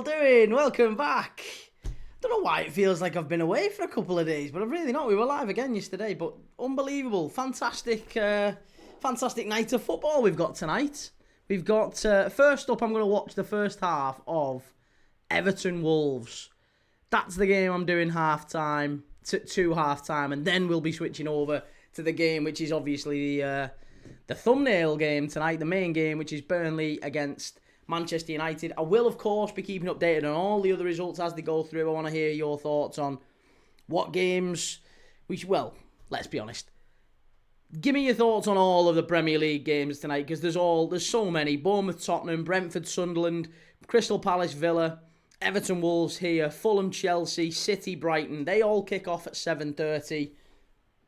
all doing? Welcome back. Don't know why it feels like I've been away for a couple of days, but I've really not. We were live again yesterday, but unbelievable, fantastic night of football we've got tonight. We've got, first up, I'm going to watch the first half of Everton Wolves. That's the game I'm doing half-time, to half-time, and then we'll be switching over to the game, which is obviously the thumbnail game tonight, the main game, which is Burnley against Manchester United. I will, of course, be keeping updated on all the other results as they go through. I want to hear your thoughts on what games well, let's be honest. Give me your thoughts on all of the Premier League games tonight, because there's so many. Bournemouth, Tottenham, Brentford, Sunderland, Crystal Palace, Villa, Everton, Wolves here, Fulham, Chelsea, City, Brighton. They all kick off at 7:30.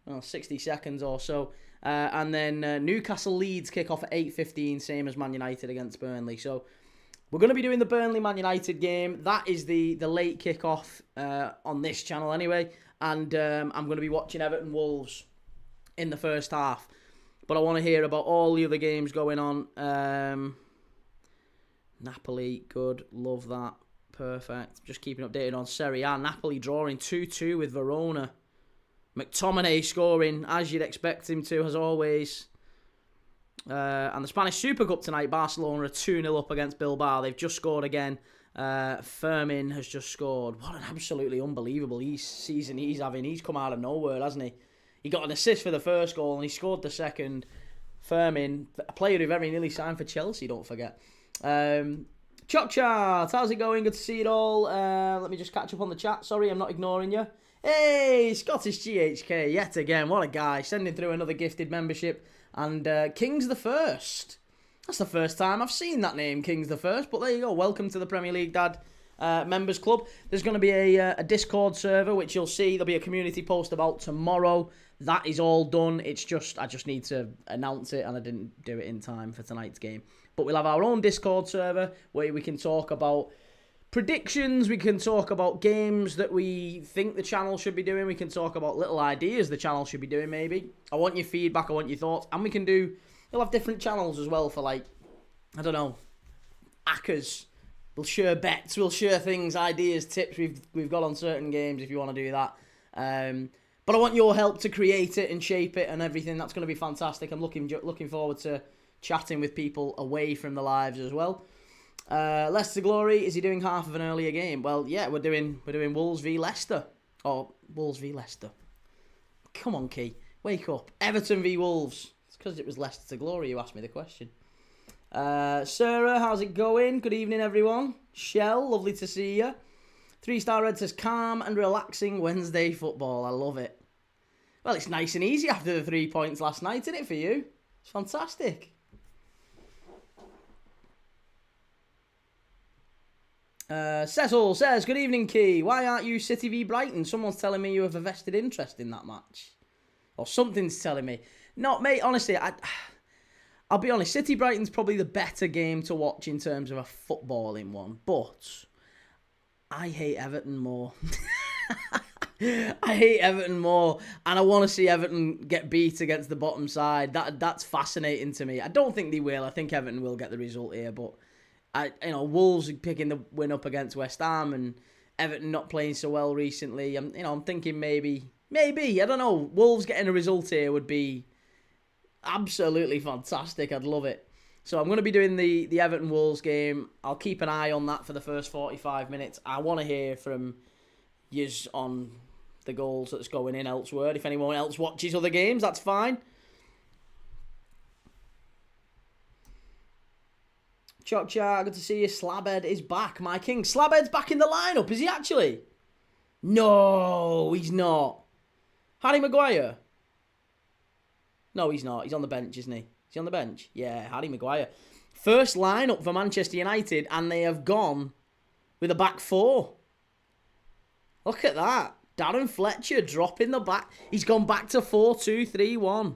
Well, 60 seconds or so. And then Newcastle, Leeds kick off at 8:15, same as Man United against Burnley. So we're going to be doing the Burnley-Man United game. That is the late kick-off on this channel anyway. And I'm going to be watching Everton Wolves in the first half. But I want to hear about all the other games going on. Napoli, good. Love that. Perfect. Just keeping updated on Serie A. Napoli drawing 2-2 with Verona. McTominay scoring, as you'd expect him to, as always. And the Spanish Super Cup tonight, Barcelona are 2-0 up against Bilbao. They've just scored again. Fermin has just scored. What an absolutely unbelievable season he's having. He's come out of nowhere, hasn't he? He got an assist for the first goal and he scored the second. Fermin, a player who very nearly signed for Chelsea, don't forget. Choc Chart, how's it going? Good to see it all. Let me just catch up on the chat. Sorry, I'm not ignoring you. Hey, Scottish GHK, yet again, what a guy, sending through another gifted membership, and Kings the First. That's the first time I've seen that name, Kings the First, but there you go, welcome to the Premier League Dad Members Club. There's going to be a Discord server, which you'll see, there'll be a community post about tomorrow. That is all done, I just need to announce it, and I didn't do it in time for tonight's game. But we'll have our own Discord server, where we can talk about predictions, we can talk about games that we think the channel should be doing, we can talk about little ideas the channel should be doing maybe. I want your feedback, I want your thoughts, and we'll have different channels as well for, like, I don't know, ACCAs. We'll share bets, we'll share things, ideas, tips we've got on certain games if you want to do that. But I want your help to create it and shape it and everything. That's going to be fantastic. I'm looking forward to chatting with people away from the lives as well. Leicester Glory, is he doing half of an earlier game? Well, yeah, we're doing Wolves v Leicester. Or Wolves v Leicester. Come on, Key. Wake up. Everton v Wolves. It's because it was Leicester to Glory you asked me the question. Sarah, how's it going? Good evening, everyone. Shell, lovely to see you. 3-Star Red says, calm and relaxing Wednesday football. I love it. Well, it's nice and easy after the 3 points last night, isn't it, for you? It's fantastic. Cecil says, good evening, Key. Why aren't you City v Brighton? Someone's telling me you have a vested interest in that match. Or something's telling me. No, mate, honestly, I'll be honest. City Brighton's probably the better game to watch in terms of a footballing one. But I hate Everton more. I hate Everton more. And I want to see Everton get beat against the bottom side. That's fascinating to me. I don't think they will. I think Everton will get the result here, but Wolves picking the win up against West Ham and Everton not playing so well recently. I'm thinking maybe, I don't know, Wolves getting a result here would be absolutely fantastic. I'd love it. So I'm going to be doing the Everton Wolves game. I'll keep an eye on that for the first 45 minutes. I want to hear from yous on the goals that's going in elsewhere. If anyone else watches other games, that's fine. Choc Char, good to see you. Slabhead is back, my king. Slabhead's back in the lineup, is he actually? No, he's not. Harry Maguire? No, he's not. He's on the bench, isn't he? Is he on the bench? Yeah, Harry Maguire. First lineup for Manchester United, and they have gone with a back four. Look at that. Darren Fletcher dropping the back. He's gone back to 4-2-3-1.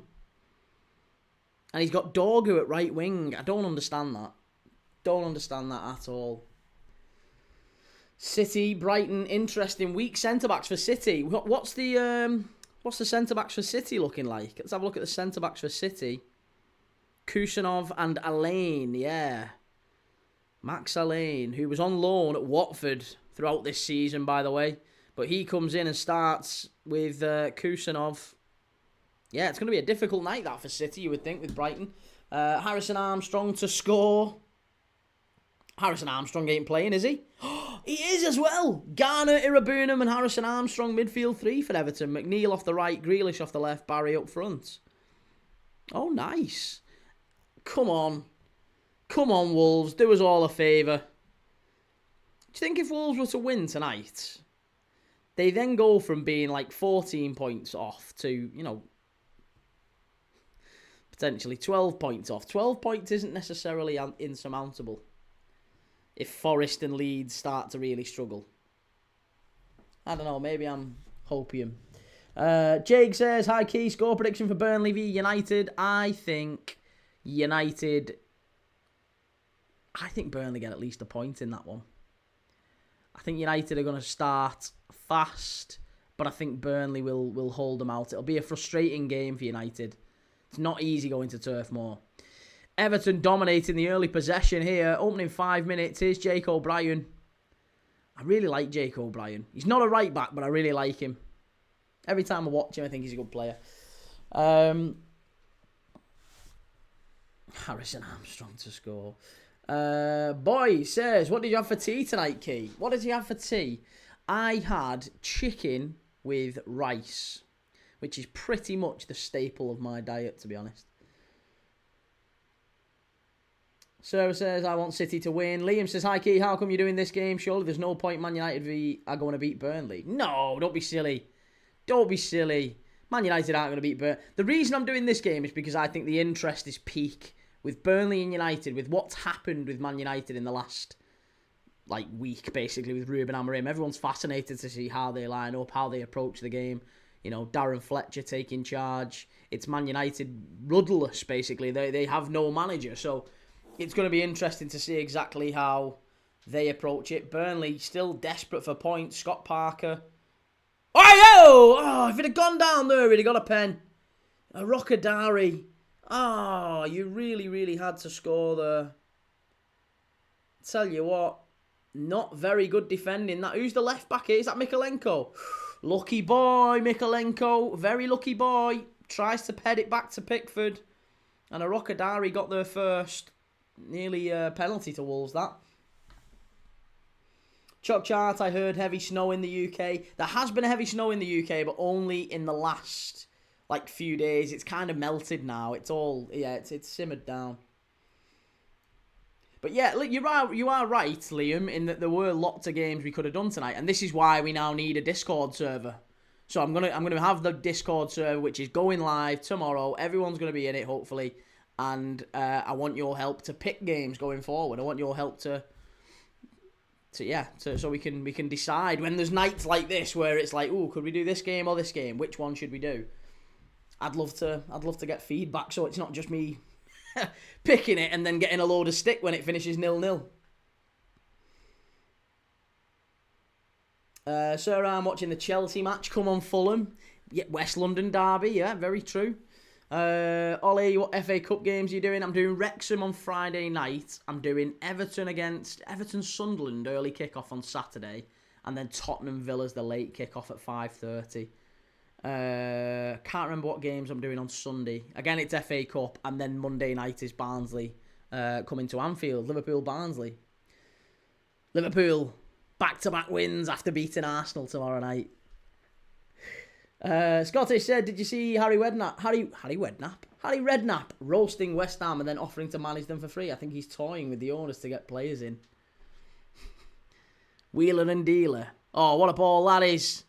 And he's got Dorgu at right wing. I don't understand that. Don't understand that at all. City, Brighton, interesting. Weak centre-backs for City. What's the centre-backs for City looking like? Let's have a look at the centre-backs for City. Kusanov and Alain, yeah. Max Alleyne, who was on loan at Watford throughout this season, by the way. But he comes in and starts with Kusanov. Yeah, it's going to be a difficult night, that, for City, you would think, with Brighton. Harrison Armstrong to score. Harrison Armstrong ain't playing, is he? He is as well. Garner, Irabunum and Harrison Armstrong, midfield 3 for Everton. McNeil off the right, Grealish off the left, Barry up front. Oh, nice. Come on. Come on, Wolves. Do us all a favour. Do you think if Wolves were to win tonight, they then go from being like 14 points off to, potentially 12 points off? 12 points isn't necessarily insurmountable if Forest and Leeds start to really struggle. I don't know, maybe I'm hopium. Jake says, hi Key, score prediction for Burnley v United. I think Burnley get at least a point in that one. I think United are going to start fast, but I think Burnley will hold them out. It'll be a frustrating game for United. It's not easy going to Turf Moor. Everton dominating the early possession here. Opening 5 minutes. Here's Jake O'Brien. I really like Jake O'Brien. He's not a right back, but I really like him. Every time I watch him, I think he's a good player. Harrison Armstrong to score. Boy says, what did you have for tea tonight, Key? What did you have for tea? I had chicken with rice, which is pretty much the staple of my diet, to be honest. Sarah says, I want City to win. Liam says, hi Key, how come you're doing this game? Surely there's no point Man United are going to beat Burnley. No, don't be silly. Don't be silly. Man United aren't going to beat Burnley. The reason I'm doing this game is because I think the interest is peak with Burnley and United, with what's happened with Man United in the last week, basically, with Ruben Amorim. Everyone's fascinated to see how they line up, how they approach the game. Darren Fletcher taking charge. It's Man United rudderless, basically. They have no manager, so it's going to be interesting to see exactly how they approach it. Burnley still desperate for points. Scott Parker. Oh, if it had gone down there, he'd have got a pen. A Rockadari. Oh, you really, really had to score there. Tell you what, not very good defending. Who's the left back here? Is that Mikalenko? Lucky boy, Mikalenko. Very lucky boy. Tries to ped it back to Pickford. And a Rockadari got there first. Nearly a penalty to Wolves, that. Chuck Chart, I heard heavy snow in the UK. There has been a heavy snow in the UK, but only in the last few days. It's kind of melted now. It's simmered down. But yeah, look, you are right, Liam, in that there were lots of games we could have done tonight, and this is why we now need a Discord server. So I'm gonna have the Discord server, which is going live tomorrow. Everyone's gonna be in it, hopefully, and I want your help to pick games going forward. I want your help so we can decide when there's nights like this where it's like, ooh, could we do this game or this game? Which one should we do? I'd love to get feedback, so it's not just me picking it and then getting a load of stick when it finishes 0-0. Sir, I'm watching the Chelsea match. Come on, Fulham. Yeah, West London derby. Yeah, very true. Ollie, what FA Cup games are you doing? I'm doing Wrexham on Friday night. I'm doing Everton against Everton Sunderland early kickoff on Saturday, and then Tottenham Villa's the late kickoff at 5:30. Can't remember what games I'm doing on Sunday. Again, it's FA Cup, and then Monday night is Barnsley coming to Anfield. Liverpool-Barnsley. Liverpool back-to-back wins after beating Arsenal tomorrow night. Scottish said, did you see Harry Redknapp roasting West Ham and then offering to manage them for free? I think he's toying with the owners to get players in. Wheeler and dealer. Oh, what a ball that is.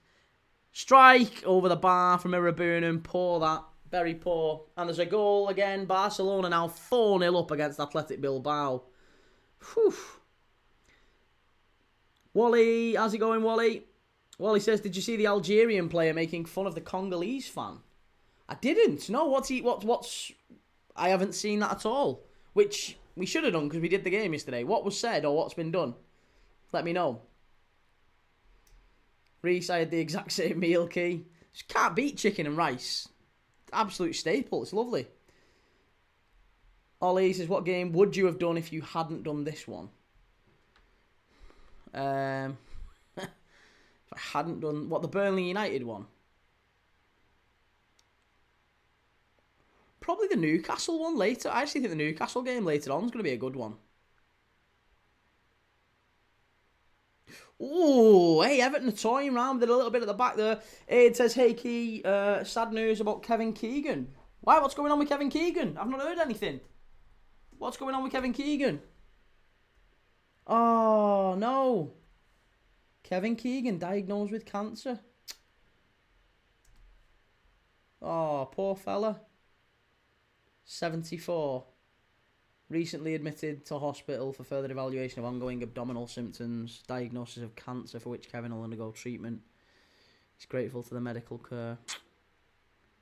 Strike over the bar from Irabunum. Poor that. Very poor. And there's a goal again. Barcelona now 4-0 up against Athletic Bilbao. Whew. Wally, how's it going, Wally? Wally says, did you see the Algerian player making fun of the Congolese fan? I didn't. No, what's... I haven't seen that at all. Which we should have done because we did the game yesterday. What was said or what's been done? Let me know. Reese, I had the exact same meal, Key. Just can't beat chicken and rice. Absolute staple. It's lovely. Ollie says, what game would you have done if you hadn't done this one? If I hadn't done... What, the Burnley-United one? Probably the Newcastle one later. I actually think the Newcastle game later on is going to be a good one. Oh, hey, Everton are toying around with it a little bit at the back there. It says, hey, Key, sad news about Kevin Keegan. Why? What's going on with Kevin Keegan? I've not heard anything. What's going on with Kevin Keegan? Oh, no. Kevin Keegan diagnosed with cancer. Oh, poor fella. 74. Recently admitted to hospital for further evaluation of ongoing abdominal symptoms. Diagnosis of cancer for which Kevin will undergo treatment. He's grateful for the medical care.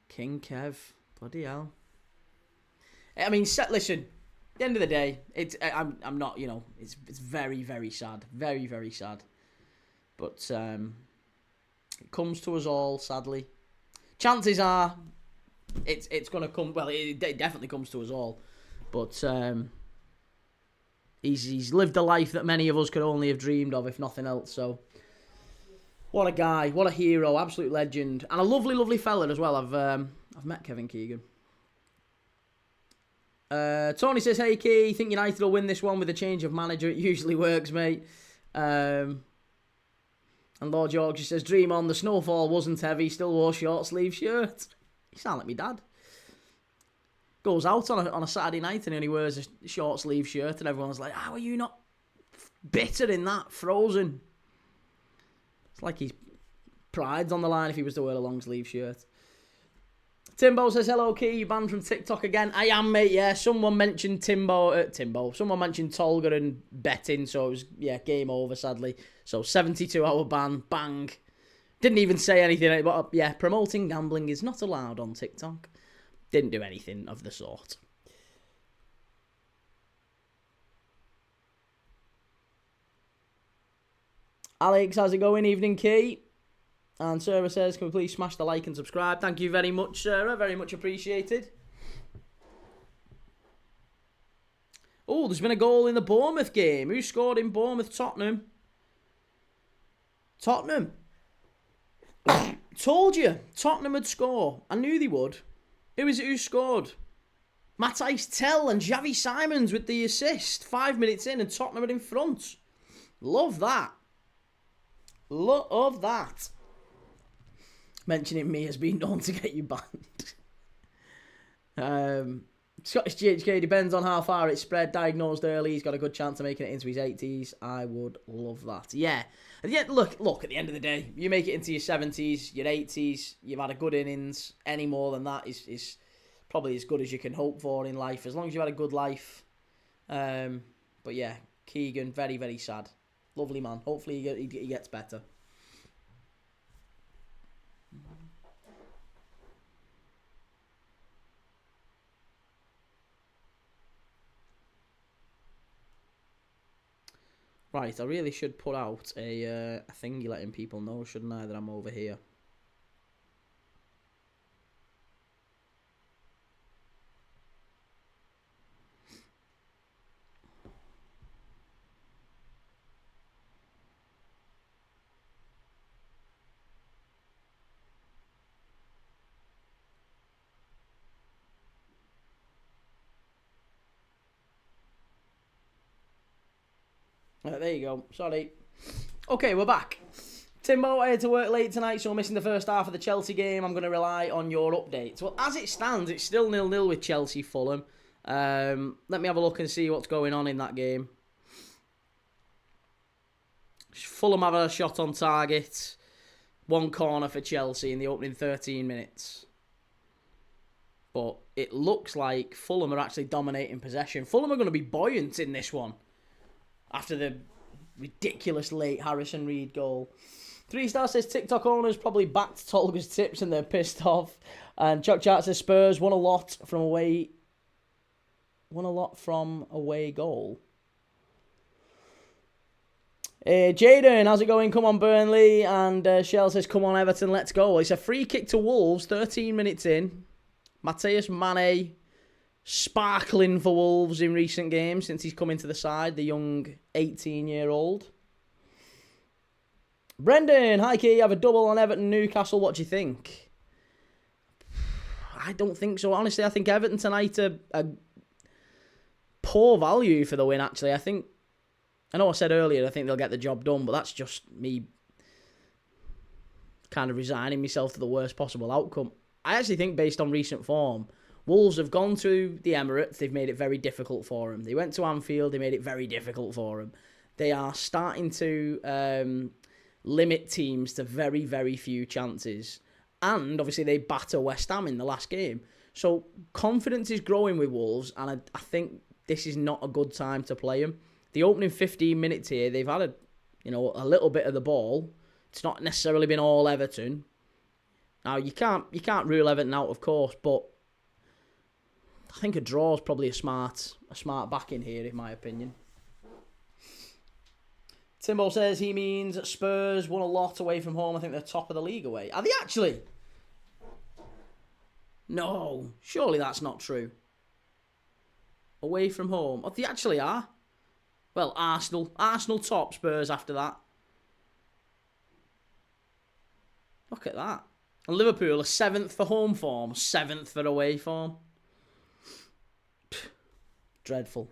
King Kev. Bloody hell. I mean, listen. At the end of the day, I'm not, it's very, very sad. Very, very sad. But it comes to us all, sadly. Chances are it's going to come... Well, it definitely comes to us all. But he's lived a life that many of us could only have dreamed of, if nothing else. So, what a guy. What a hero. Absolute legend. And a lovely, lovely fella as well. I've met Kevin Keegan. Tony says, hey, Key, think United will win this one with a change of manager? It usually works, mate. And Lord Yorkshire says, dream on, the snowfall wasn't heavy, still wore short sleeve shirt. You sound like me dad. Goes out on a Saturday night and he wears a short sleeve shirt and everyone's like, how are you not bitter in that? Frozen. It's like his pride's on the line if he was to wear a long sleeve shirt. Timbo says, hello, Key, you banned from TikTok again? I am, mate, yeah. Someone mentioned Timbo. Someone mentioned Tolga and betting, so it was, game over, sadly. So, 72-hour ban, bang. Didn't even say anything, but, promoting gambling is not allowed on TikTok. Didn't do anything of the sort. Alex, how's it going? Evening, Key. And Sarah says, can we please smash the like and subscribe? Thank you very much, Sarah. Very much appreciated. Oh, there's been a goal in the Bournemouth game. Who scored in Bournemouth? Tottenham. Tottenham. Told you. Tottenham would score. I knew they would. Who is it who scored? Matthijs Tel and Xavi Simons with the assist. 5 minutes in and Tottenham are in front. Love that. Love that. Mentioning me as being known to get you banned. Scottish GHK depends on how far it's spread. Diagnosed early, he's got a good chance of making it into his 80s. I would love that. Yeah. Look, at the end of the day, you make it into your 70s, your 80s, you've had a good innings. Any more than that is probably as good as you can hope for in life, as long as you've had a good life. But yeah, Keegan, very, very sad. Lovely man. Hopefully he gets better. Right, I really should put out a thingy letting people know, shouldn't I, that I'm over here. There you go. Sorry. Okay, we're back. Timbo, I had to work late tonight, so I'm missing the first half of the Chelsea game. I'm going to rely on your updates. Well, as it stands, it's still 0-0 with Chelsea Fulham. Let me have a look and see what's going on in that game. Fulham have a shot on target. One corner for Chelsea in the opening 13 minutes. But it looks like Fulham are actually dominating possession. Fulham are going to be buoyant in this one. After the ridiculous late Harrison Reed goal. 3-star says TikTok owners probably backed Tolga's tips and they're pissed off. And Chuck Chart says Spurs won a lot from away goal. Jaden, how's it going? Come on, Burnley. And Shell says, come on, Everton, let's go. It's a free kick to Wolves, 13 minutes in. Matheus Mane sparkling for Wolves in recent games since he's come into the side, the young 18-year-old. Brendan, hi Key, have a double on Everton Newcastle. What do you think? I don't think so. Honestly, I think Everton tonight are poor value for the win, actually. I know I said earlier I think they'll get the job done, but that's just me kind of resigning myself to the worst possible outcome. I actually think based on recent form, Wolves have gone to the Emirates, they've made it very difficult for them. They went to Anfield, they made it very difficult for them. They are starting to limit teams to very, very few chances. And obviously they batter West Ham in the last game. So confidence is growing with Wolves, and I think this is not a good time to play them. The opening 15 minutes here, they've had a little bit of the ball. It's not necessarily been all Everton. Now you can't rule Everton out, of course, but I think a draw is probably a smart back in here, in my opinion. Timbo says he means Spurs won a lot away from home. I think they're top of the league away. Are they actually? No, surely that's not true. Away from home. Oh, they actually are. Well, Arsenal top, Spurs after that. Look at that. And Liverpool are 7th for home form, 7th for away form. Dreadful.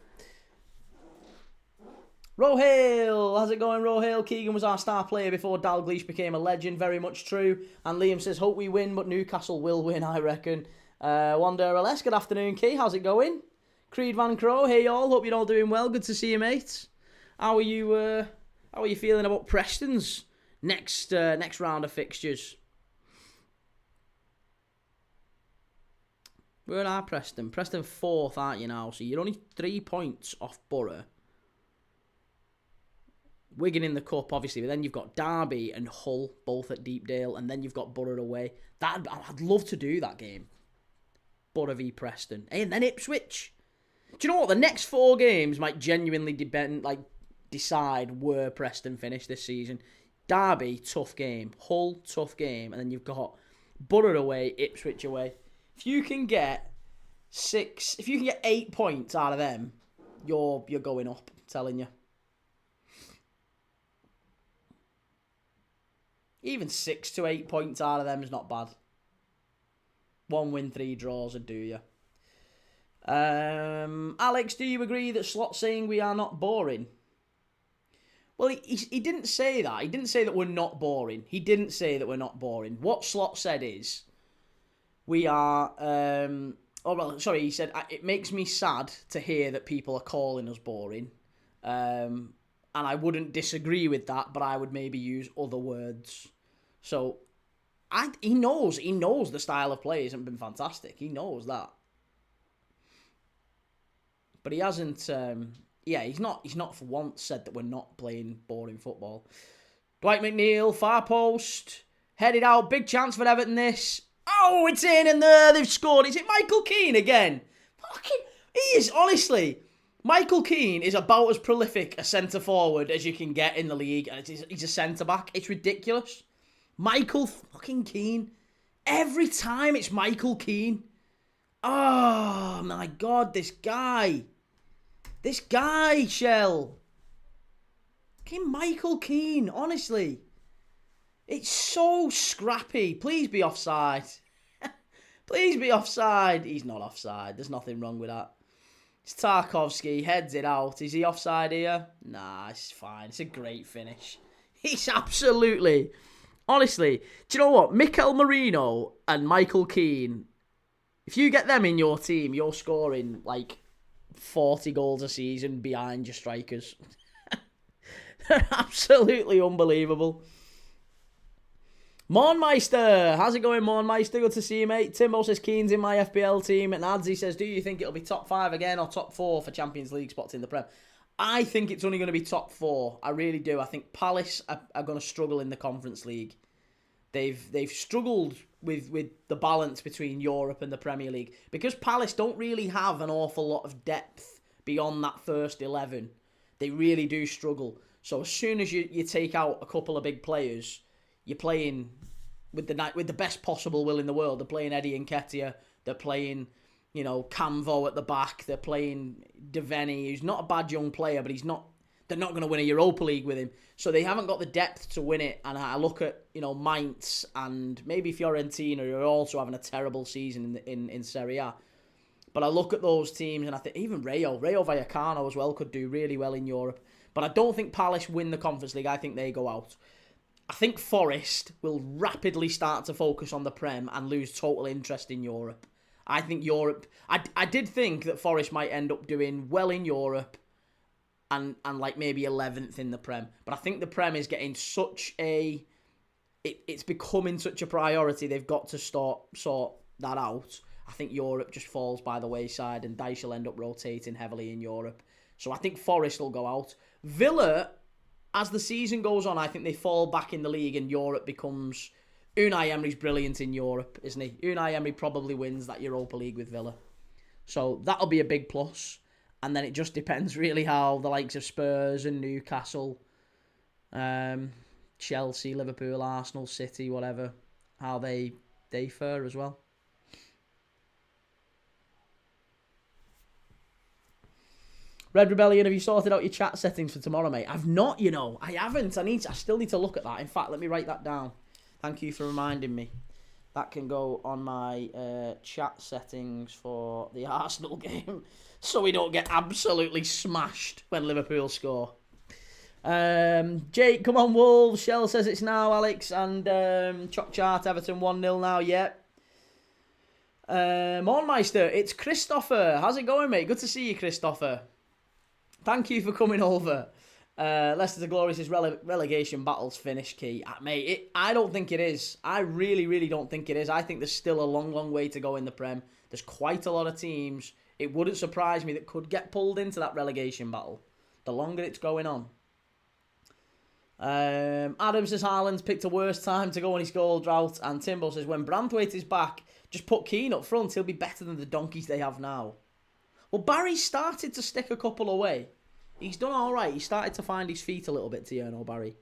Rohale, how's it going, Rohale? Keegan was our star player before Dalglish became a legend. Very much true. And Liam says, hope we win, but Newcastle will win, I reckon. Wanderer, good afternoon, Key. How's it going? Creed Van Crow, hey y'all. Hope you're all doing well. Good to see you, mate. How are you feeling about Preston's next round of fixtures? Where are Preston? Preston 4th, aren't you now? So you're only 3 points off Borough. Wigan in the cup, obviously, but then you've got Derby and Hull, both at Deepdale, and then you've got Borough away. I'd love to do that game. Borough v Preston. And then Ipswich. Do you know what? The next 4 games might genuinely decide where Preston finish this season. Derby, tough game. Hull, tough game. And then you've got Borough away, Ipswich away. If you can get 8 points out of them, you're going up, I'm telling you. Even 6 to 8 points out of them is not bad. 1 win, 3 draws would do you. Alex, do you agree that Slot's saying we are not boring? Well, he didn't say that. He didn't say that we're not boring. He didn't say that we're not boring. What Slot said is, we are... he said, it makes me sad to hear that people are calling us boring. And I wouldn't disagree with that, but I would maybe use other words. So, he knows the style of play hasn't been fantastic. He knows that. But he hasn't... he's not for once said that we're not playing boring football. Dwight McNeil, far post, headed out, big chance for Everton this. Oh, it's in and there, they've scored. Is it Michael Keane again? He is, honestly. Michael Keane is about as prolific a centre-forward as you can get in the league, and he's a centre-back. It's ridiculous. Michael fucking Keane. Every time it's Michael Keane. Oh, my God, this guy. This guy, Shell. Fucking Michael Keane, honestly. It's so scrappy. Please be offside. Please be offside. He's not offside. There's nothing wrong with that. It's Tarkovsky. Heads it out. Is he offside here? Nah, it's fine. It's a great finish. He's absolutely... Honestly, do you know what? Mikel Merino and Michael Keane, if you get them in your team, you're scoring like 40 goals a season behind your strikers. They're absolutely unbelievable. Mornmeister, how's it going, Mornmeister? Good to see you, mate. Timbo says Keane's in my FPL team. And Adzi says, do you think it'll be top 5 again or top 4 for Champions League spots in the Prem? I think it's only going to be top 4. I really do. I think Palace are going to struggle in the Conference League. They've struggled with the balance between Europe and the Premier League. Because Palace don't really have an awful lot of depth beyond that first 11. They really do struggle. So as soon as you take out a couple of big players, you're playing with the best possible will in the world. They're playing Eddie Nketiah. They're playing, Camvo at the back. They're playing Devaney, who's not a bad young player, but he's not they're not going to win a Europa League with him. So they haven't got the depth to win it. And I look at, Mainz and maybe Fiorentina, who are also having a terrible season in Serie A. But I look at those teams and I think even Rayo Vallecano as well could do really well in Europe. But I don't think Palace win the Conference League. I think they go out. I think Forest will rapidly start to focus on the Prem and lose total interest in Europe. I think Europe... I did think that Forest might end up doing well in Europe and like maybe 11th in the Prem. But I think the Prem is getting such a... It's becoming such a priority. They've got to sort that out. I think Europe just falls by the wayside and Dyche will end up rotating heavily in Europe. So I think Forest will go out. Villa, as the season goes on, I think they fall back in the league and Europe becomes... Unai Emery's brilliant in Europe, isn't he? Unai Emery probably wins that Europa League with Villa. So that'll be a big plus. And then it just depends really how the likes of Spurs and Newcastle, Chelsea, Liverpool, Arsenal, City, whatever, how they fare as well. Red Rebellion, have you sorted out your chat settings for tomorrow, mate? I've not, I haven't. I still need to look at that. In fact, let me write that down. Thank you for reminding me. That can go on my chat settings for the Arsenal game so we don't get absolutely smashed when Liverpool score. Jake, come on, Wolves. Shell says it's now, Alex. And Chalk Chart, Everton 1-0 now, yep. Mornmeister, it's Christopher. How's it going, mate? Good to see you, Christopher. Thank you for coming over. Leicester to Glorious' relegation battle's finished, Key. Mate, I don't think it is. I really, really don't think it is. I think there's still a long, long way to go in the Prem. There's quite a lot of teams. It wouldn't surprise me that could get pulled into that relegation battle the longer it's going on. Adam says Haaland's picked a worse time to go on his goal drought. And Timbo says when Branthwaite is back, just put Keane up front. He'll be better than the donkeys they have now. Well, Barry started to stick a couple away. He's done all right. He started to find his feet a little bit, Tierno Barry.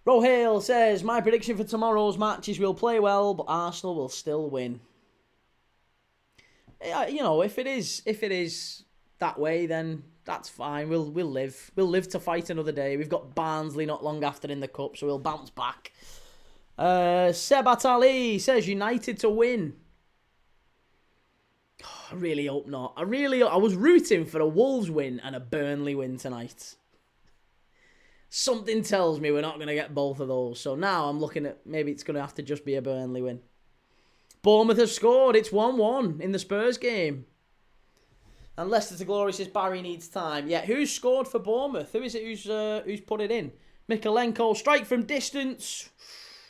Rohale says, my prediction for tomorrow's match is we'll play well, but Arsenal will still win. If it is that way, then that's fine. We'll live. We'll live to fight another day. We've got Barnsley not long after in the cup, so we'll bounce back. Sebat Ali says United to win. Oh, I really hope not. I was rooting for a Wolves win and a Burnley win tonight. Something tells me we're not going to get both of those. So now I'm looking at maybe it's going to have to just be a Burnley win. Bournemouth have scored. It's 1-1 in the Spurs game. And Leicester to Glorious says Barry needs time. Yeah, who's scored for Bournemouth? Who is it who's put it in? Mikalenko, strike from distance.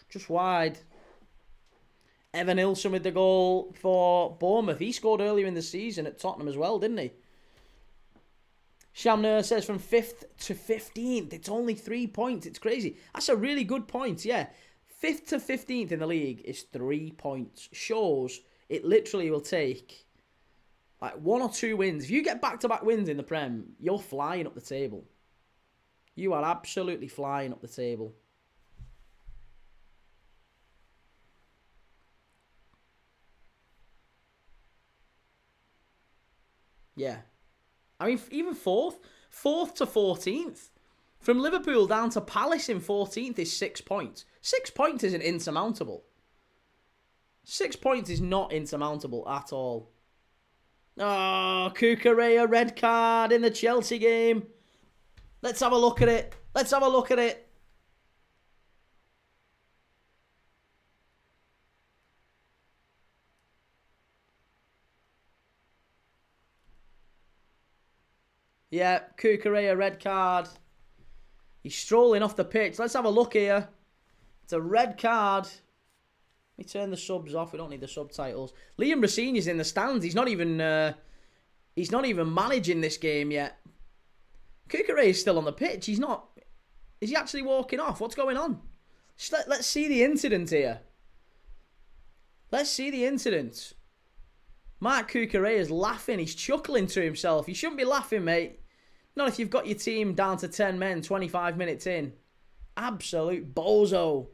Just wide. Evan Ilson with the goal for Bournemouth. He scored earlier in the season at Tottenham as well, didn't he? Shamner says from 5th to 15th. It's only 3 points. It's crazy. That's a really good point, yeah. 5th to 15th in the league is 3 points. Shows it literally will take like 1 or 2 wins. If you get back-to-back wins in the Prem, you're flying up the table. You are absolutely flying up the table. Yeah. I mean, even 4th to 14th. From Liverpool down to Palace in 14th is 6 points. 6 points isn't insurmountable. 6 points is not insurmountable at all. Oh, Cucurella red card in the Chelsea game. Let's have a look at it. Let's have a look at it. Yeah, Cucurella red card. He's strolling off the pitch. Let's have a look here. It's a red card. Let me turn the subs off. We don't need the subtitles. Liam Rossini's in the stands. He's not even managing this game yet. Cucurella is still on the pitch. He's not. Is he actually walking off? What's going on? Let's see the incident here. Let's see the incident. Mark Cucurella is laughing. He's chuckling to himself. You shouldn't be laughing, mate. Not if you've got your team down to 10 men, 25 minutes in. Absolute bozo.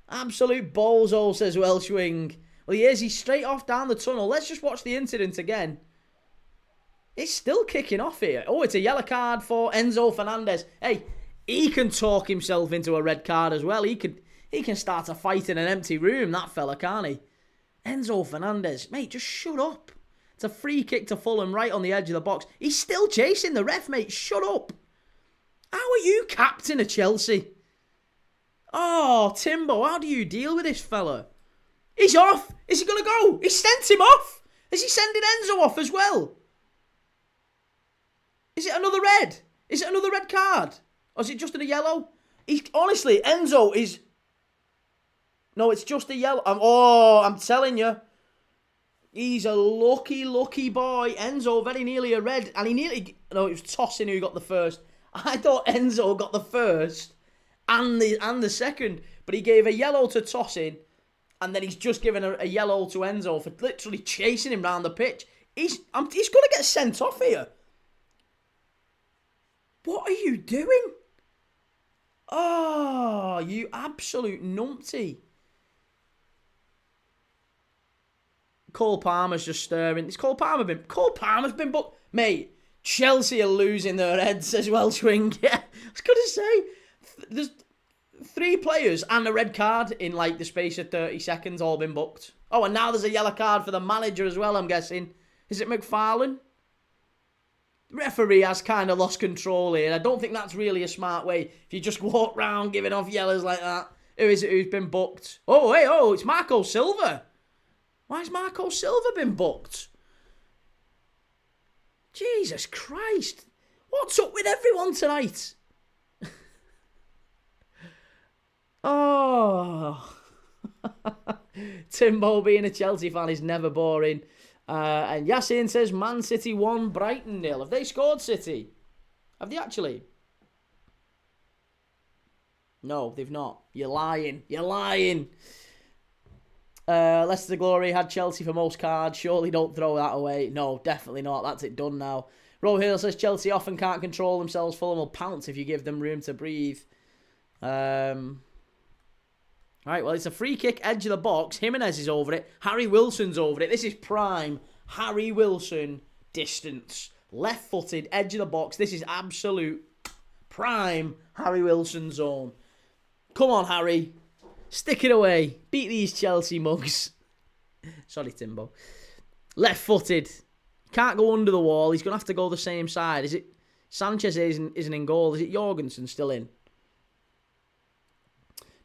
Absolute bozo, says Welsh Wing. Well, he is. He's straight off down the tunnel. Let's just watch the incident again. It's still kicking off here. Oh, it's a yellow card for Enzo Fernandez. Hey, he can talk himself into a red card as well. He can start a fight in an empty room, that fella, can't he? Enzo Fernandez. Mate, just shut up. It's a free kick to Fulham right on the edge of the box. He's still chasing the ref, mate. Shut up. How are you captain of Chelsea? Oh, Timbo, how do you deal with this fella? He's off. Is he going to go? He sent him off. Is he sending Enzo off as well? Is it another red? Is it another red card? Or is it just in a yellow? Honestly, Enzo is... No, it's just a yellow. I'm telling you. He's a lucky, lucky boy. Enzo very nearly a red. And he nearly... No, it was Tosin who got the first. I thought Enzo got the first and the second. But he gave a yellow to Tosin. And then he's just given a yellow to Enzo for literally chasing him round the pitch. He's going to get sent off here. What are you doing? Oh, you absolute numpty. Cole Palmer's just stirring. Is Cole Palmer's been booked. Mate, Chelsea are losing their heads, says Welsh Wing. Yeah, I was going to say, there's 3 players and a red card in like the space of 30 seconds all been booked. Oh, and now there's a yellow card for the manager as well, I'm guessing. Is it McFarlane? The referee has kind of lost control here. I don't think that's really a smart way. If you just walk round giving off yellows like that. Who is it who's been booked? Oh, it's Marco Silva. Why's Marco Silva been booked? Jesus Christ. What's up with everyone tonight? Oh. Timbo being a Chelsea fan is never boring. And Yasin says Man City 1, Brighton 0. Have they scored, City? Have they actually? No, they've not. You're lying. Leicester Glory had Chelsea for most cards. Surely don't throw that away. No, definitely not. That's it done now. Rohill says Chelsea often can't control themselves. Fulham will pounce if you give them room to breathe. Right, well, it's a free kick, edge of the box. Jimenez is over it. Harry Wilson's over it. This is prime Harry Wilson distance. Left-footed, edge of the box. This is absolute prime Harry Wilson zone. Come on, Harry. Stick it away. Beat these Chelsea mugs. Sorry, Timbo. Left-footed. Can't go under the wall. He's going to have to go the same side. Is it Sanchez isn't in goal? Is it Jorgensen still in?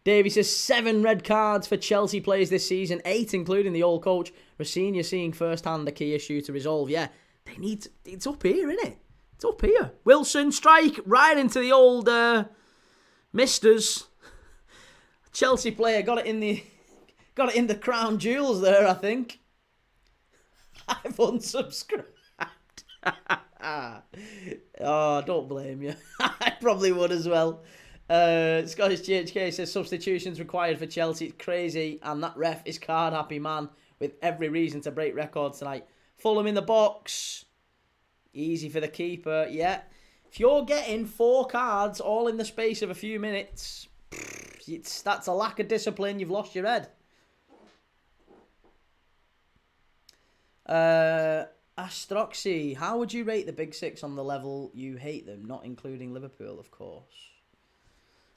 Davey says 7 red cards for Chelsea players this season, 8 including the old coach. Rosenior seeing firsthand the key issue to resolve. Yeah, they need to, it's up here, isn't it? It's up here. Wilson strike right into the old misters. Chelsea player got it in the crown jewels there, I think. I've unsubscribed. Oh, don't blame you. I probably would as well. Scottish GHK says substitutions required for Chelsea. It's crazy, and that ref is card happy man with every reason to break records tonight. Fulham in the box. Easy for the keeper. Yeah. If you're getting 4 cards all in the space of a few minutes, that's a lack of discipline. You've lost your head. Astroxy, how would you rate the Big Six on the level you hate them, not including Liverpool, of course?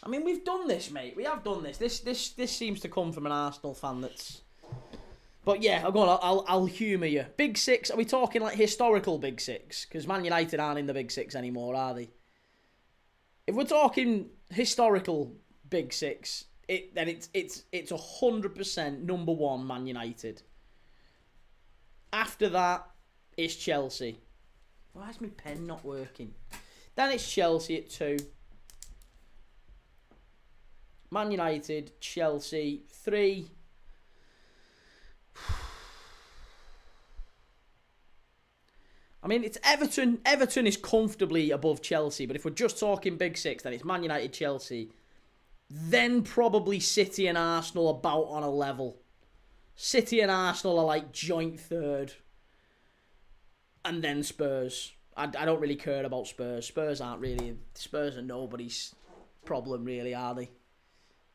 I mean, we've done this, mate. We have done this. This seems to come from an Arsenal fan that's... But yeah, I'll humour you. Big Six, are we talking like historical Big Six? Because Man United aren't in the Big Six anymore, are they? If we're talking historical Big Six, then it's 100% number 1 Man United. After that, it's Chelsea. Why is my pen not working? Then it's Chelsea at 2. Man United, Chelsea, 3. I mean, it's Everton. Everton is comfortably above Chelsea, but if we're just talking Big Six, then it's Man United, Chelsea. Then probably City and Arsenal about on a level. City and Arsenal are like joint 3rd. And then Spurs. I don't really care about Spurs. Spurs are nobody's problem, really, are they?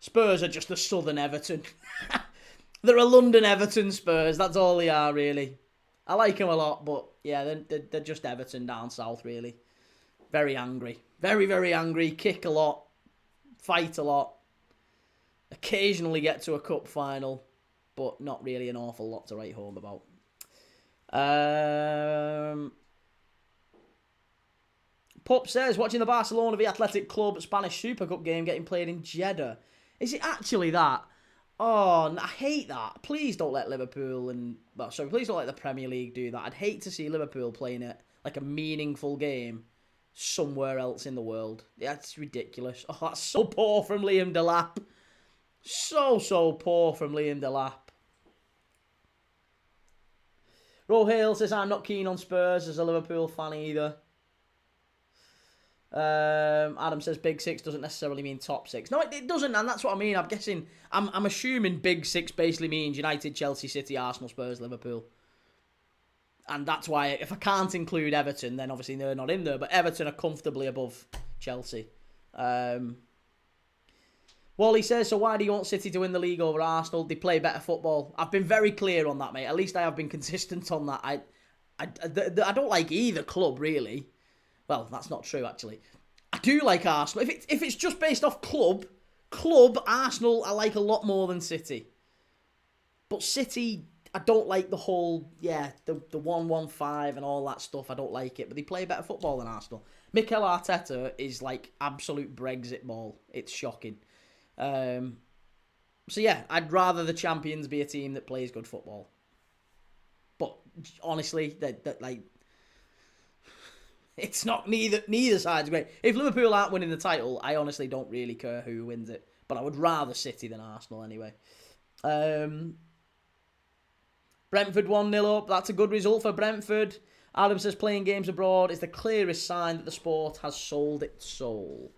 Spurs are just the southern Everton. They're a London Everton Spurs. That's all they are, really. I like them a lot, but yeah, they're just Everton down south, really. Very angry. Very, very angry. Kick a lot. Fight a lot. Occasionally get to a cup final, but not really an awful lot to write home about. Pup says, watching the Barcelona v Athletic Club Spanish Super Cup game getting played in Jeddah. Is it actually that? Oh, I hate that. Please don't let Liverpool please don't let the Premier League do that. I'd hate to see Liverpool playing it like a meaningful game somewhere else in the world. That's ridiculous. Oh, that's so poor from Liam Delap. So poor from Liam Delap. Rohale says, I'm not keen on Spurs as a Liverpool fan either. Adam says Big Six doesn't necessarily mean top six. No, it doesn't, and that's what I mean. I'm assuming Big Six basically means United, Chelsea, City, Arsenal, Spurs, Liverpool. And that's why, if I can't include Everton, then obviously they're not in there. But Everton are comfortably above Chelsea. Wally says, so why do you want City to win the league over Arsenal? They play better football. I've been very clear on that, mate. At least I have been consistent on that. I don't like either club, really. Well, that's not true, actually. I do like Arsenal. If it's just based off club, Arsenal I like a lot more than City. But City, I don't like the whole, the 1-1-5 and all that stuff. I don't like it. But they play better football than Arsenal. Mikel Arteta is like absolute Brexit ball. It's shocking. So yeah, I'd rather the champions be a team that plays good football. But honestly, that like, it's not neither side's great. If Liverpool aren't winning the title, I honestly don't really care who wins it. But I would rather City than Arsenal anyway. Brentford 1-0 up. That's a good result for Brentford. Adam says playing games abroad is the clearest sign that the sport has sold its soul.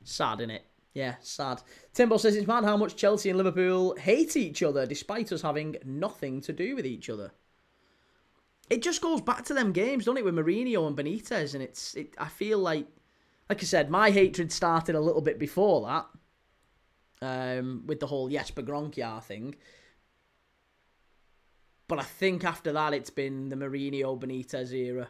Sad, innit? Yeah, sad. Timbo says it's mad how much Chelsea and Liverpool hate each other despite us having nothing to do with each other. It just goes back to them games, doesn't it, with Mourinho and Benitez, and I feel like I said, my hatred started a little bit before that, with the whole Jesper Gronkjaer thing. But I think after that, it's been the Mourinho Benitez era,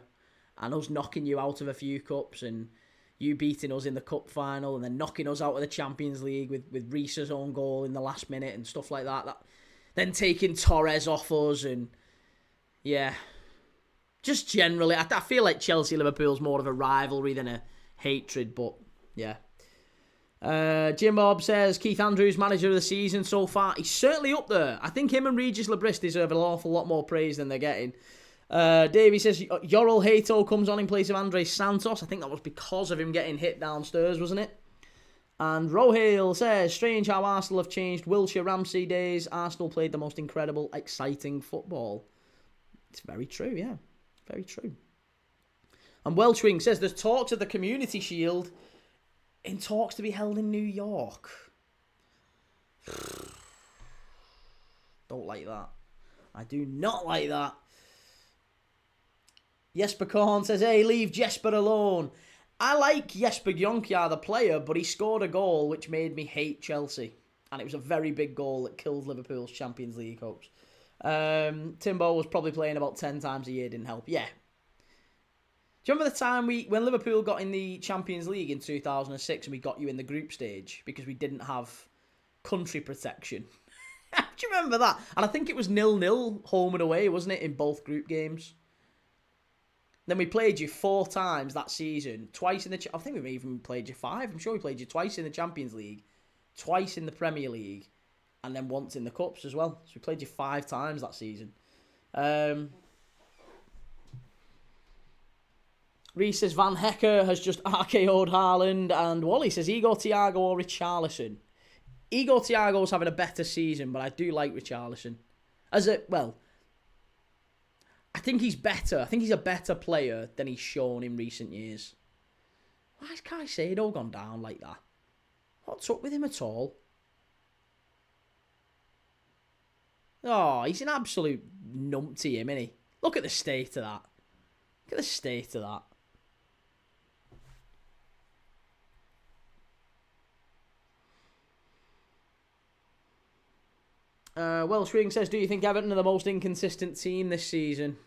and us knocking you out of a few cups, and you beating us in the cup final, and then knocking us out of the Champions League with Reese's own goal in the last minute and stuff like that. Then taking Torres off us, and yeah. Just generally, I feel like Chelsea-Liverpool's more of a rivalry than a hatred, but yeah. Jim Bob says, Keith Andrews, manager of the season so far. He's certainly up there. I think him and Regis Lebris deserve an awful lot more praise than they're getting. Davey says, Yorel Hato comes on in place of Andres Santos. I think that was because of him getting hit downstairs, wasn't it? And Rohale says, strange how Arsenal have changed Wilshere Ramsey days. Arsenal played the most incredible, exciting football. It's very true, yeah. Very true. And Welchwing says there's talks of the Community Shield in talks to be held in New York. Don't like that. I do not like that. Jesper Korn says, hey, leave Jesper alone. I like Jesper Gronkjaer, the player, but he scored a goal which made me hate Chelsea. And it was a very big goal that killed Liverpool's Champions League hopes. Timbo was probably playing about 10 times a year, didn't help. Yeah. Do you remember the time when Liverpool got in the Champions League in 2006 and we got you in the group stage because we didn't have country protection? Do you remember that? And I think it was 0-0 home and away, wasn't it, in both group games? Then we played you 4 times that season. Twice in I think we even played you 5. I'm sure we played you twice in the Champions League, twice in the Premier League, and then once in the Cups as well. So we played you 5 times that season. Reece says Van Hecker has just RKO'd Haaland. And Wally says Igor Thiago or Richarlison. Igor Thiago's having a better season, but I do like Richarlison. I think he's better. I think he's a better player than he's shown in recent years. Why is Caicedo gone down like that? What's up with him at all? Oh, he's an absolute numpty, him, isn't he? Look at the state of that. Look at the state of that. Welsh Ring says, do you think Everton are the most inconsistent team this season?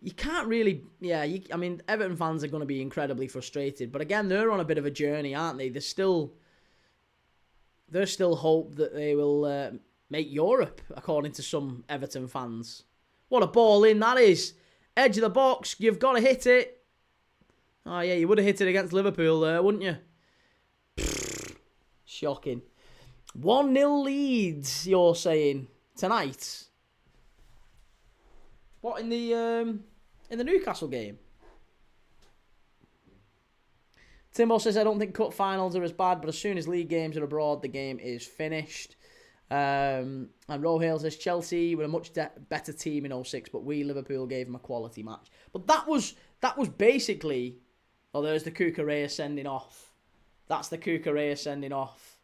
You can't really... Yeah, I mean, Everton fans are going to be incredibly frustrated. But again, they're on a bit of a journey, aren't they? There's still hope that they will make Europe, according to some Everton fans. What a ball in that is. Edge of the box. You've got to hit it. Oh, yeah, you would have hit it against Liverpool there, wouldn't you? Shocking. 1-0 Leeds, you're saying, tonight. What, in the Newcastle game? Timbo says, I don't think cup finals are as bad, but as soon as league games are abroad, the game is finished. And Rohale says, Chelsea were a much better team in 06, but we, Liverpool, gave them a quality match. But that was basically... Oh, there's the Cucurella sending off. That's the Cucurella sending off.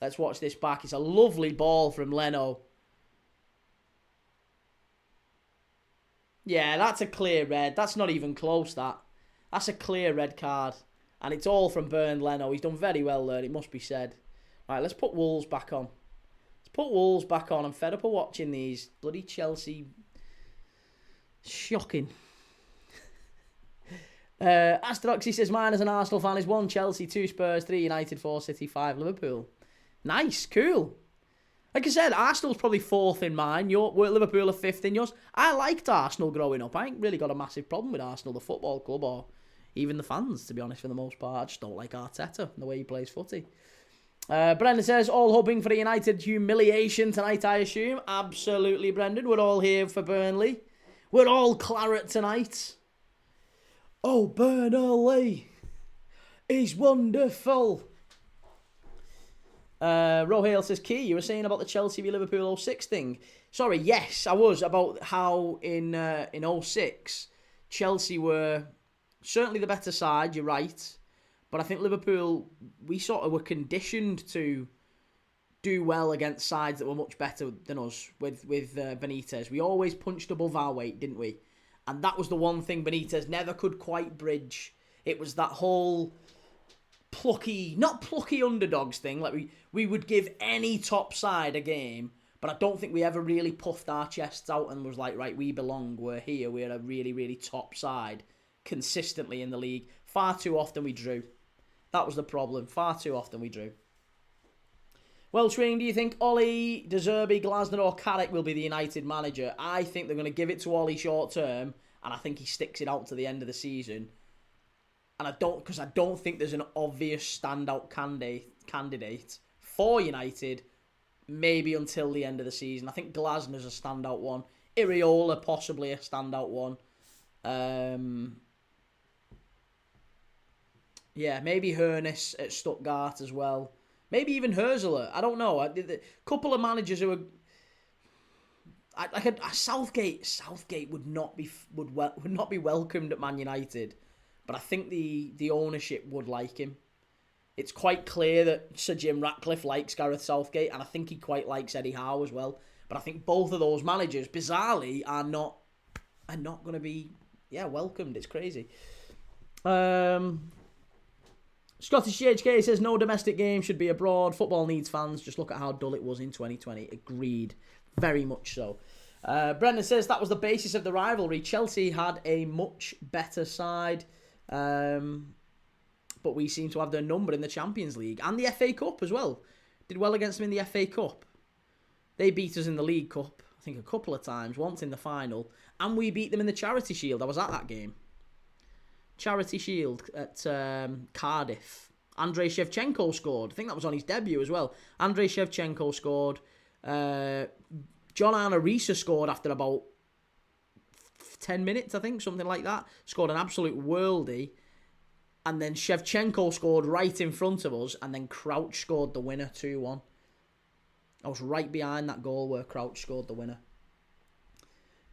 Let's watch this back. It's a lovely ball from Leno. Yeah, that's a clear red. That's not even close, that. That's a clear red card. And it's all from Burned Leno. He's done very well there, it must be said. Right, let's put Wolves back on. Let's put Wolves back on. I'm fed up of watching these bloody Chelsea. Shocking. Astroxy says, mine as an Arsenal fan is 1 Chelsea, 2 Spurs, 3 United, 4 City, 5 Liverpool. Nice, cool. Like I said, Arsenal's probably 4th in mine. Liverpool are 5th in yours. I liked Arsenal growing up. I ain't really got a massive problem with Arsenal, the football club, or even the fans, to be honest, for the most part. I just don't like Arteta and the way he plays footy. Brendan says, all hoping for a United humiliation tonight, I assume. Absolutely, Brendan. We're all here for Burnley. We're all claret tonight. Oh, Burnley is wonderful. Rohale says, Key, you were saying about the Chelsea v Liverpool 06 thing. Sorry, yes, I was, about how in 06, Chelsea were certainly the better side, you're right. But I think Liverpool, we sort of were conditioned to do well against sides that were much better than us with Benitez. We always punched above our weight, didn't we? And that was the one thing Benitez never could quite bridge. It was that whole not plucky underdogs thing. Like we would give any top side a game, but I don't think we ever really puffed our chests out and was like, right, we belong, we're here, we're a really, really top side consistently in the league. Far too often we drew. That was the problem. Far too often we drew. Welsh Ring, do you think Ollie, De Zerbi, Glasner or Carrick will be the United manager? I think they're going to give it to Ollie short term, and I think he sticks it out to the end of the season. And I don't think there's an obvious standout candidate for United, maybe until the end of the season. I think Glasner's a standout one. Iriola possibly a standout one. Yeah, maybe Hoeneß at Stuttgart as well. Maybe even Herzler. I don't know. A couple of managers who are like Southgate would not be welcomed at Man United, but I think the ownership would like him. It's quite clear that Sir Jim Ratcliffe likes Gareth Southgate, and I think he quite likes Eddie Howe as well. But I think both of those managers, bizarrely, are not going to be welcomed. It's crazy. Scottish GHK says, no domestic game should be abroad. Football needs fans. Just look at how dull it was in 2020. Agreed. Very much so. Brendan says, that was the basis of the rivalry. Chelsea had a much better side. But we seem to have their number in the Champions League. And the FA Cup as well. Did well against them in the FA Cup. They beat us in the League Cup, I think a couple of times. Once in the final. And we beat them in the Charity Shield. I was at that game. Charity Shield at Cardiff. Andrei Shevchenko scored. I think that was on his debut as well. Andrei Shevchenko scored. John Arisa scored after about 10 minutes, I think, something like that. Scored an absolute worldie. And then Shevchenko scored right in front of us. And then Crouch scored the winner, 2-1. I was right behind that goal where Crouch scored the winner.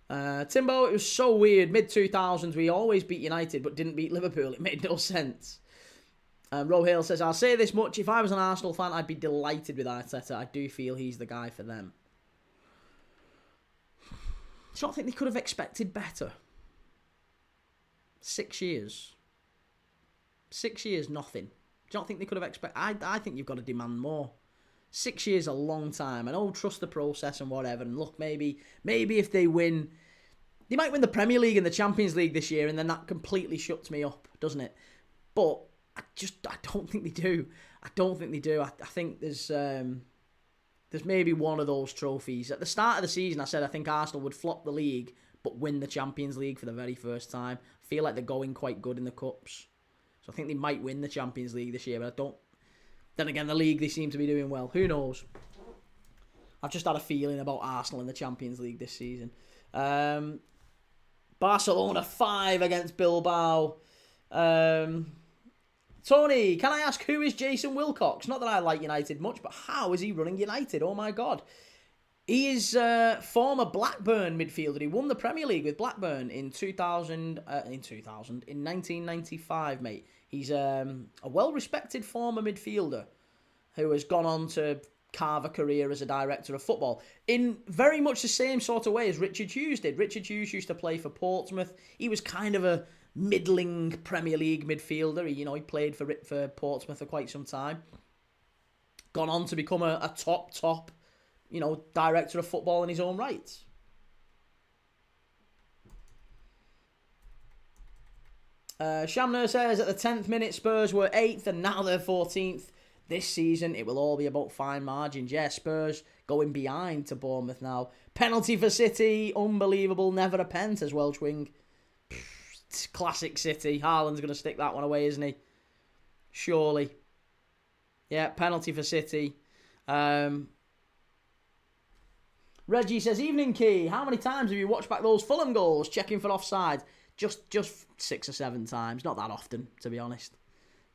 Timbo, it was so weird. Mid-2000s, we always beat United but didn't beat Liverpool. It made no sense. Rohale says, I'll say this much. If I was an Arsenal fan, I'd be delighted with Arteta. I do feel he's the guy for them. I don't think they could have expected better. 6 years. 6 years, nothing. Do you not think they could have expected... I think you've got to demand more. 6 years is a long time. I know, trust the process and whatever. And look, maybe if they win, they might win the Premier League and the Champions League this year, and then that completely shuts me up, doesn't it? But I don't think they do. I think there's maybe one of those trophies. At the start of the season, I said I think Arsenal would flop the league, but win the Champions League for the very first time. I feel like they're going quite good in the Cups. So I think they might win the Champions League this year, but I don't. Then again, the league, they seem to be doing well. Who knows? I've just had a feeling about Arsenal in the Champions League this season. Barcelona 5 against Bilbao. Tony, can I ask, who is Jason Wilcox? Not that I like United much, but how is he running United? Oh my God. He is former Blackburn midfielder. He won the Premier League with Blackburn in 1995, mate. He's a well-respected former midfielder who has gone on to carve a career as a director of football in very much the same sort of way as Richard Hughes did. Richard Hughes used to play for Portsmouth. He was kind of a middling Premier League midfielder. He played for Portsmouth for quite some time. Gone on to become a top, director of football in his own right. Shamner says at the 10th minute Spurs were 8th and now they're 14th. This season it will all be about fine margins. Yeah, Spurs going behind to Bournemouth now. Penalty for City, unbelievable, never a pen, says Welsh Wing. Classic City. Haaland's going to stick that one away, isn't he? Surely. Yeah, penalty for City. Reggie says, evening Key, how many times have you watched back those Fulham goals, checking for offside? Just 6 or 7 times. Not that often, to be honest.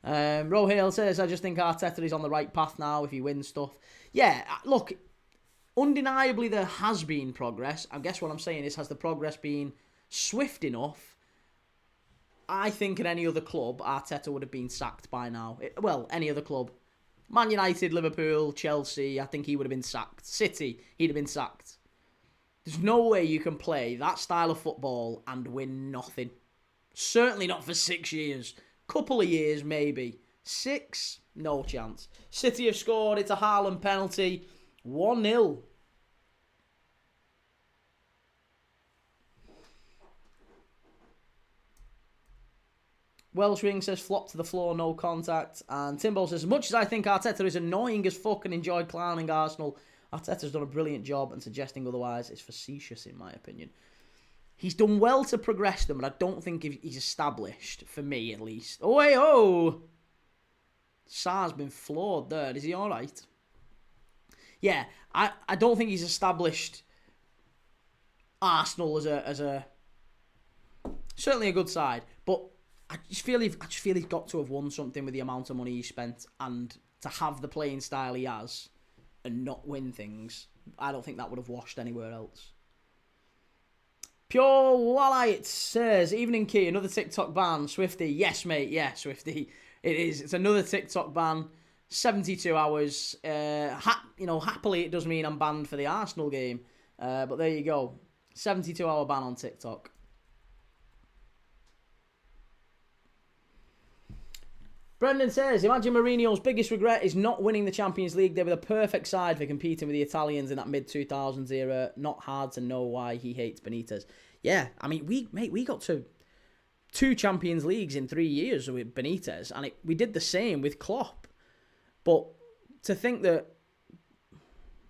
Rohale says, I just think Arteta is on the right path now if he wins stuff. Yeah, look, undeniably there has been progress. I guess what I'm saying is, has the progress been swift enough? I think at any other club, Arteta would have been sacked by now. Any other club. Man United, Liverpool, Chelsea, I think he would have been sacked. City, he'd have been sacked. There's no way you can play that style of football and win nothing. Certainly not for 6 years. Couple of years, maybe. 6? No chance. City have scored. It's a Haaland penalty. 1-0. Welsh Ring says, flop to the floor, no contact. And Timbo says, as much as I think Arteta is annoying as fuck and enjoyed clowning Arsenal, Arteta's done a brilliant job, and suggesting otherwise is facetious in my opinion. He's done well to progress them, but I don't think he's established, for me at least. Oh, hey, oh! Sar's been floored there. Is he alright? Yeah, I don't think he's established Arsenal as a certainly a good side, but I just feel he's got to have won something with the amount of money he spent, and to have the playing style he has and not win things, I don't think that would have washed anywhere else. Pure Wallite says, evening Key, another TikTok ban. Swifty, yes mate, yeah, Swifty. It is. It's another TikTok ban. 72 hours. Happily it does mean I'm banned for the Arsenal game. But there you go. 72-hour ban on TikTok. Brendan says, imagine Mourinho's biggest regret is not winning the Champions League. They were the perfect side for competing with the Italians in that mid-2000s era. Not hard to know why he hates Benitez. Yeah, I mean, we got to 2 Champions Leagues in 3 years with Benitez, and we did the same with Klopp. But to think that,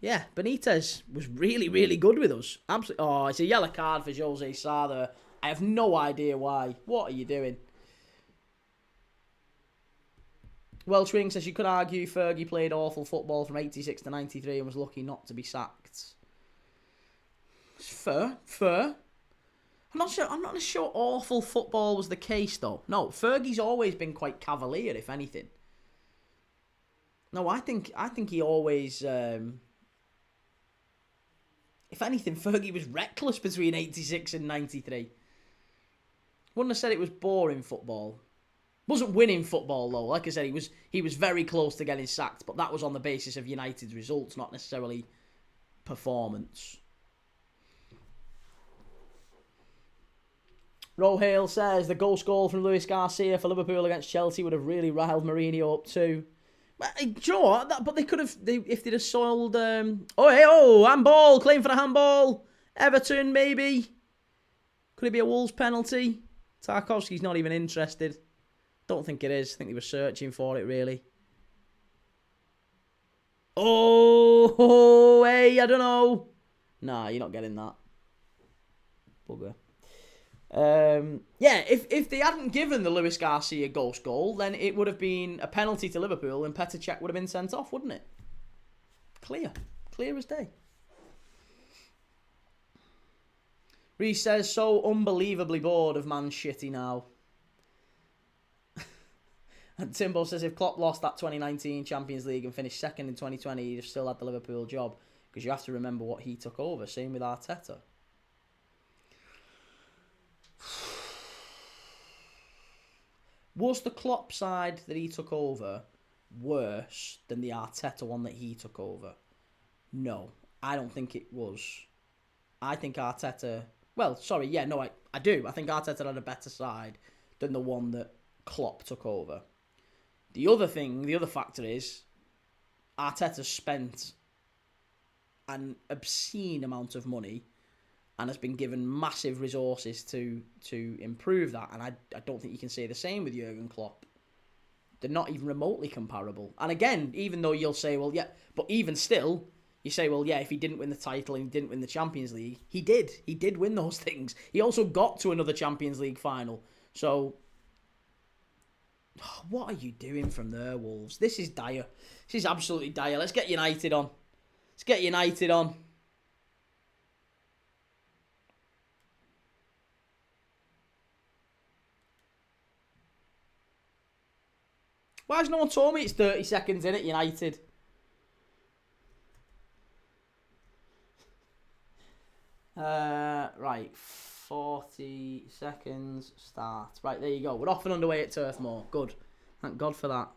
yeah, Benitez was really, really good with us. Absolutely. Oh, it's a yellow card for Jose Sa there. I have no idea why. What are you doing? Welsh Ring says you could argue Fergie played awful football from 86 to 93 and was lucky not to be sacked. Fair. I'm not sure awful football was the case though. No, Fergie's always been quite cavalier, if anything. No, I think he always. If anything, Fergie was reckless between 86 and 93. Wouldn't have said it was boring football. Wasn't winning football though. Like I said, he was very close to getting sacked, but that was on the basis of United's results, not necessarily performance. Rohale says the ghost goal from Luis Garcia for Liverpool against Chelsea would have really riled Mourinho up too. Do you know what? But they could have, if they'd have soiled. Handball, claim for the handball. Everton, maybe. Could it be a Wolves penalty? Tarkowski's not even interested. Don't think it is. I think they were searching for it, really. I don't know. Nah, you're not getting that. Bugger. If they hadn't given the Luis Garcia ghost goal, then it would have been a penalty to Liverpool and Petr Cech would have been sent off, wouldn't it? Clear as day. Reece says, so unbelievably bored of Man City now. And Timbo says, if Klopp lost that 2019 Champions League and finished second in 2020, he'd have still had the Liverpool job. Because you have to remember what he took over. Same with Arteta. Was the Klopp side that he took over worse than the Arteta one that he took over? No, I don't think it was. I think Arteta... Well, sorry, yeah, no, I do. I think Arteta had a better side than the one that Klopp took over. The other factor is Arteta spent an obscene amount of money and has been given massive resources to improve that. And I don't think you can say the same with Jurgen Klopp. They're not even remotely comparable. And again, even though you'll say, well, yeah, but even still, you say, well, yeah, if he didn't win the title and he didn't win the Champions League, he did. He did win those things. He also got to another Champions League final. So, what are you doing from there, Wolves? This is dire. This is absolutely dire. Let's get United on. Why has no one told me it's 30 seconds in at United? Right, 40 seconds, start. Right, there you go. We're off and underway at Turf Moor. Good. Thank God for that.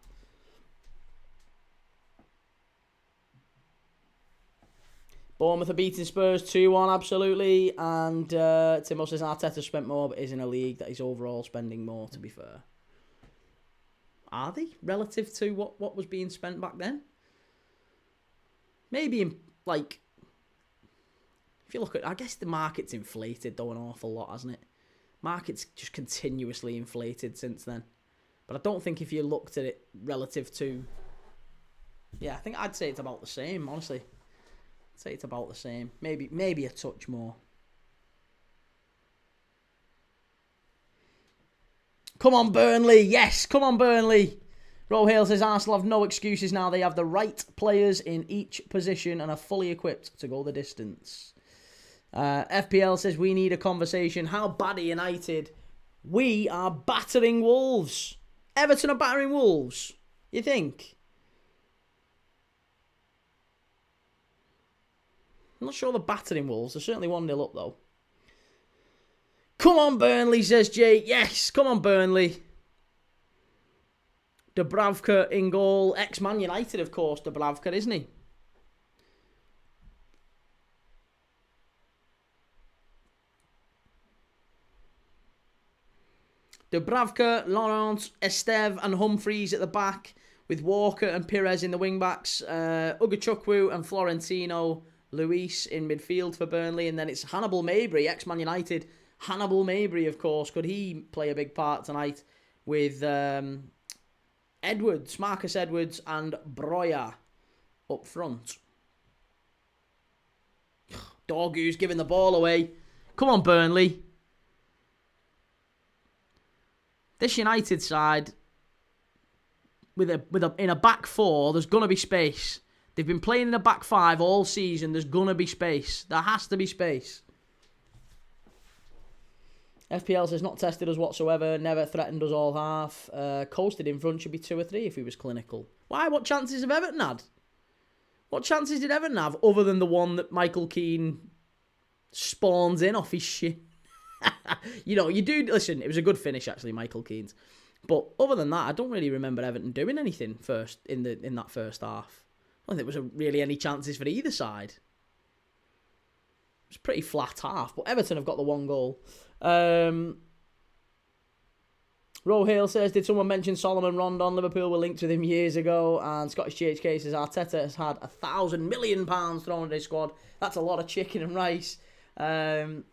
Bournemouth are beating Spurs 2-1, absolutely. And Timo says Arteta spent more, but is in a league that is overall spending more, to be fair. Are they? Relative to what was being spent back then? Maybe, if you look at... I guess the market's inflated, though, an awful lot, hasn't it? Market's just continuously inflated since then. But I don't think if you looked at it relative to... Yeah, I think I'd say it's about the same, honestly. I'd say it's about the same. Maybe a touch more. Come on, Burnley. Yes, come on, Burnley. Rohale says Arsenal have no excuses now. They have the right players in each position and are fully equipped to go the distance. FPL says we need a conversation. How bad are United? We are battering Wolves. Everton are battering Wolves. You think? I'm not sure they're battering Wolves. They're certainly 1-0 up, though. Come on, Burnley, says Jay. Yes, come on, Burnley. Dubravka in goal. Ex-Man United, of course, Dubravka, isn't he? Dubravka, Laurent, Esteve and Humphreys at the back, with Walker and Pires in the wing-backs. Ugachukwu and Florentino Luis in midfield for Burnley. And then it's Hannibal Mabry, ex-Man United. Hannibal Mabry, of course. Could he play a big part tonight with Edwards, Marcus Edwards and Broya up front? Dorgu's giving the ball away. Come on, Burnley. This United side, in a back four, there's going to be space. They've been playing in a back five all season. There's going to be space. There has to be space. FPL says not tested us whatsoever, never threatened us all half. Coasted in front should be 2 or 3 if he was clinical. Why? What chances have Everton had? What chances did Everton have other than the one that Michael Keane spawns in off his shit? You do... Listen, it was a good finish, actually, Michael Keane's. But other than that, I don't really remember Everton doing anything in that first half. I don't think there was really any chances for either side. It was a pretty flat half, but Everton have got the 1 goal. Ro Hale says, did someone mention Solomon Rondon? Liverpool were linked with him years ago. And Scottish GHK says, Arteta has had £1,000 million thrown at his squad. That's a lot of chicken and rice. And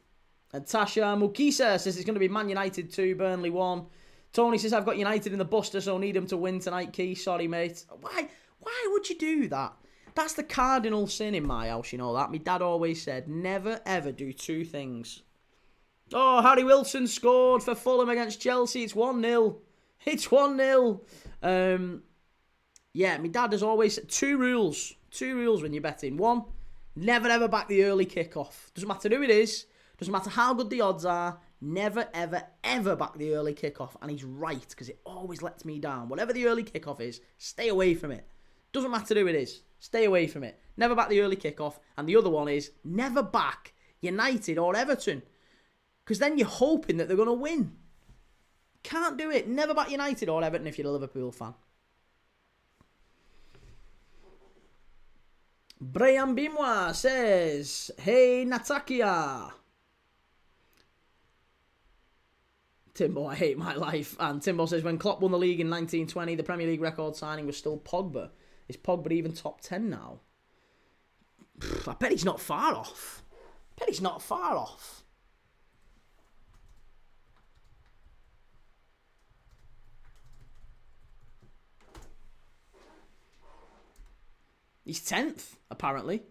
Tasha Mukisa says it's going to be Man United 2, Burnley 1. Tony says, I've got United in the buster, so need them to win tonight, Key. Sorry, mate. Why would you do that? That's the cardinal sin in my house, you know that. My dad always said, never, ever do two things. Oh, Harry Wilson scored for Fulham against Chelsea. It's 1-0. It's 1-0. Yeah, my dad has always said two rules when you're betting. One, never ever back the early kickoff. Doesn't matter who it is. Doesn't matter how good the odds are. Never ever ever back the early kickoff. And he's right, because it always lets me down. Whatever the early kickoff is, stay away from it. Doesn't matter who it is. Stay away from it. Never back the early kickoff. And the other one is never back United or Everton, because then you're hoping that they're going to win. Can't do it. Never back United or Everton if you're a Liverpool fan. Brian Bimois says, hey, Natakia. Timbo, I hate my life. And Timbo says, when Klopp won the league in 1920, the Premier League record signing was still Pogba. Is Pogba even top 10 now? I bet he's not far off. He's 10th, apparently.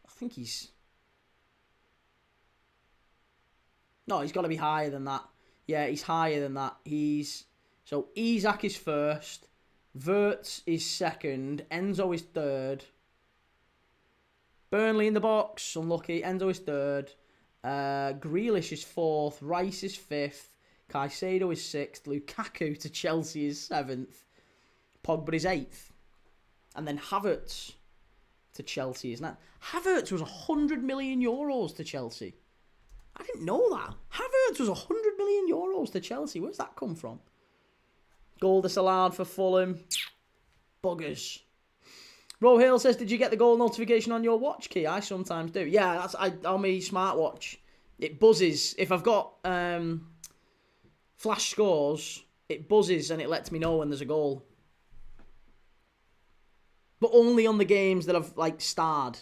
I think he's... No, he's got to be higher than that. Yeah, he's higher than that. So, Isak is first. Wirtz is second. Enzo is third. Burnley in the box. Unlucky. Enzo is third. Grealish is fourth. Rice is fifth. Caicedo is sixth. Lukaku to Chelsea is seventh. Pogba is 8th. And then Havertz to Chelsea, isn't that? Havertz was €100 million to Chelsea. I didn't know that. Havertz was €100 million to Chelsea. Where's that come from? Goal disallowed for Fulham. Buggers. Ro Hill says, did you get the goal notification on your watch, Key? I sometimes do. Yeah, that's on my smartwatch. It buzzes. If I've got flash scores, it buzzes and it lets me know when there's a goal. But only on the games that I've, starred.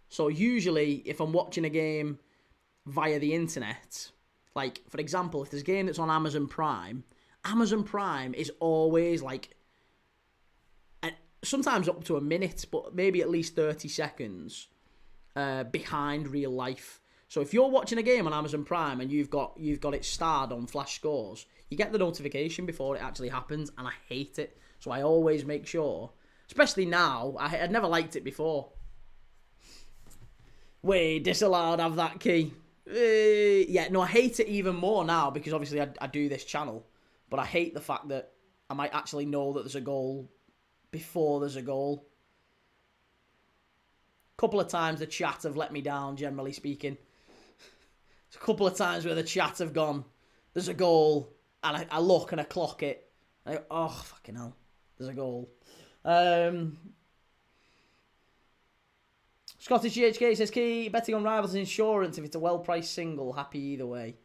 So usually, if I'm watching a game via the internet, for example, if there's a game that's on Amazon Prime is always, sometimes up to a minute, but maybe at least 30 seconds behind real life. So if you're watching a game on Amazon Prime and you've got it starred on flash scores, you get the notification before it actually happens, and I hate it. So I always make sure... Especially now. I'd never liked it before. Wait, disallowed, have that, Key. Yeah, no, I hate it even more now because obviously I do this channel. But I hate the fact that I might actually know that there's a goal before there's a goal. A couple of times the chat have let me down, generally speaking. There's a couple of times where the chat have gone, there's a goal, and I look and I clock it. I go, oh, fucking hell, there's a goal. Scottish GHK says, Key, betting on rivals is insurance if it's a well-priced single. Happy either way.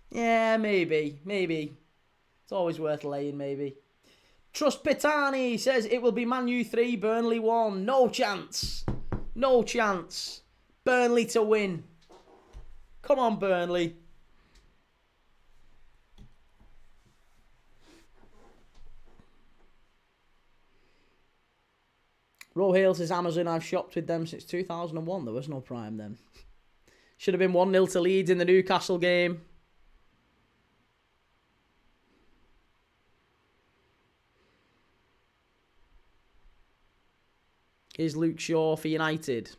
Yeah, maybe. It's always worth laying, maybe. Trust Pitani says, it will be Man U 3, Burnley 1. No chance. Burnley to win. Come on, Burnley. Ro Hale says, Amazon, I've shopped with them since 2001. There was no Prime then. Should have been 1-0 to Leeds in the Newcastle game. Is Luke Shaw for United?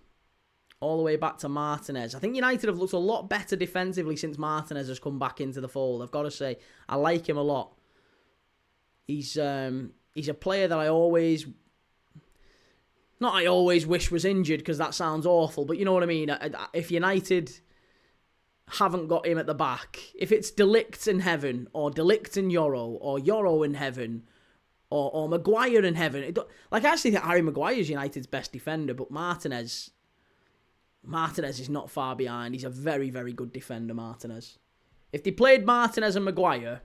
All the way back to Martinez. I think United have looked a lot better defensively since Martinez has come back into the fold. I've got to say, I like him a lot. He's a player that I always wish was injured, because that sounds awful, but you know what I mean. If United haven't got him at the back, if it's De Ligt in heaven, or De Ligt in Euro, or Euro in heaven, or Maguire in heaven, I actually think Harry Maguire is United's best defender, but Martinez is not far behind. He's a very, very good defender, Martinez. If they played Martinez and Maguire,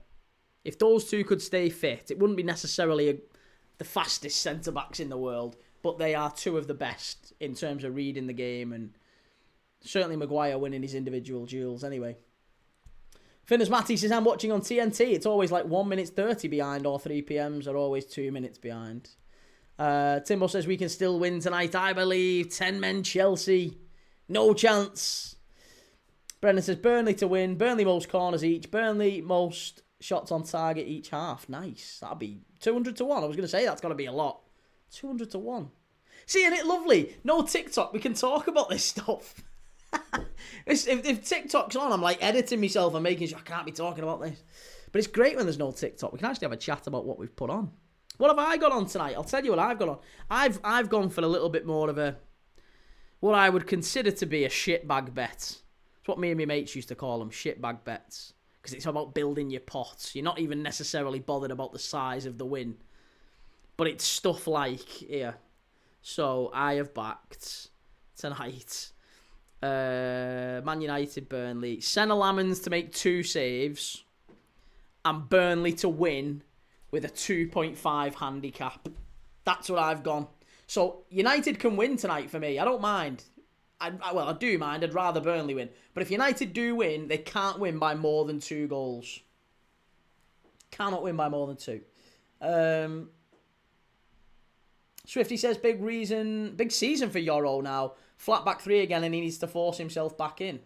if those two could stay fit, it wouldn't be necessarily the fastest centre-backs in the world, but they are two of the best in terms of reading the game, and certainly Maguire winning his individual duels anyway. Finners Matty says, I'm watching on TNT. It's always like 1 minute 30 behind, or 3pms are always 2 minutes behind. Timbo says, we can still win tonight, I believe. 10 men Chelsea. No chance. Brendan says, Burnley to win. Burnley most corners each. Burnley most shots on target each half. Nice. That'd be 200 to 1. I was going to say that's got to be a lot. 200 to 1. See, isn't it lovely? No TikTok. We can talk about this stuff. if TikTok's on, I'm like editing myself and making sure I can't be talking about this. But it's great when there's no TikTok. We can actually have a chat about what we've put on. What have I got on tonight? I'll tell you what I've got on. I've gone for a little bit more of what I would consider to be a shitbag bet. It's what me and my mates used to call them, shitbag bets. Because it's about building your pots. You're not even necessarily bothered about the size of the win. But it's stuff like here. So I have backed tonight Man United, Burnley, Senna Lamans to make 2 saves, and Burnley to win with a 2.5 handicap. That's what I've gone. So United can win tonight for me. I don't mind. I do mind. I'd rather Burnley win. But if United do win, they can't win by more than 2 goals. Cannot win by more than 2. Swifty says, big season for Euro now. Flat back 3 again, and he needs to force himself back in.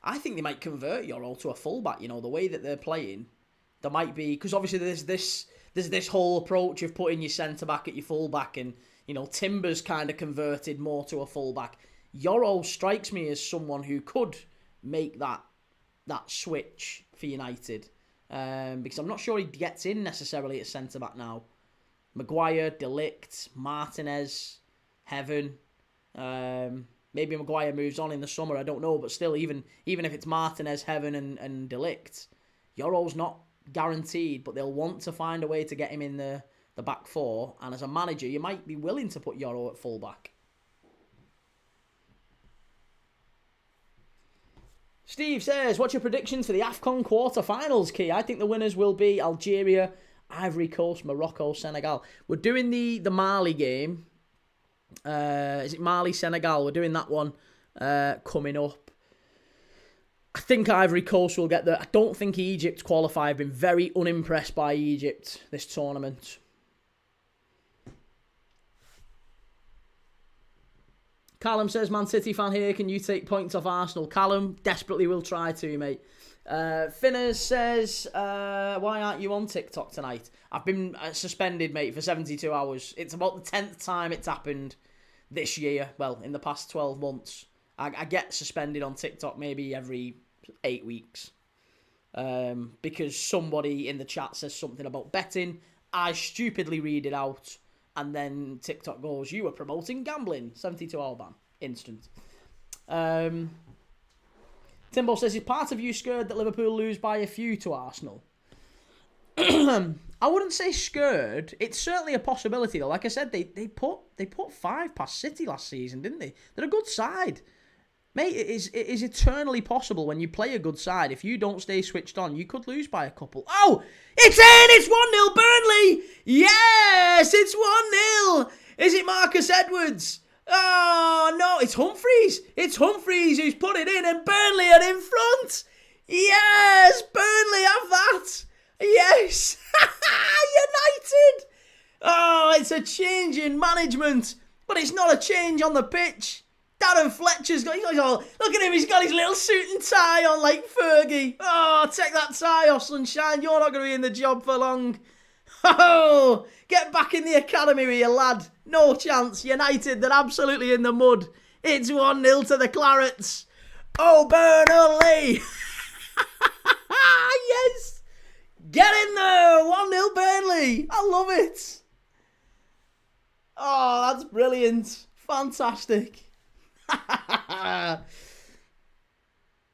I think they might convert Euro to a fullback. You know, the way that they're playing, there might be, because obviously there's this whole approach of putting your centre back at your fullback, and you know Timber's kind of converted more to a fullback. Euro strikes me as someone who could make that switch for United, because I'm not sure he gets in necessarily at centre back now. Maguire, De Ligt, Martinez, Heaven. Maybe Maguire moves on in the summer, I don't know. But still, even if it's Martinez, Heaven and De Ligt, Euro's not guaranteed, but they'll want to find a way to get him in the back 4. And as a manager, you might be willing to put Euro at full-back. Steve says, what's your predictions for the AFCON quarter-finals, Key? I think the winners will be Algeria, Ivory Coast, Morocco, Senegal. We're doing the Mali game. Is it Mali, Senegal? We're doing that one coming up. I think Ivory Coast will get there. I don't think Egypt qualify. I've been very unimpressed by Egypt this tournament. Callum says, Man City fan here, can you take points off Arsenal? Callum, desperately will try to, mate. Finners says, why aren't you on TikTok tonight? I've been suspended, mate, for 72 hours. It's about the 10th time it's happened this year. Well, in the past 12 months. I get suspended on TikTok maybe every 8 weeks. Because somebody in the chat says something about betting. I stupidly read it out. And then TikTok goes, you were promoting gambling. 72-hour ban. Instant. Timbo says, is part of you scared that Liverpool lose by a few to Arsenal? I wouldn't say scared. It's certainly a possibility, though. Like I said, they put 5 past City last season, didn't they? They're a good side. Mate, it is eternally possible when you play a good side. If you don't stay switched on, you could lose by a couple. Oh, it's in! It's 1-0 Burnley! Yes, it's 1-0! Is it Marcus Edwards? Oh, no, it's Humphreys. It's Humphreys who's put it in, and Burnley are in front. Yes, Burnley have that. Yes. United. Oh, it's a change in management, but it's not a change on the pitch. Darren Fletcher's got, look at him, he's got his little suit and tie on like Fergie. Oh, take that tie off, sunshine. You're not going to be in the job for long. Oh, get back in the academy with you, lad. No chance. United, they're absolutely in the mud. It's 1-0 to the Clarets. Oh, Burnley. Yes. Get in there. 1-0 Burnley. I love it. Oh, that's brilliant. Fantastic.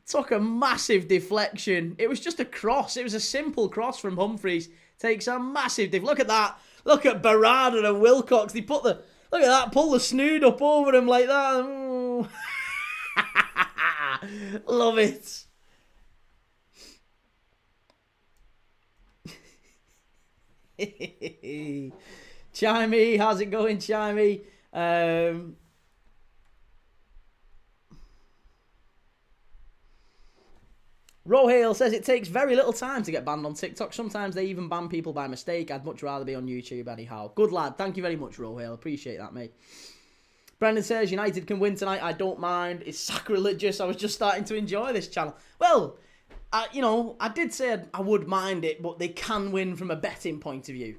Took a massive deflection. It was just a cross. It was a simple cross from Humphreys. Takes a massive Look at that. Look at Berrada and Wilcox. They put look at that. Pull the snood up over him like that. Love it. Chimey, how's it going, Chimey? Rohale says it takes very little time to get banned on TikTok. Sometimes they even ban people by mistake. I'd much rather be on YouTube anyhow. Good lad. Thank you very much, Rohale. Appreciate that, mate. Brendan says United can win tonight. I don't mind. It's sacrilegious. I was just starting to enjoy this channel. Well, I did say I would mind it, but they can win from a betting point of view.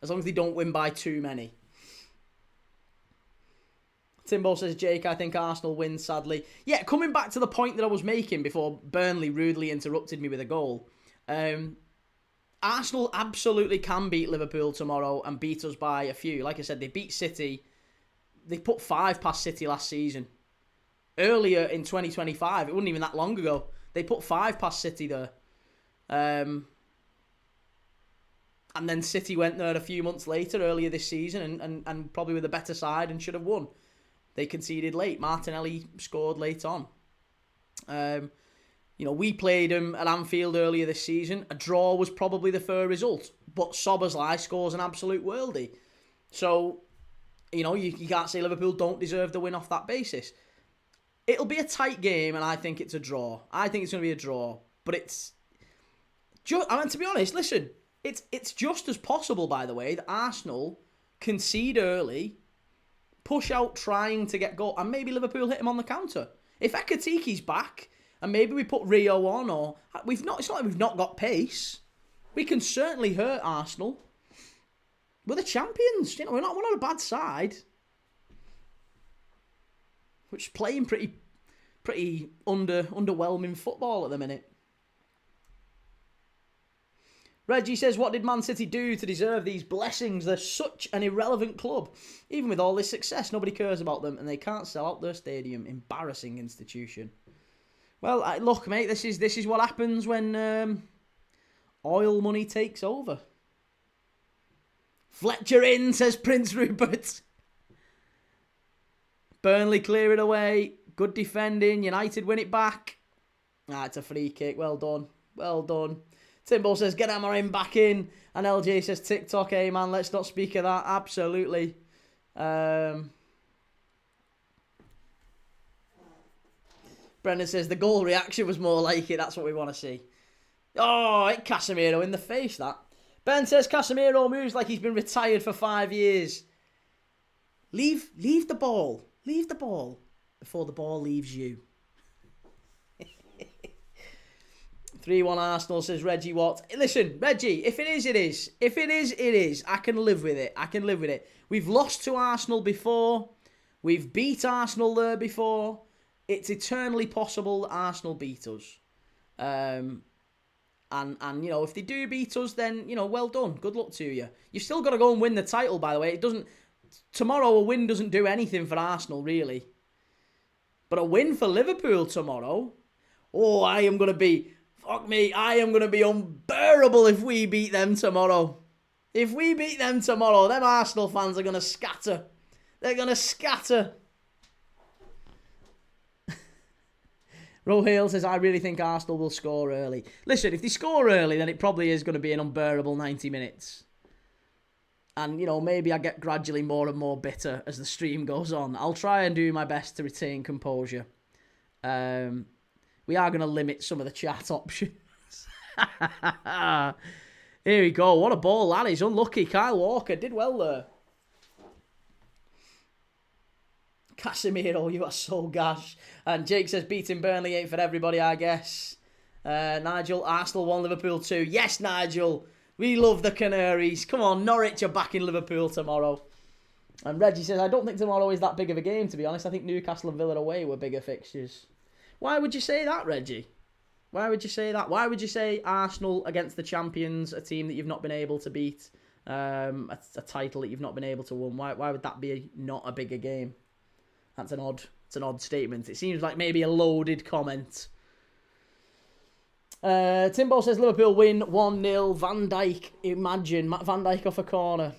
As long as they don't win by too many. Timbo says, Jake, I think Arsenal win, sadly. Yeah, coming back to the point that I was making before Burnley rudely interrupted me with a goal. Arsenal absolutely can beat Liverpool tomorrow and beat us by a few. Like I said, they beat City. They put 5 past City last season. Earlier in 2025, it wasn't even that long ago. They put 5 past City there. And then City went there a few months later, earlier this season, and probably with a better side and should have won. They conceded late. Martinelli scored late on. We played them at Anfield earlier this season. A draw was probably the fair result. But Szoboszlai scores an absolute worldie. So, you can't say Liverpool don't deserve the win off that basis. It'll be a tight game, and I think it's a draw. I think it's going to be a draw. But it's... to be honest, listen, it's just as possible, by the way, that Arsenal concede early, push out trying to get goal, and maybe Liverpool hit him on the counter. If Ekatiki's back, and maybe we put Rio on, or... it's not like we've not got pace. We can certainly hurt Arsenal. We're the champions. We're not a bad side. Which playing pretty underwhelming football at the minute. Reggie says, what did Man City do to deserve these blessings? They're such an irrelevant club. Even with all this success, nobody cares about them and they can't sell out their stadium. Embarrassing institution. Well, look, mate, this is what happens when oil money takes over. Fletcher in, says Prince Rupert. Burnley clear it away. Good defending. United win it back. It's a free kick. Well done. Well done. Timbo says, get Amorim back in. And LJ says, TikTok, hey man, let's not speak of that. Absolutely. Brendan says, the goal reaction was more like it. That's what we want to see. Oh, it Casemiro in the face, that. Ben says, Casemiro moves like he's been retired for 5 years. Leave the ball. Leave the ball before the ball leaves you. 3-1 Arsenal, says Reggie Watt. Listen, Reggie, if it is, it is. If it is, it is. I can live with it. I can live with it. We've lost to Arsenal before. We've beat Arsenal there before. It's eternally possible that Arsenal beat us. And if they do beat us, then, well done. Good luck to you. You've still got to go and win the title, by the way. Tomorrow, a win doesn't do anything for Arsenal, really. But a win for Liverpool tomorrow, I am going to be unbearable if we beat them tomorrow. If we beat them tomorrow, them Arsenal fans are going to scatter. They're going to scatter. Rohale says, I really think Arsenal will score early. Listen, if they score early, then it probably is going to be an unbearable 90 minutes. And, maybe I get gradually more and more bitter as the stream goes on. I'll try and do my best to retain composure. We are going to limit some of the chat options. Here we go. What a ball that is. Unlucky. Kyle Walker did well there. Casemiro, you are so gash. And Jake says, beating Burnley ain't for everybody, I guess. Nigel, Arsenal 1, Liverpool 2. Yes, Nigel. We love the Canaries. Come on, Norwich are back in Liverpool tomorrow. And Reggie says, I don't think tomorrow is that big of a game, to be honest. I think Newcastle and Villa away were bigger fixtures. Why would you say that, Reggie? Why would you say that? Why would you say Arsenal against the champions, a team that you've not been able to beat, a title that you've not been able to win? Why would that be not a bigger game? That's an odd statement. It seems like maybe a loaded comment. Timbo says Liverpool win 1-0. Van Dijk, imagine Van Dijk off a corner.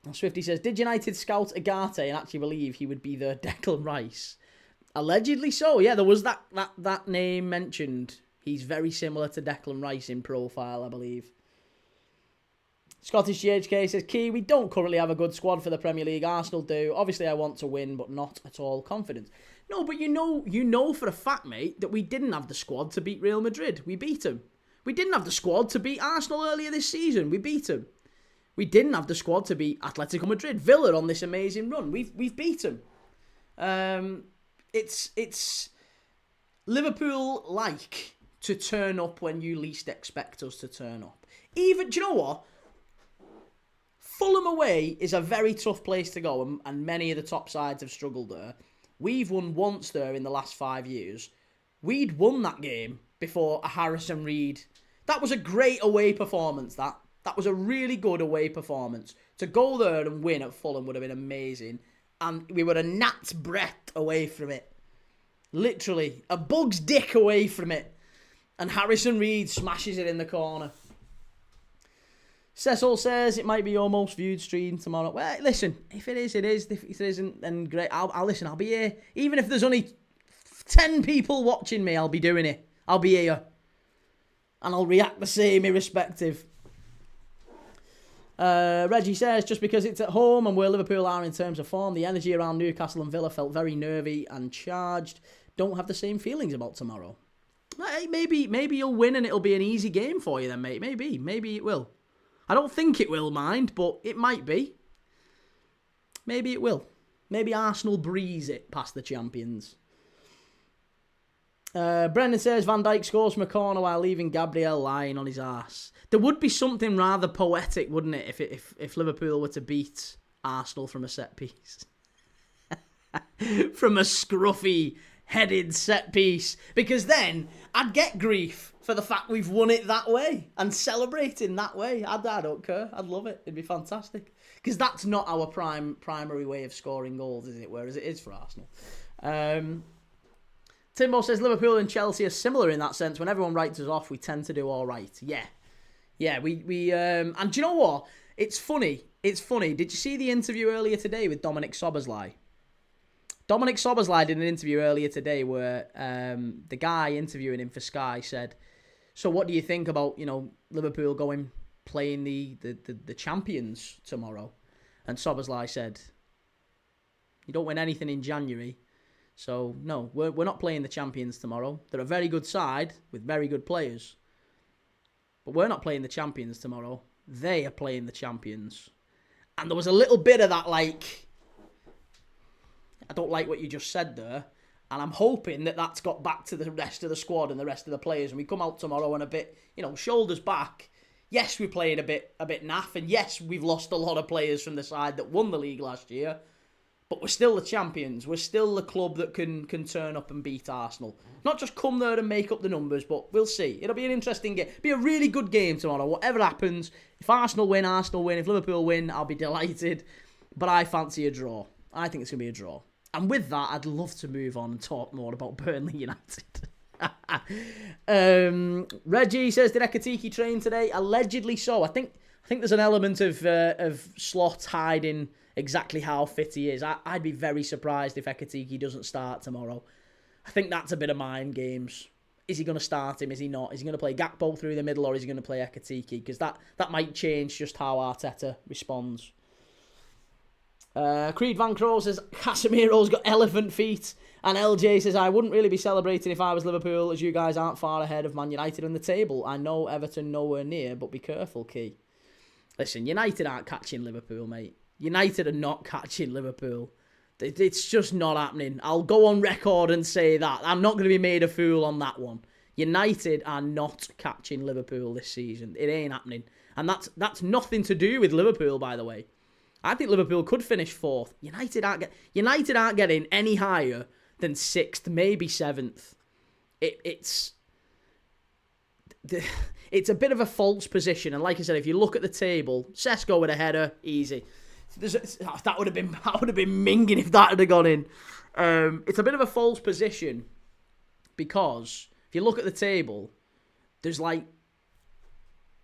And Swifty says, did United scout Agate and actually believe he would be the Declan Rice? Allegedly so. Yeah, there was that name mentioned. He's very similar to Declan Rice in profile, I believe. Scottish GHK says, Key, we don't currently have a good squad for the Premier League. Arsenal do. Obviously, I want to win, but not at all confident. No, but you know for a fact, mate, that we didn't have the squad to beat Real Madrid. We beat them. We didn't have the squad to beat Arsenal earlier this season. We beat them. We didn't have the squad to beat Atletico Madrid. Villa on this amazing run. We've beat them. It's Liverpool like to turn up when you least expect us to turn up. Even, do you know what? Fulham away is a very tough place to go, and many of the top sides have struggled there. We've won once there in the last 5 years. We'd won that game before a Harrison Reed. That was a great away performance, that. That was a really good away performance. To go there and win at Fulham would have been amazing. And we were a gnat's breath away from it. Literally, a bug's dick away from it. And Harrison Reed smashes it in the corner. Cecil says it might be your most viewed stream tomorrow. Well, listen, if it is, it is. If it isn't, then great. I'll listen. I'll be here. Even if there's only 10 people watching me, I'll be doing it. I'll be here. And I'll react the same irrespective. Reggie says, just because it's at home and where Liverpool are in terms of form, the energy around Newcastle and Villa felt very nervy and charged. Don't have the same feelings about tomorrow. Hey, maybe you'll win and it'll be an easy game for you then, mate. Maybe it will. I don't think it will, mind, but it might be. Maybe it will. Maybe Arsenal breeze it past the champions. Brendan says Van Dijk scores from a corner while leaving Gabriel lying on his arse. There would be something rather poetic, wouldn't it, if Liverpool were to beat Arsenal from a set piece. From a scruffy headed set piece. Because then I'd get grief for the fact we've won it that way and celebrating that way. I don't care. I'd love it. It'd be fantastic. Because that's not our primary way of scoring goals, is it? Whereas it is for Arsenal. Timbo says Liverpool and Chelsea are similar in that sense. When everyone writes us off, we tend to do all right. Yeah, we and do you know what? It's funny. Did you see the interview earlier today with Dominic Szoboszlai? Dominic Szoboszlai did an interview earlier today where the guy interviewing him for Sky said, so what do you think about, Liverpool playing the champions tomorrow? And Szoboszlai said, you don't win anything in January. So, no, we're not playing the champions tomorrow. They're a very good side with very good players. But we're not playing the champions tomorrow. They are playing the champions. And there was a little bit of that, I don't like what you just said there. And I'm hoping that that's got back to the rest of the squad and the rest of the players. And we come out tomorrow and a bit, shoulders back. Yes, we played a bit naff. And yes, we've lost a lot of players from the side that won the league last year. But we're still the champions. We're still the club that can turn up and beat Arsenal. Not just come there and make up the numbers, but we'll see. It'll be an interesting game. It'll be a really good game tomorrow. Whatever happens, if Arsenal win, Arsenal win. If Liverpool win, I'll be delighted. But I fancy a draw. I think it's going to be a draw. And with that, I'd love to move on and talk more about Burnley-United. Reggie says, did Ekatike train today? Allegedly so. I think there's an element of Slot hiding exactly how fit he is. I'd be very surprised if Ekatike doesn't start tomorrow. I think that's a bit of mind games. Is he going to start him? Is he not? Is he going to play Gakpo through the middle or is he going to play Ekatike? Because that might change just how Arteta responds. Creed Van Crow says Casemiro's got elephant feet. And LJ says, I wouldn't really be celebrating if I was Liverpool as you guys aren't far ahead of Man United on the table. I know Everton nowhere near, but be careful, Key. Listen, United aren't catching Liverpool, mate. United are not catching Liverpool. It's just not happening. I'll go on record and say that. I'm not going to be made a fool on that one. United are not catching Liverpool this season. It ain't happening. And that's nothing to do with Liverpool, by the way. I think Liverpool could finish fourth. United aren't getting any higher than sixth, maybe seventh. It's a bit of a false position. And like I said, if you look at the table, Sesko with a header, easy. That would have been minging if that had gone in. It's a bit of a false position because if you look at the table, there's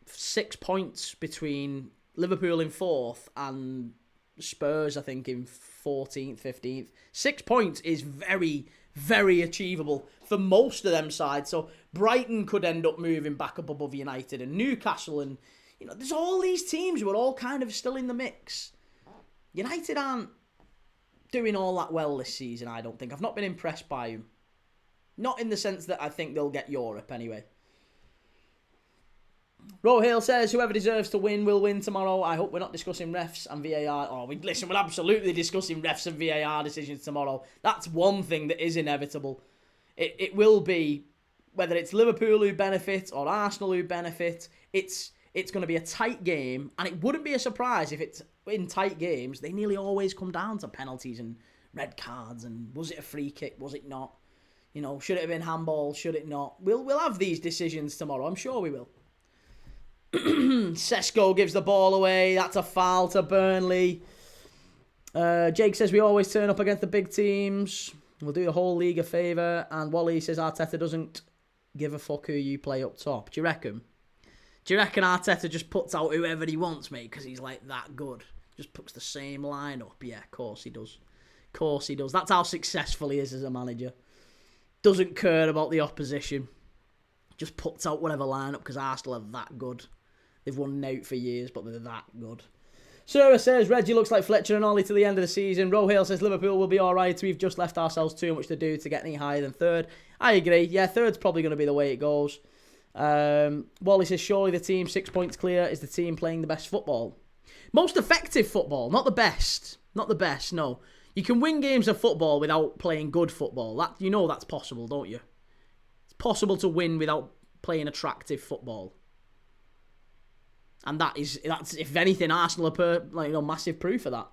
6 points between Liverpool in fourth and Spurs, I think, in 14th, 15th. 6 points is very, very achievable for most of them sides. So Brighton could end up moving back up above United and Newcastle and there's all these teams who are all kind of still in the mix. United aren't doing all that well this season, I don't think. I've not been impressed by them. Not in the sense that I think they'll get Europe anyway. Rohill says, whoever deserves to win will win tomorrow. I hope we're not discussing refs and VAR. We're absolutely discussing refs and VAR decisions tomorrow. That's one thing that is inevitable. It will be, whether it's Liverpool who benefit or Arsenal who benefit, it's going to be a tight game, and it wouldn't be a surprise if it's in tight games. They nearly always come down to penalties and red cards, and was it a free kick, was it not? Should it have been handball, should it not? We'll have these decisions tomorrow, I'm sure we will. Sesko gives the ball away. That's a foul to Burnley. Jake says we always turn up against the big teams. We'll do the whole league a favour. And Wally says Arteta doesn't give a fuck who you play up top. Do you reckon? Do you reckon Arteta just puts out whoever he wants, mate, because he's like that good? Just puts the same line up. Yeah, of course he does. Of course he does. That's how successful he is as a manager. Doesn't care about the opposition. Just puts out whatever lineup because Arsenal are that good. They've won out for years, but they're that good. Sarah says, Reggie looks like Fletcher and Ollie to the end of the season. Rohill says, Liverpool will be alright. We've just left ourselves too much to do to get any higher than third. I agree. Yeah, third's probably going to be the way it goes. Wally says, surely the team 6 points clear is the team playing the best football. Most effective football, not the best. Not the best, no. You can win games of football without playing good football. That's possible, don't you? It's possible to win without playing attractive football. And that's if anything, Arsenal are massive proof of that.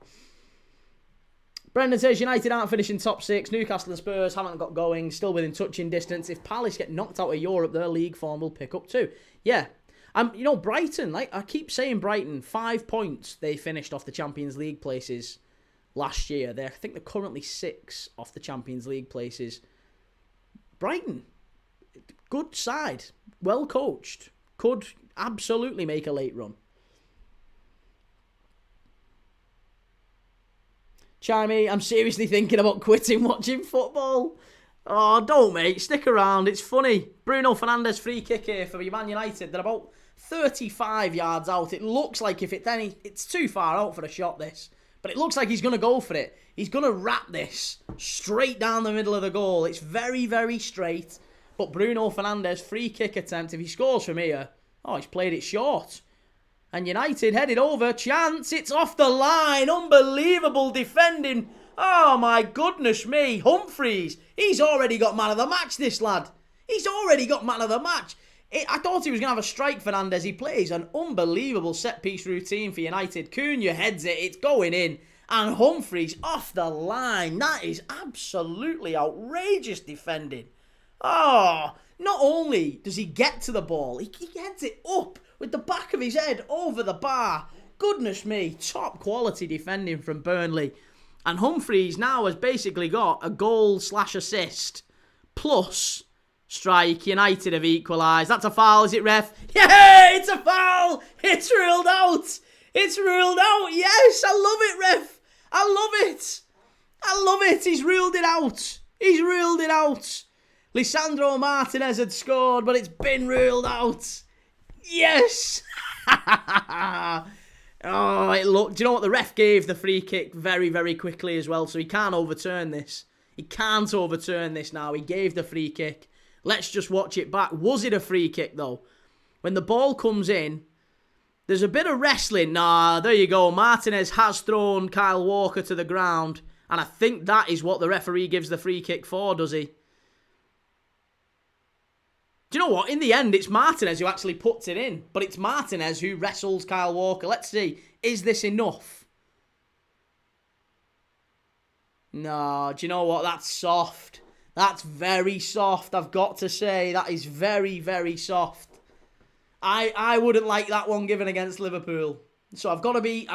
Brendan says United aren't finishing top 6. Newcastle and Spurs haven't got going, still within touching distance. If Palace get knocked out of Europe, their league form will pick up too. Yeah. Brighton, like I keep saying Brighton, 5 points they finished off the Champions League places last year. I think they're currently 6 off the Champions League places. Brighton, good side, well coached, could absolutely make a late run. Chimey, I'm seriously thinking about quitting watching football. Oh, don't, mate. Stick around. It's funny. Bruno Fernandes free kick here for Man United. They're about 35 yards out. It looks like it's too far out for a shot, this. But it looks like he's going to go for it. He's going to wrap this straight down the middle of the goal. It's very, very straight. But Bruno Fernandes, free kick attempt. If he scores from here, he's played it short. And United headed over. Chance. It's off the line. Unbelievable defending. Oh, my goodness me. Humphreys. He's already got man of the match, this lad. He's already got man of the match. I thought he was going to have a strike, Fernandes. He plays an unbelievable set-piece routine for United. Cunha heads it. It's going in. And Humphreys off the line. That is absolutely outrageous defending. Oh, not only does he get to the ball, he heads it up with the back of his head over the bar. Goodness me, top quality defending from Burnley. And Humphreys now has basically got a goal/assist plus strike. United have equalised. That's a foul, is it, ref? Yeah, it's a foul. It's ruled out. It's ruled out. Yes, I love it, ref. I love it. I love it. He's ruled it out. He's ruled it out. Lisandro Martinez had scored, but it's been ruled out. Yes. Oh, do you know what? The ref gave the free kick very, very quickly as well, so he can't overturn this. He can't overturn this now. He gave the free kick. Let's just watch it back. Was it a free kick, though? When the ball comes in, there's a bit of wrestling. Nah, there you go. Martinez has thrown Kyle Walker to the ground, and I think that is what the referee gives the free kick for, does he? Do you know what? In the end, it's Martinez who actually puts it in. But it's Martinez who wrestles Kyle Walker. Let's see. Is this enough? No, do you know what? That's soft. That's very soft, I've got to say. That is very, very soft. I wouldn't like that one given against Liverpool. So I've got to be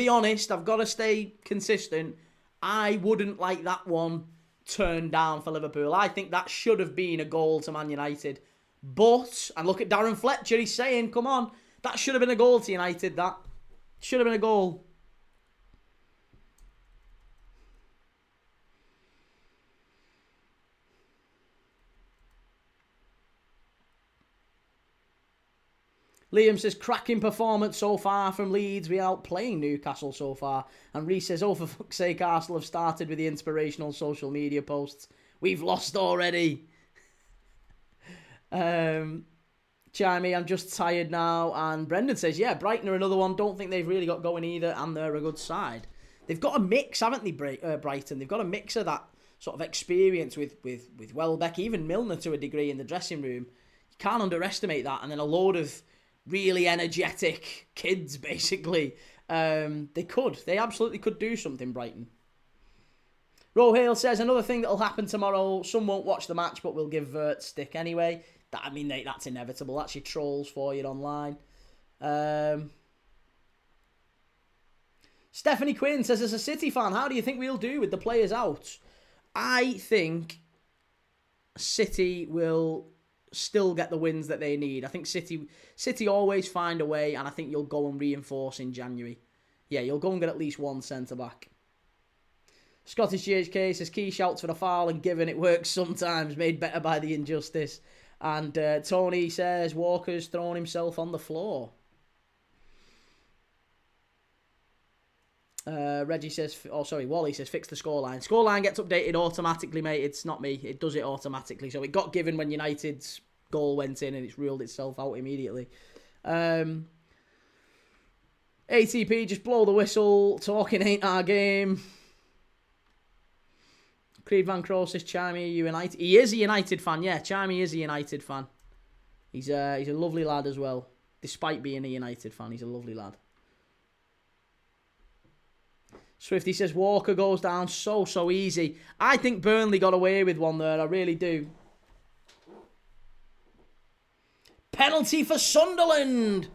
honest. I've got to stay consistent. I wouldn't like that one turned down for Liverpool. I think that should have been a goal to Man United. But, and look at Darren Fletcher, he's saying, come on, that should have been a goal to United, that. Should have been a goal. Liam says, cracking performance so far from Leeds. We are outplaying Newcastle so far. And Reece says, oh, for fuck's sake, Arsenal have started with the inspirational social media posts. We've lost already. Chimey, I'm just tired now. And Brendan says, yeah, Brighton are another one. Don't think they've really got going either, and they're a good side. They've got a mix, haven't they, Brighton? They've got a mix of that sort of experience with Welbeck, even Milner to a degree in the dressing room. You can't underestimate that. And then a load of really energetic kids, basically. They absolutely could do something, Brighton. Rohale says, another thing that'll happen tomorrow, some won't watch the match, but we'll give Vert stick anyway. That's inevitable. That's your trolls for you online. Stephanie Quinn says, as a City fan, how do you think we'll do with the players out? I think City will still get the wins that they need. I think City always find a way, and I think you'll go and reinforce in January. Yeah, you'll go and get at least one centre-back. Scottish GHK says, key shouts for the foul, and given it works sometimes, made better by the injustice. And Tony says, Walker's thrown himself on the floor. Reggie says, Wally says, fix the scoreline. Scoreline gets updated automatically, mate. It's not me. It does it automatically. So it got given when United's goal went in and it's ruled itself out immediately. ATP, just blow the whistle. Talking ain't our game. Creed Van Crow says, Chimey, are you United? He is a United fan, yeah. Chimey is a United fan. He's a lovely lad as well. Despite being a United fan, he's a lovely lad. Swifty says, Walker goes down so easy. I think Burnley got away with one there. I really do. Penalty for Sunderland.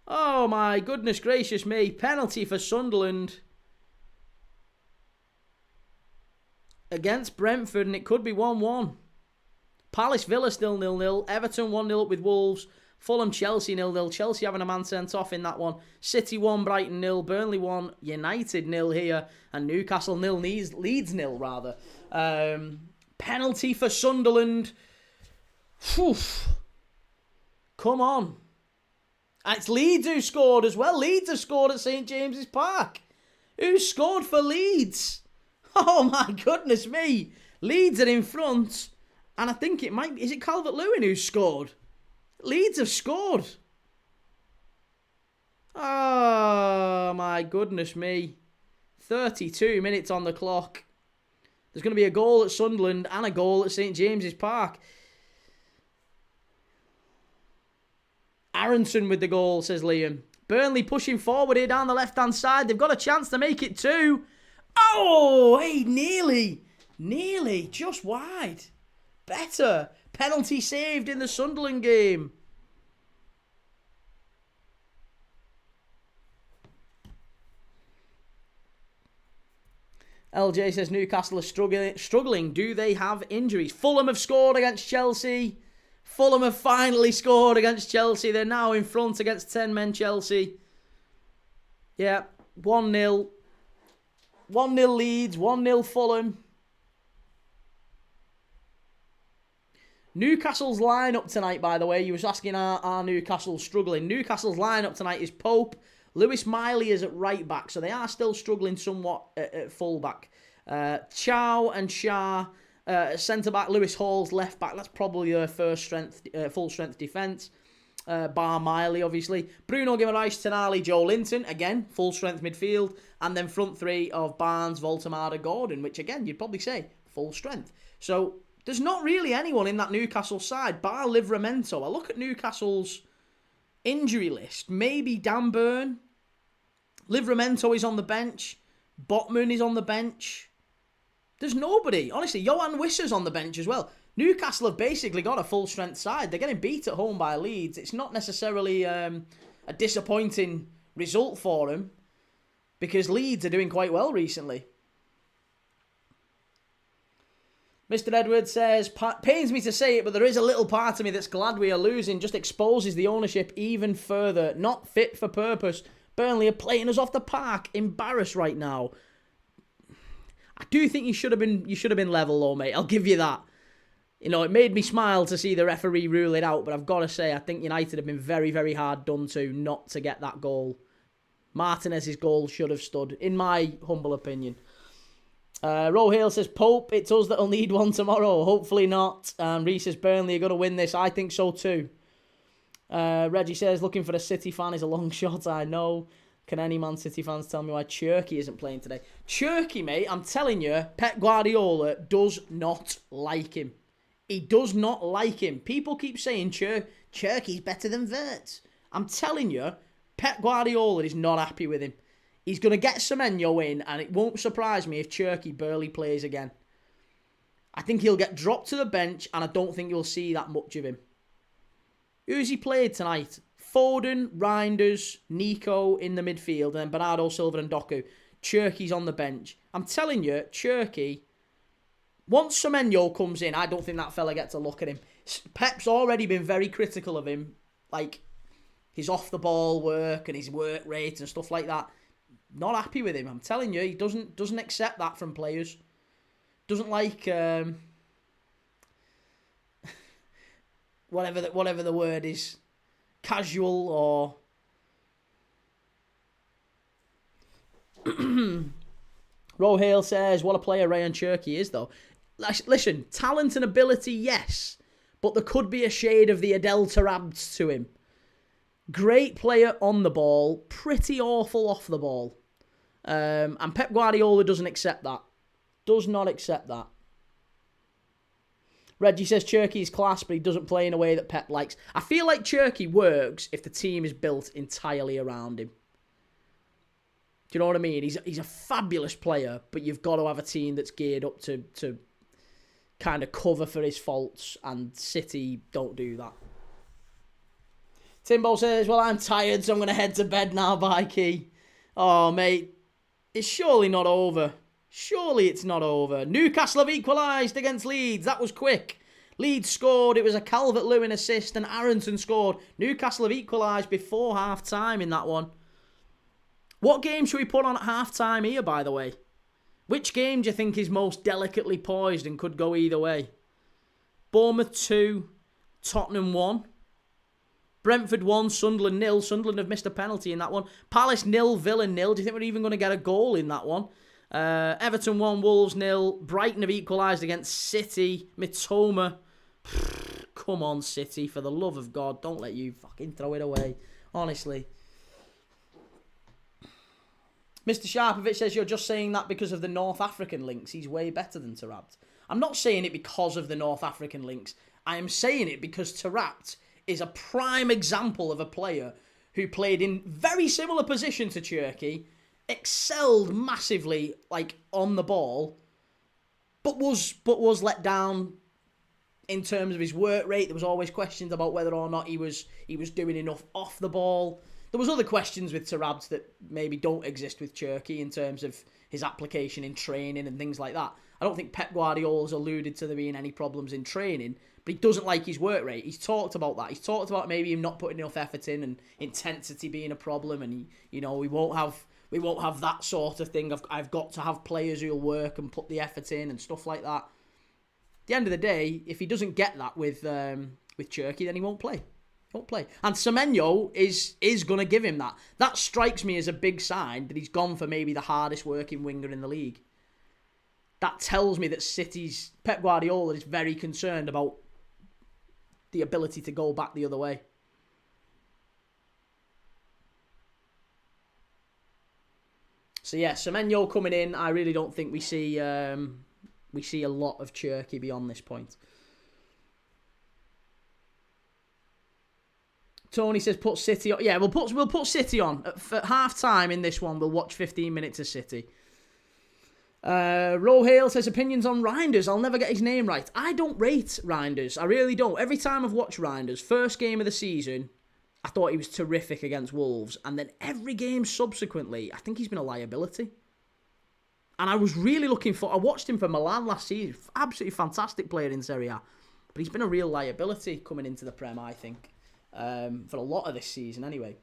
Oh, my goodness gracious me. Penalty for Sunderland. Against Brentford, and it could be 1-1. Palace Villa still 0-0. Everton 1-0 up with Wolves. Fulham Chelsea 0-0. Chelsea having a man sent off in that one. City 1, Brighton 0. Burnley 1, United 0 here. And Newcastle 0, Leeds 0 rather. Penalty for Sunderland. Whew. Come on. And it's Leeds who scored as well. Leeds have scored at St James's Park. Who scored for Leeds? Oh my goodness me. Leeds are in front. And I think is it Calvert-Lewin who scored? Leeds have scored. Oh my goodness me. 32 minutes on the clock. There's going to be a goal at Sunderland and a goal at St James's Park. Aronson with the goal, says Liam. Burnley pushing forward here down the left-hand side. They've got a chance to make it 2. Oh, hey, nearly, just wide. Better. Penalty saved in the Sunderland game. LJ says Newcastle are struggling. Do they have injuries? Fulham have scored against Chelsea. Fulham have finally scored against Chelsea. They're now in front against 10-men Chelsea. Yeah, 1-0. 1-0 Leeds, 1-0 Fulham. Newcastle's lineup tonight, by the way, you was asking are Newcastle struggling. Newcastle's lineup tonight is Pope. Lewis Miley is at right back, so they are still struggling somewhat at full back. Chow and Shah, centre back. Lewis Hall's left back. That's probably their first full strength defence. Bar Miley, obviously. Bruno Guimaraes, Tonali, Joe Linton. Again, full strength midfield. And then front three of Barnes, Voltemada, Gordon, which again, you'd probably say full strength. So there's not really anyone in that Newcastle side, bar Livramento. I look at Newcastle's injury list. Maybe Dan Burn. Livramento is on the bench. Botman is on the bench. There's nobody. Honestly, Johan Wissa's on the bench as well. Newcastle have basically got a full-strength side. They're getting beat at home by Leeds. It's not necessarily a disappointing result for them because Leeds are doing quite well recently. Mr. Edwards says, pains me to say it, but there is a little part of me that's glad we are losing. Just exposes the ownership even further. Not fit for purpose. Burnley are playing us off the park. Embarrassed right now. I do think you should have been level though, mate. I'll give you that. You know, it made me smile to see the referee rule it out, but I've got to say, I think United have been very, very hard done to not to get that goal. Martinez's goal should have stood, in my humble opinion. Rohale says, Pope, it's us that'll need one tomorrow. Hopefully not. Reece says, Burnley are going to win this. I think so too. Reggie says, looking for a City fan is a long shot, I know. Can any Man City fans tell me why Cherky isn't playing today? Cherky, mate, I'm telling you, Pep Guardiola does not like him. He does not like him. People keep saying Cherky's better than Wirtz. I'm telling you, Pep Guardiola is not happy with him. He's going to get Semenyo in, and it won't surprise me if Cherky barely plays again. I think he'll get dropped to the bench, and I don't think you'll see that much of him. Who's he played tonight? Foden, Reinders, Nico in the midfield, and then Bernardo Silva and Doku. Cherky's on the bench. I'm telling you, Cherky, once Semenyo comes in, I don't think that fella gets a look at him. Pep's already been very critical of him, like his off-the-ball work and his work rate and stuff like that. Not happy with him. I'm telling you, he doesn't accept that from players. Doesn't like whatever the word is. Casual or Rohale says, what a player Ryan Cherky is, though. Listen, talent and ability, yes, but there could be a shade of the Adel Tarabs to him. Great player on the ball, pretty awful off the ball. And Pep Guardiola doesn't accept that. Does not accept that. Reggie says Cherky's class, but he doesn't play in a way that Pep likes. I feel like Cherky works if the team is built entirely around him. Do you know what I mean? He's a fabulous player, but you've got to have a team that's geared up to kind of cover for his faults, and City don't do that. Timbo says, well, I'm tired, so I'm going to head to bed now, bye, Key. Oh, mate, it's surely not over. Surely it's not over. Newcastle have equalised against Leeds. That was quick. Leeds scored. It was a Calvert-Lewin assist and Aronson scored. Newcastle have equalised before half-time in that one. What game should we put on at half-time here, by the way? Which game do you think is most delicately poised and could go either way? Bournemouth 2, Tottenham 1. Brentford 1, Sunderland 0. Sunderland have missed a penalty in that one. Palace 0, Villa 0. Do you think we're even going to get a goal in that one? Everton 1, Wolves 0. Brighton have equalised against City. Mitoma. Come on, City, for the love of God. Don't let you fucking throw it away. Honestly. Mr. Sharpovich says you're just saying that because of the North African links. He's way better than Tarabt. I'm not saying it because of the North African links. I am saying it because Tarabt is a prime example of a player who played in very similar position to Cherky, excelled massively, like, on the ball, but was let down in terms of his work rate. There was always questions about whether or not he was doing enough off the ball. There was other questions with Tarabt that maybe don't exist with Cherky in terms of his application in training and things like that. I don't think Pep Guardiola's alluded to there being any problems in training, but he doesn't like his work rate. He's talked about that. He's talked about maybe him not putting enough effort in and intensity being a problem, and we won't have that sort of thing. I've got to have players who'll work and put the effort in and stuff like that. At the end of the day, if he doesn't get that with Cherky, then he won't play. Won't play. And Semenyo is going to give him that. That strikes me as a big sign that he's gone for maybe the hardest working winger in the league. That tells me that City's Pep Guardiola is very concerned about the ability to go back the other way. So yeah, Semenyo coming in. I really don't think we see a lot of Cherky beyond this point. Tony says put City on. Yeah, we'll put City on at half time in this one. We'll watch 15 minutes of City. Rohale says opinions on Reinders. I'll never get his name right. I don't rate Reinders. I really don't. Every time I've watched Reinders, first game of the season, I thought he was terrific against Wolves, and then every game subsequently, I think he's been a liability. And I was really I watched him for Milan last season. Absolutely fantastic player in Serie A, but he's been a real liability coming into the Prem, I think. For a lot of this season anyway.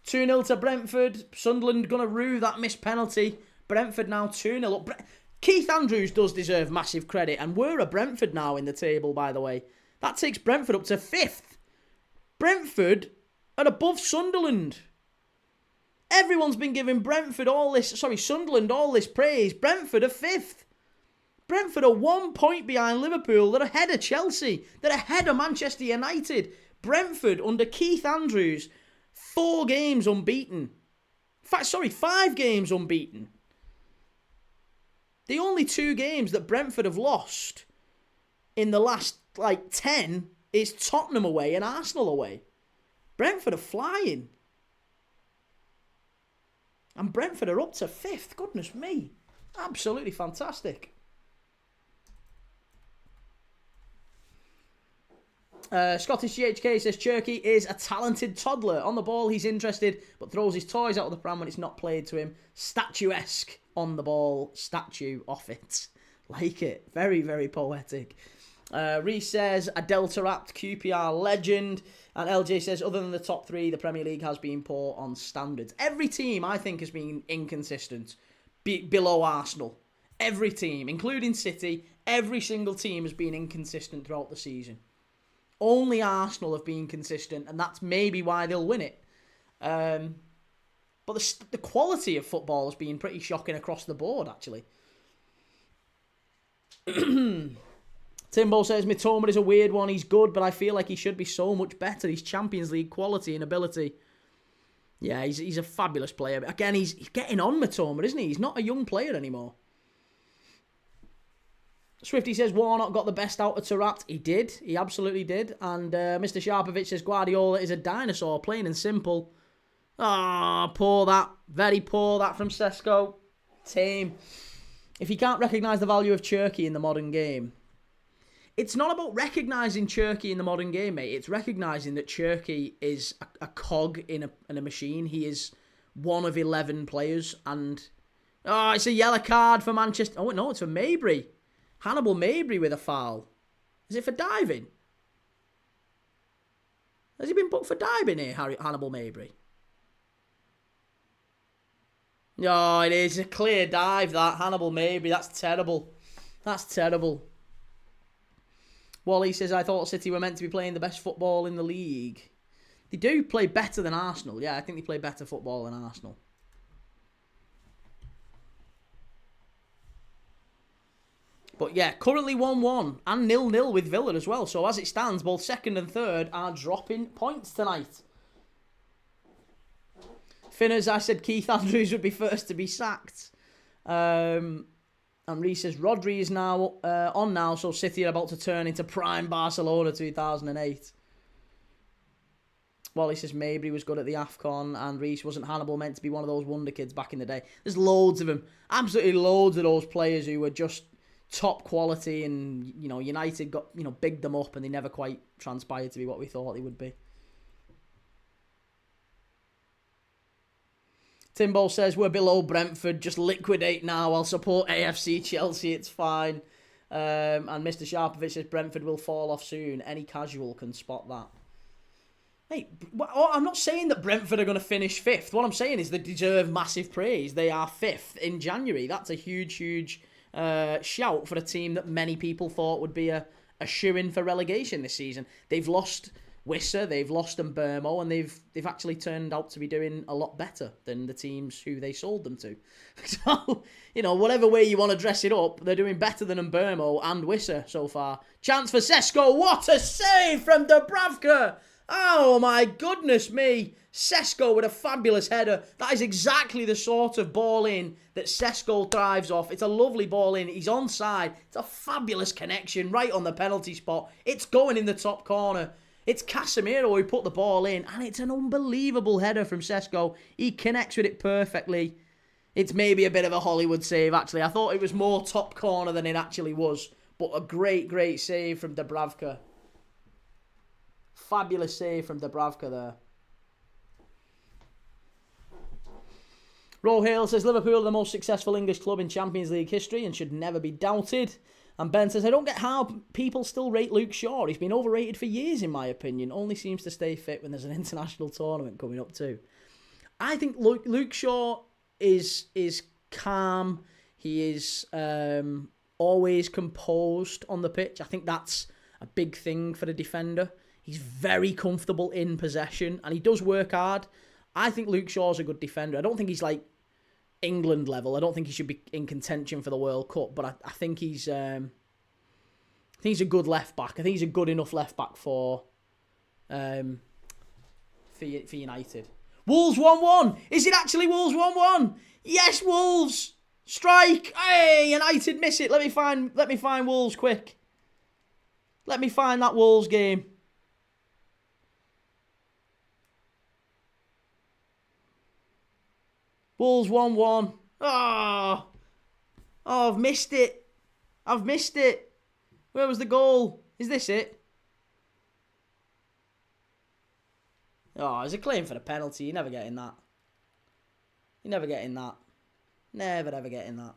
2-0 to Brentford. Sunderland going to rue that missed penalty. Brentford now 2-0 up. Keith Andrews does deserve massive credit, and we're a Brentford now in the table, by the way. That takes Brentford up to 5th. Brentford are above Sunderland. Everyone's been giving Sunderland all this praise. Brentford are 5th. Brentford are 1 point behind Liverpool. They're ahead of Chelsea. They're ahead of Manchester United. Brentford, under Keith Andrews, 4 games unbeaten. 5 games unbeaten. The only 2 games that Brentford have lost in the last, 10 is Tottenham away and Arsenal away. Brentford are flying. And Brentford are up to 5th. Goodness me. Absolutely fantastic. Scottish GHK says Cherky is a talented toddler. On the ball, he's interested, but throws his toys out of the pram when it's not played to him. Statuesque on the ball, statue off it. Like it. Very, very poetic. Reese says a Delta-wrapped QPR legend. And LJ says, other than the top 3, the Premier League has been poor on standards. Every team, I think, has been inconsistent. Below Arsenal. Every team, including City, every single team has been inconsistent throughout the season. Only Arsenal have been consistent, and that's maybe why they'll win it. But the quality of football has been pretty shocking across the board, actually. Timbo says, Mitoma is a weird one. He's good, but I feel like he should be so much better. He's Champions League quality and ability. Yeah, he's a fabulous player. But again, he's getting on, Mitoma, isn't he? He's not a young player anymore. Swifty says Warnock got the best out of Tarat. He did. He absolutely did. And Mr. Sharpovich says Guardiola is a dinosaur, plain and simple. Ah, poor that. Very poor that from Sesko. Tame. If you can't recognise the value of Cherky in the modern game, it's not about recognising Cherky in the modern game, mate. It's recognising that Cherky is a cog in a machine. He is one of 11 players. And, it's a yellow card for Manchester. Oh, no, it's for Mabry. Hannibal Mabry with a foul. Is it for diving? Has he been booked for diving here, Hannibal Mabry? No, it is a clear dive, that. Hannibal Mabry, that's terrible. That's terrible. Wally says, I thought City were meant to be playing the best football in the league. They do play better than Arsenal. Yeah, I think they play better football than Arsenal. But yeah, currently 1-1 and 0-0 with Villa as well. So as it stands, both second and third are dropping points tonight. Finners, I said Keith Andrews would be first to be sacked. And Reece says Rodri is now on now, so City are about to turn into prime Barcelona 2008. Wally says Mabry was good at the AFCON, and Reece, wasn't Hannibal meant to be one of those wonder kids back in the day? There's loads of them. Absolutely loads of those players who were just top quality, and United got bigged them up and they never quite transpired to be what we thought they would be. Timbo says we're below Brentford, just liquidate now. I'll support AFC Chelsea, it's fine. And Mr. Sharpovich says Brentford will fall off soon. Any casual can spot that. Mate, I'm not saying that Brentford are going to finish 5th. What I'm saying is they deserve massive praise. They are 5th in January. That's a huge shout for a team that many people thought would be a shoo-in for relegation this season. They've lost Wissa, they've lost Mbeumo, and they've actually turned out to be doing a lot better than the teams who they sold them to. So, whatever way you want to dress it up, they're doing better than Mbeumo and Wissa so far. Chance for Sesko, what a save from Dubravka! Oh my goodness me! Sesko with a fabulous header. That is exactly the sort of ball in that Sesko thrives off. It's a lovely ball in. He's onside. It's a fabulous connection right on the penalty spot. It's going in the top corner. It's Casemiro who put the ball in, and it's an unbelievable header from Sesko. He connects with it perfectly. It's maybe a bit of a Hollywood save, actually. I thought it was more top corner than it actually was, but a great save from Dubravka. Fabulous save from Dubravka there. Rohale says Liverpool are the most successful English club in Champions League history and should never be doubted. And Ben says, I don't get how people still rate Luke Shaw. He's been overrated for years, in my opinion. Only seems to stay fit when there's an international tournament coming up too. I think Luke Shaw is calm. He is always composed on the pitch. I think that's a big thing for the defender. He's very comfortable in possession, and he does work hard. I think Luke Shaw's a good defender. I don't think he's like England level. I don't think he should be in contention for the World Cup, but I think he's a good left back. I think he's a good enough left back for United. Wolves 1-1. Is it actually Wolves 1-1? Yes, Wolves. Strike. Hey, United miss it. Let me find Wolves quick. Let me find that Wolves game. Wolves 1-1. Oh, I've missed it. Where was the goal? Is this it? Oh, there's a claim for the penalty. You're never getting that. Never ever getting that.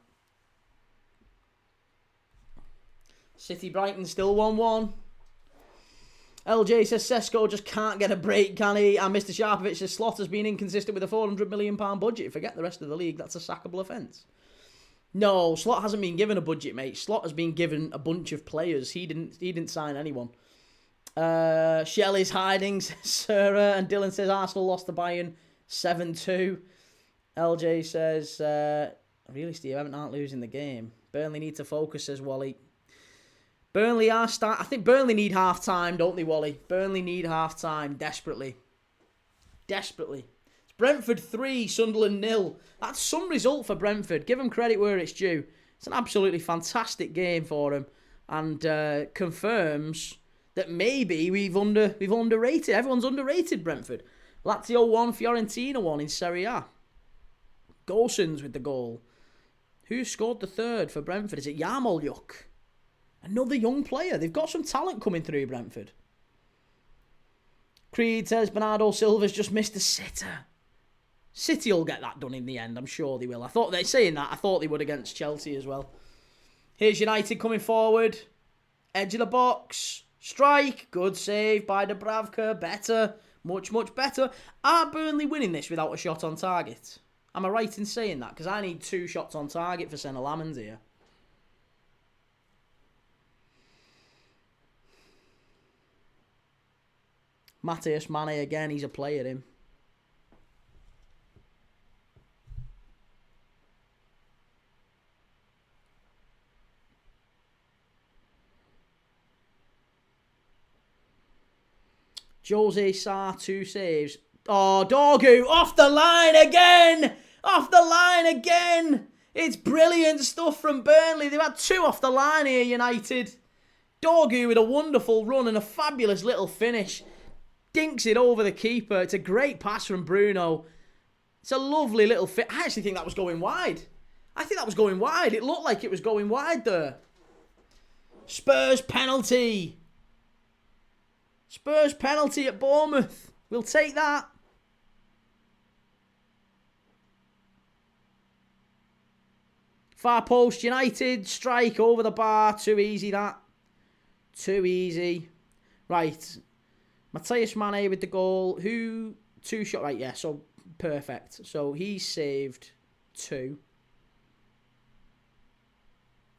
City Brighton still 1-1. LJ says Sesko just can't get a break, can he? And Mr. Sharpovich says Slaughter's been inconsistent with a £400 million budget. Forget the rest of the league. That's a sackable offence. No, Slot hasn't been given a budget, mate. Slot has been given a bunch of players. He didn't sign anyone. Shelley's hiding, says Sarah, and Dylan says Arsenal lost to Bayern 7-2. LJ says, really, Steve, Everton aren't losing the game. Burnley need to focus, says Wally. I think Burnley need half-time, don't they, Wally? Burnley need half-time, desperately. It's Brentford 3, Sunderland 0. That's some result for Brentford. Give them credit where it's due. It's an absolutely fantastic game for them, and confirms that maybe we've underrated. Everyone's underrated Brentford. Lazio 1, Fiorentina 1 in Serie A. Gosens with the goal. Who scored the third for Brentford? Is it Yarmolyuk? Another young player. They've got some talent coming through, Brentford. Creed says Bernardo Silva's just missed a sitter. City will get that done in the end. I'm sure they will. I thought they would against Chelsea as well. Here's United coming forward. Edge of the box. Strike. Good save by Dubravka. Better. Much, much better. Are Burnley winning this without a shot on target? Am I right in saying that? Because I need 2 shots on target for Senna Lamans here. Matthias Mane again. He's a player, him. Jose Sarr, 2 saves. Oh, Dorgu, off the line again! It's brilliant stuff from Burnley. They've had 2 off the line here, United. Dorgu with a wonderful run and a fabulous little finish. Dinks it over the keeper. It's a great pass from Bruno. It's a lovely little fit. I actually think that was going wide. It looked like it was going wide there. Spurs penalty at Bournemouth. We'll take that. Far post United. Strike over the bar. Too easy, that. Too easy. Right. Matthias Mane with the goal. 2 shot. Right, yeah. So, perfect. So, he saved 2.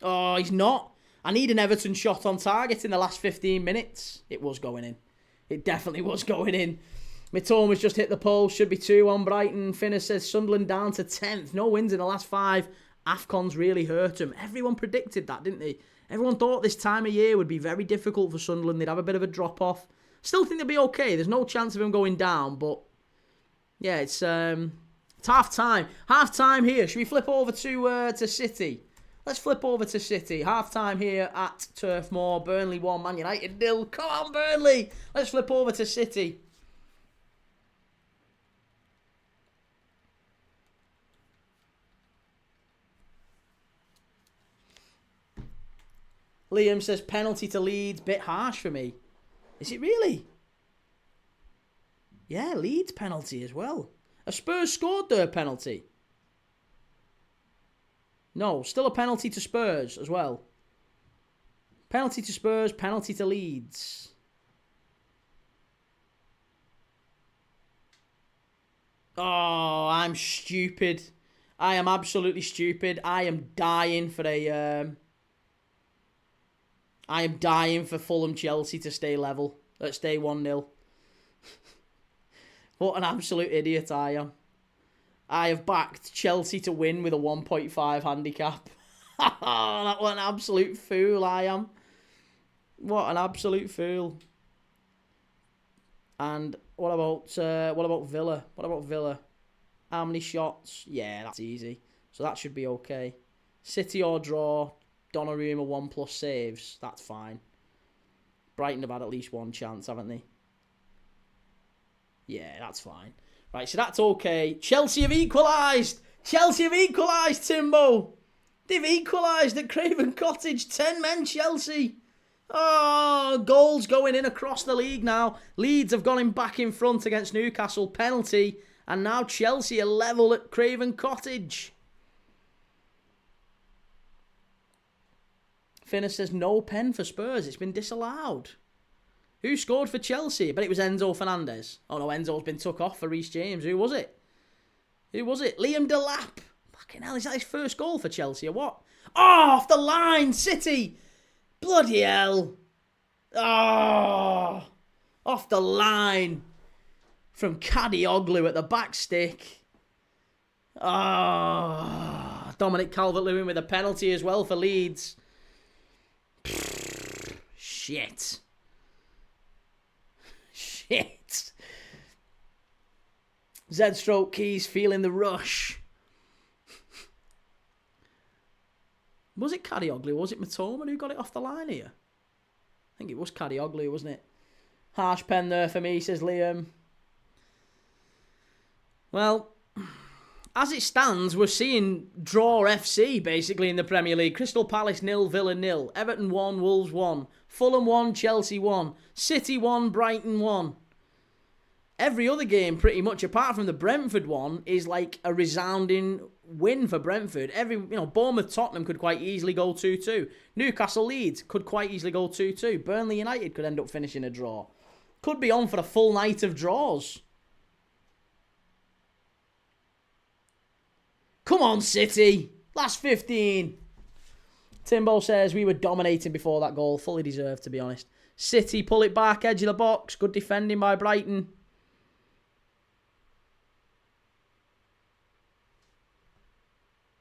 Oh, he's not. I need an Everton shot on target in the last 15 minutes. It was going in. It definitely was going in. Mitoma's just hit the post. Should be 2-1 Brighton. Finner says Sunderland down to 10th. No wins in the last 5. AFCON's really hurt them. Everyone predicted that, didn't they? Everyone thought this time of year would be very difficult for Sunderland. They'd have a bit of a drop-off. Still think they'll be okay. There's no chance of them going down, but yeah, it's half-time. Half-time here. Should we flip over to City? Let's flip over to City. Half-time here at Turf Moor. Burnley 1, Man United 0. Come on, Burnley! Let's flip over to City. Liam says penalty to Leeds. Bit harsh for me. Is it really? Yeah, Leeds penalty as well. A Spurs scored their penalty. No, still a penalty to Spurs as well. Penalty to Spurs, penalty to Leeds. Oh, I'm stupid. I am absolutely stupid. I am dying for Fulham Chelsea to stay level. Let's stay 1-0. What an absolute idiot I am. I have backed Chelsea to win with a 1.5 handicap. That was an absolute fool I am. What an absolute fool. And what about Villa? What about Villa? How many shots? Yeah, that's easy. So that should be okay. City or draw. Donnarumma 1+ saves. That's fine. Brighton have had at least one chance, haven't they? Yeah, that's fine. Right, so that's okay. Chelsea have equalised. Chelsea have equalised, Timbo. They've equalised at Craven Cottage. 10 men Chelsea. Oh, goals going in across the league now. Leeds have gone in back in front against Newcastle. Penalty. And now Chelsea are level at Craven Cottage. Finner says no pen for Spurs. It's been disallowed. Who scored for Chelsea? But it was Enzo Fernandez. Oh no, Enzo's been took off for Reece James. Who was it? Liam Delap. Fucking hell, is that his first goal for Chelsea or what? Oh, off the line, City. Bloody hell. Oh, off the line. From Kadioglu at the back stick. Oh, Dominic Calvert-Lewin with a penalty as well for Leeds. Shit. Z-Keys feeling the rush. Was it Kadioglu? Was it Matoma who got it off the line here? I think it was Kadioglu, wasn't it? Harsh pen there for me, says Liam. Well, as it stands, we're seeing draw FC basically in the Premier League. Crystal Palace 0, Villa 0. Everton 1, Wolves 1. Fulham 1, Chelsea 1. City 1, Brighton 1. Every other game, pretty much, apart from the Brentford one, is like a resounding win for Brentford. Bournemouth Tottenham could quite easily go 2-2. Newcastle Leeds could quite easily go 2-2. Burnley-United could end up finishing a draw. Could be on for a full night of draws. Come on, City. Last 15. Timbo says we were dominating before that goal. Fully deserved, to be honest. City pull it back, edge of the box. Good defending by Brighton.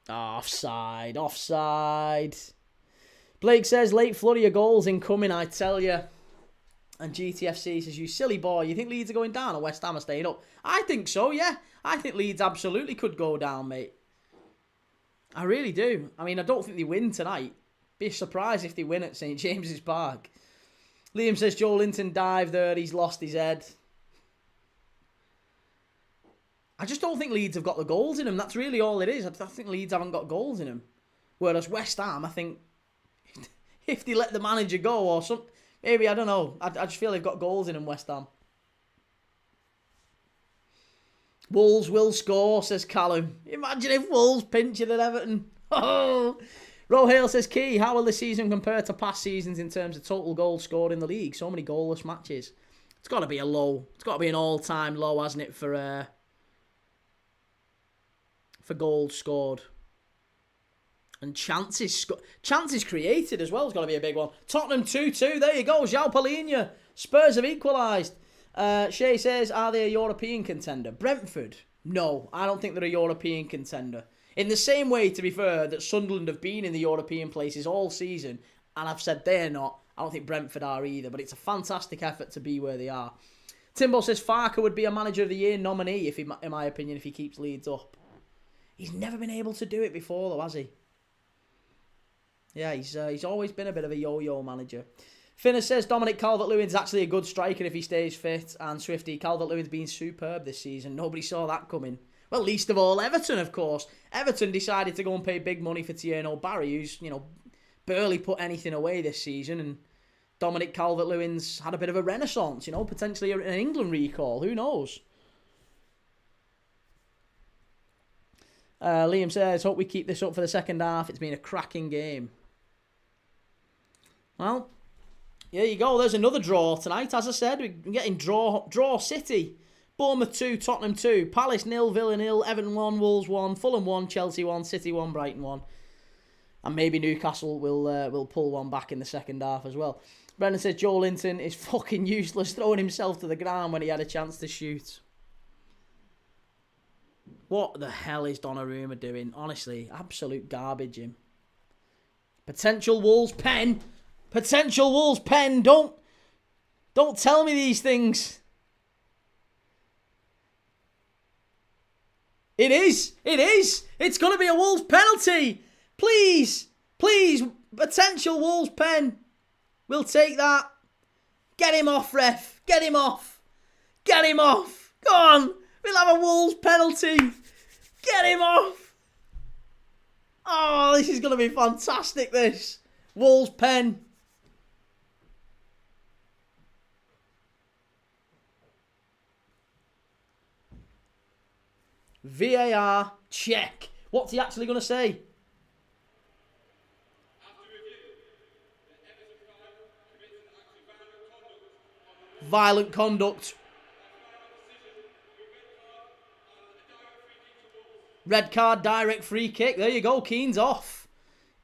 Offside. Blake says, late flurry of goals incoming, I tell you. And GTFC says, you silly boy, you think Leeds are going down or West Ham are staying up? I think so, yeah. I think Leeds absolutely could go down, mate. I really do. I mean, I don't think they win tonight. Be surprised if they win at St James's Park. Liam says, Joe Linton dived there, he's lost his head. I just don't think Leeds have got the goals in them. That's really all it is. I think Leeds haven't got goals in them. Whereas West Ham, I think, if they let the manager go or something, maybe, I don't know. I just feel they've got goals in them, West Ham. Wolves will score, says Callum. Imagine if Wolves pinch it at Everton. Oh! Rohale says, Key, how will this season compare to past seasons in terms of total goals scored in the league? So many goalless matches. It's got to be a low. It's got to be an all-time low, hasn't it, for goals scored. And chances created as well has got to be a big one. Tottenham 2-2. There you go. João Palhinha. Spurs have equalised. Shay says, are they a European contender? Brentford? No, I don't think they're a European contender. In the same way, to be fair, that Sunderland have been in the European places all season, and I've said they're not. I don't think Brentford are either, but it's a fantastic effort to be where they are. Timbo says Farker would be a Manager of the Year nominee, in my opinion, if he keeps Leeds up. He's never been able to do it before, though, has he? Yeah, he's always been a bit of a yo-yo manager. Finner says Dominic Calvert-Lewin's actually a good striker if he stays fit. And Swifty, Calvert-Lewin's been superb this season. Nobody saw that coming. Well, least of all Everton, of course. Everton decided to go and pay big money for Tierno Barry, who's, barely put anything away this season. And Dominic Calvert-Lewin's had a bit of a renaissance, potentially an England recall. Who knows? Liam says, hope we keep this up for the second half. It's been a cracking game. Well, there you go. There's another draw tonight. As I said, we're getting draw City. Bournemouth 2, Tottenham 2, Palace 0, Villa 0, Everton 1, Wolves 1, Fulham 1, Chelsea 1, City 1, Brighton 1. And maybe Newcastle will pull one back in the second half as well. Brendan says Joe Linton is fucking useless, throwing himself to the ground when he had a chance to shoot. What the hell is Donnarumma doing? Honestly, absolute garbage, him. Potential Wolves pen. Potential Wolves pen. Don't tell me these things. It is. It is. It's going to be a Wolves penalty. Please. Please. Potential Wolves pen. We'll take that. Get him off, ref. Get him off. Get him off. Go on. We'll have a Wolves penalty. Get him off. Oh, this is going to be fantastic, this. Wolves pen. VAR, check. What's he actually going to say? Violent conduct. Red card, direct free kick. There you go. Keane's off.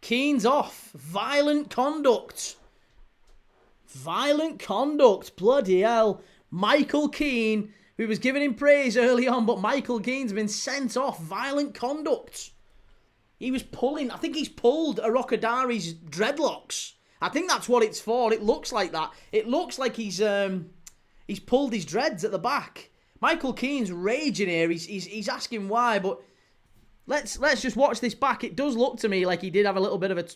Keane's off. Violent conduct. Violent conduct. Bloody hell. Michael Keane, who was giving him praise early on, but Michael Keane's been sent off. Violent conduct. He was pulling. I think he's pulled Arokadari's dreadlocks. I think that's what it's for. It looks like that. It looks like he's pulled his dreads at the back. Michael Keane's raging here. He's asking why, but let's just watch this back. It does look to me like he did have a little bit of a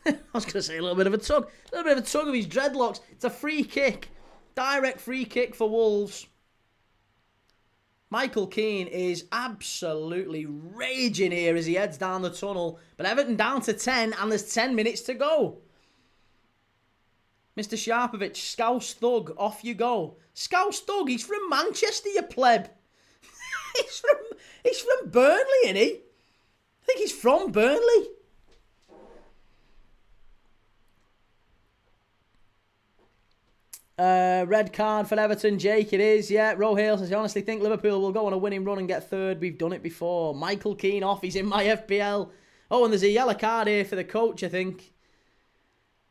I was going to say a little bit of a tug. A little bit of a tug of his dreadlocks. It's a free kick. Direct free kick for Wolves. Michael Keane is absolutely raging here as he heads down the tunnel. But Everton down to 10 and there's 10 minutes to go. Mr. Sharpovich, Scouse Thug, off you go. Scouse Thug, he's from Manchester, you pleb. he's from Burnley, isn't he? I think he's from Burnley. Red card for Everton, Jake, it is, yeah. Rohale says, I honestly think Liverpool will go on a winning run and get third. We've done it before. Michael Keane off, he's in my FPL. Oh, and there's a yellow card here for the coach, I think.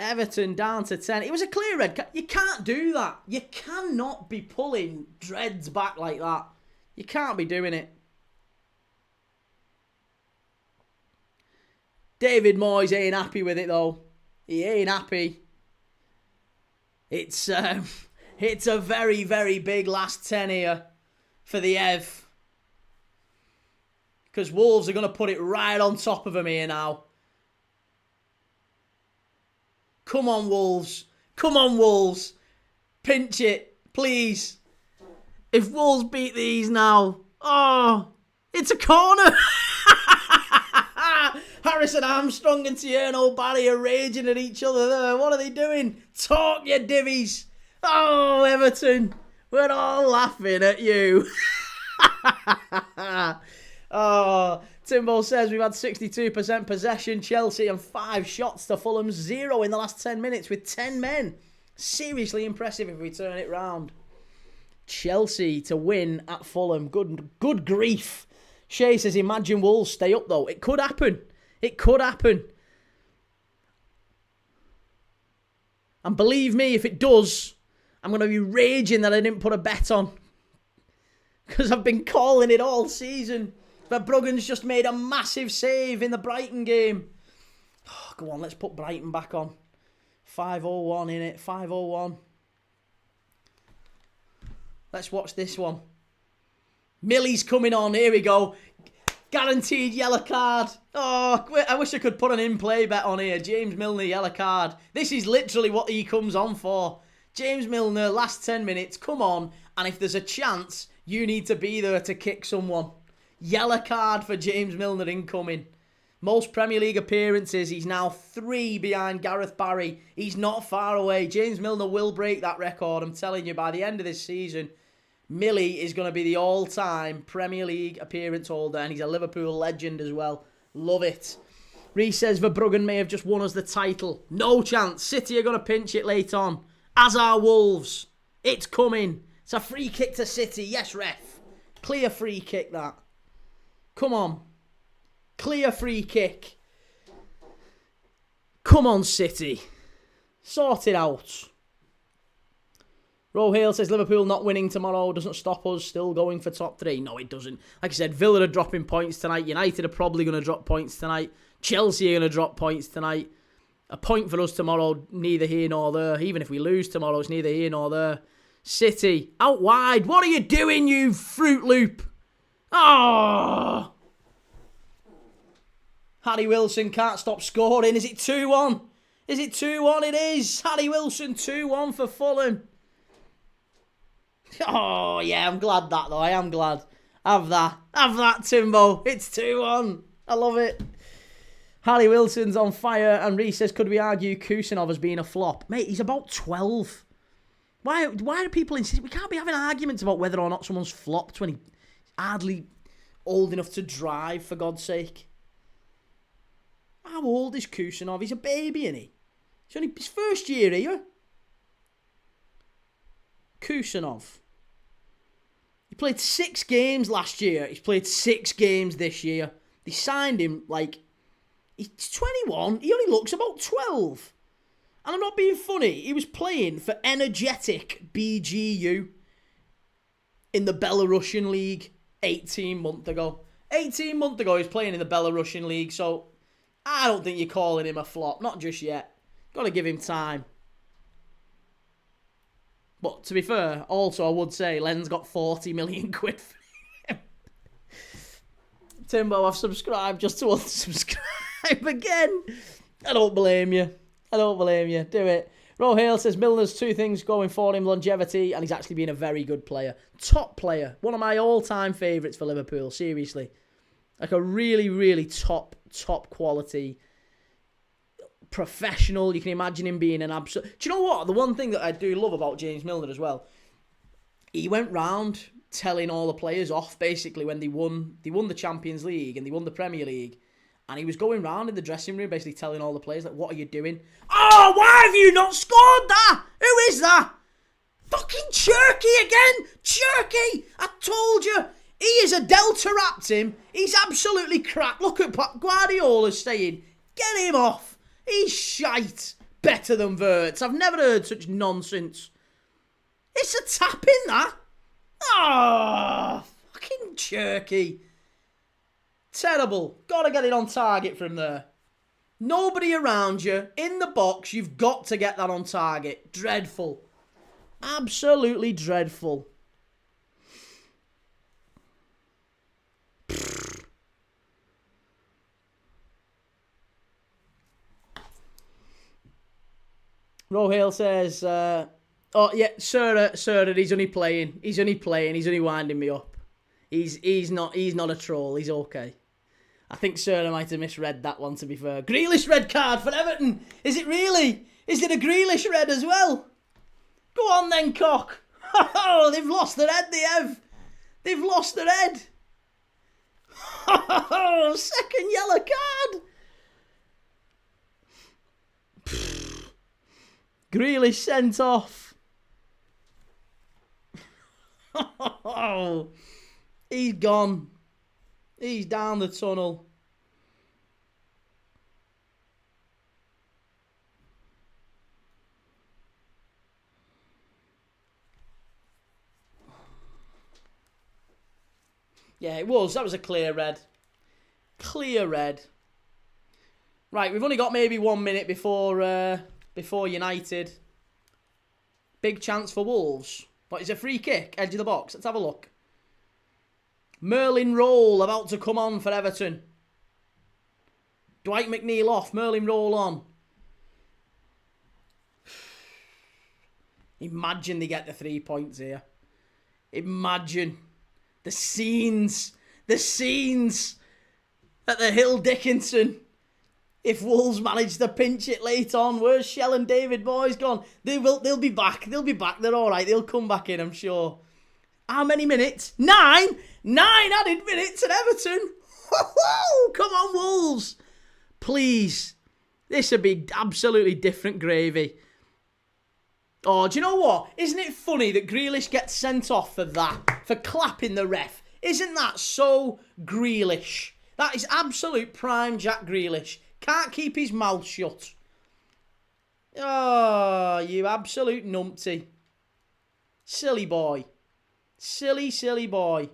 Everton down to 10. It was a clear red card. You can't do that. You cannot be pulling dreads back like that. You can't be doing it. David Moyes ain't happy with it, though. He ain't happy. It's a very, very big last 10 here for the Ev. Because Wolves are going to put it right on top of him here now. Come on, Wolves. Come on, Wolves. Pinch it, please. If Wolves beat these now. Oh, it's a corner. Harrison Armstrong and Tierno Barry are raging at each other there. What are they doing? Talk, you divvies. Oh, Everton. We're all laughing at you. Oh, Timbo says we've had 62% possession, Chelsea, and 5 shots to Fulham's 0 in the last 10 minutes with 10 men. Seriously impressive if we turn it round. Chelsea to win at Fulham. Good grief. Shay says, imagine Wolves stay up though. It could happen. It could happen. And believe me, if it does, I'm going to be raging that I didn't put a bet on. Because I've been calling it all season. Verbruggen's just made a massive save in the Brighton game. Oh, go on, let's put Brighton back on. 5:01 in it, 5:01. Let's watch this one. Millie's coming on, here we go. Guaranteed yellow card. Oh, I wish I could put an in-play bet on here. James Milner, yellow card. This is literally what he comes on for. James Milner, last 10 minutes, come on. And if there's a chance, you need to be there to kick someone. Yellow card for James Milner incoming. Most Premier League appearances. He's now 3 behind Gareth Barry. He's not far away. James Milner will break that record. I'm telling you, by the end of this season, Millie is going to be the all-time Premier League appearance holder. And he's a Liverpool legend as well. Love it. Reece says Verbruggen may have just won us the title. No chance. City are going to pinch it late on. As are Wolves. It's coming. It's a free kick to City. Yes, ref. Clear free kick, that. Come on. Clear free kick. Come on, City. Sort it out. Rohale says Liverpool not winning tomorrow doesn't stop us still going for top 3. No, it doesn't. Like I said, Villa are dropping points tonight. United are probably going to drop points tonight. Chelsea are going to drop points tonight. A point for us tomorrow, neither here nor there. Even if we lose tomorrow, it's neither here nor there. City, out wide. What are you doing, you Fruit Loop? Oh! Harry Wilson can't stop scoring. Is it 2-1? Is it 2-1? It is. Harry Wilson 2-1 for Fulham. Oh, yeah, I'm glad that, though. I am glad. Have that. Have that, Timbo. It's 2-1. I love it. Harry Wilson's on fire, and Reece says, could we argue Kusanov as being a flop? Mate, he's about 12. Why do people insist? We can't be having arguments about whether or not someone's flopped when he's hardly old enough to drive, for God's sake. How old is Kusanov? He's a baby, isn't he? It's only his first year here. Kusanov. He played 6 games last year. He's played 6 games this year. They signed him like... He's 21. He only looks about 12. And I'm not being funny. He was playing for energetic BGU in the Belarusian league 18 months ago. 18 months ago, he was playing in the Belarusian league. So, I don't think you're calling him a flop. Not just yet. Got to give him time. But to be fair, also I would say Len's got 40 million quid for him. Timbo, I've subscribed just to unsubscribe again. I don't blame you. I don't blame you. Do it. Rohale says Milner's 2 things going for him: longevity, and he's actually been a very good player. Top player. One of my all-time favourites for Liverpool, seriously. Like a really, really top quality professional. You can imagine him being an absolute... Do you know what? The one thing that I do love about James Milner as well, he went round telling all the players off, basically, when they won the Champions League and they won the Premier League. And he was going round in the dressing room, basically telling all the players, like, what are you doing? Oh, why have you not scored that? Who is that? Fucking Cherky again! Cherky! I told you! He is a Delta wrapped him. He's absolutely crap. Look at Pep Guardiola's saying, get him off. He's shite. Better than Wirtz. I've never heard such nonsense. It's a tap in that. Oh, fucking Cherky. Terrible. Gotta get it on target from there. Nobody around you. In the box. You've got to get that on target. Dreadful. Absolutely dreadful. Rohale says, oh yeah, Sir, he's only playing. He's only winding me up. He's not a troll. He's okay. I think Sir might have misread that one, to be fair. Grealish red card for Everton. Is it really? Is it a Grealish red as well? Go on then, cock. Oh, they've lost their head, they have. They've lost their head. Oh, second yellow card. Grealish sent off. Oh, he's gone. He's down the tunnel. Yeah, it was. That was a clear red. Clear red. Right, we've only got maybe 1 minute before United. Big chance for Wolves. What, is a free kick? Edge of the box. Let's have a look. Merlin Roll about to come on for Everton. Dwight McNeil off. Merlin Roll on. Imagine they get the 3 points here. Imagine. The scenes at the Hill Dickinson. If Wolves manage to pinch it late on, where's Shell and David Boy's gone? They'll be back. They'll be back. They're all right. They'll come back in, I'm sure. How many minutes? 9 added minutes at Everton. Come on, Wolves. Please. This would be absolutely different gravy. Oh, do you know what? Isn't it funny that Grealish gets sent off for that? For clapping the ref? Isn't that so Grealish? That is absolute prime Jack Grealish. Can't keep his mouth shut. Oh, you absolute numpty. Silly boy. Silly, silly boy.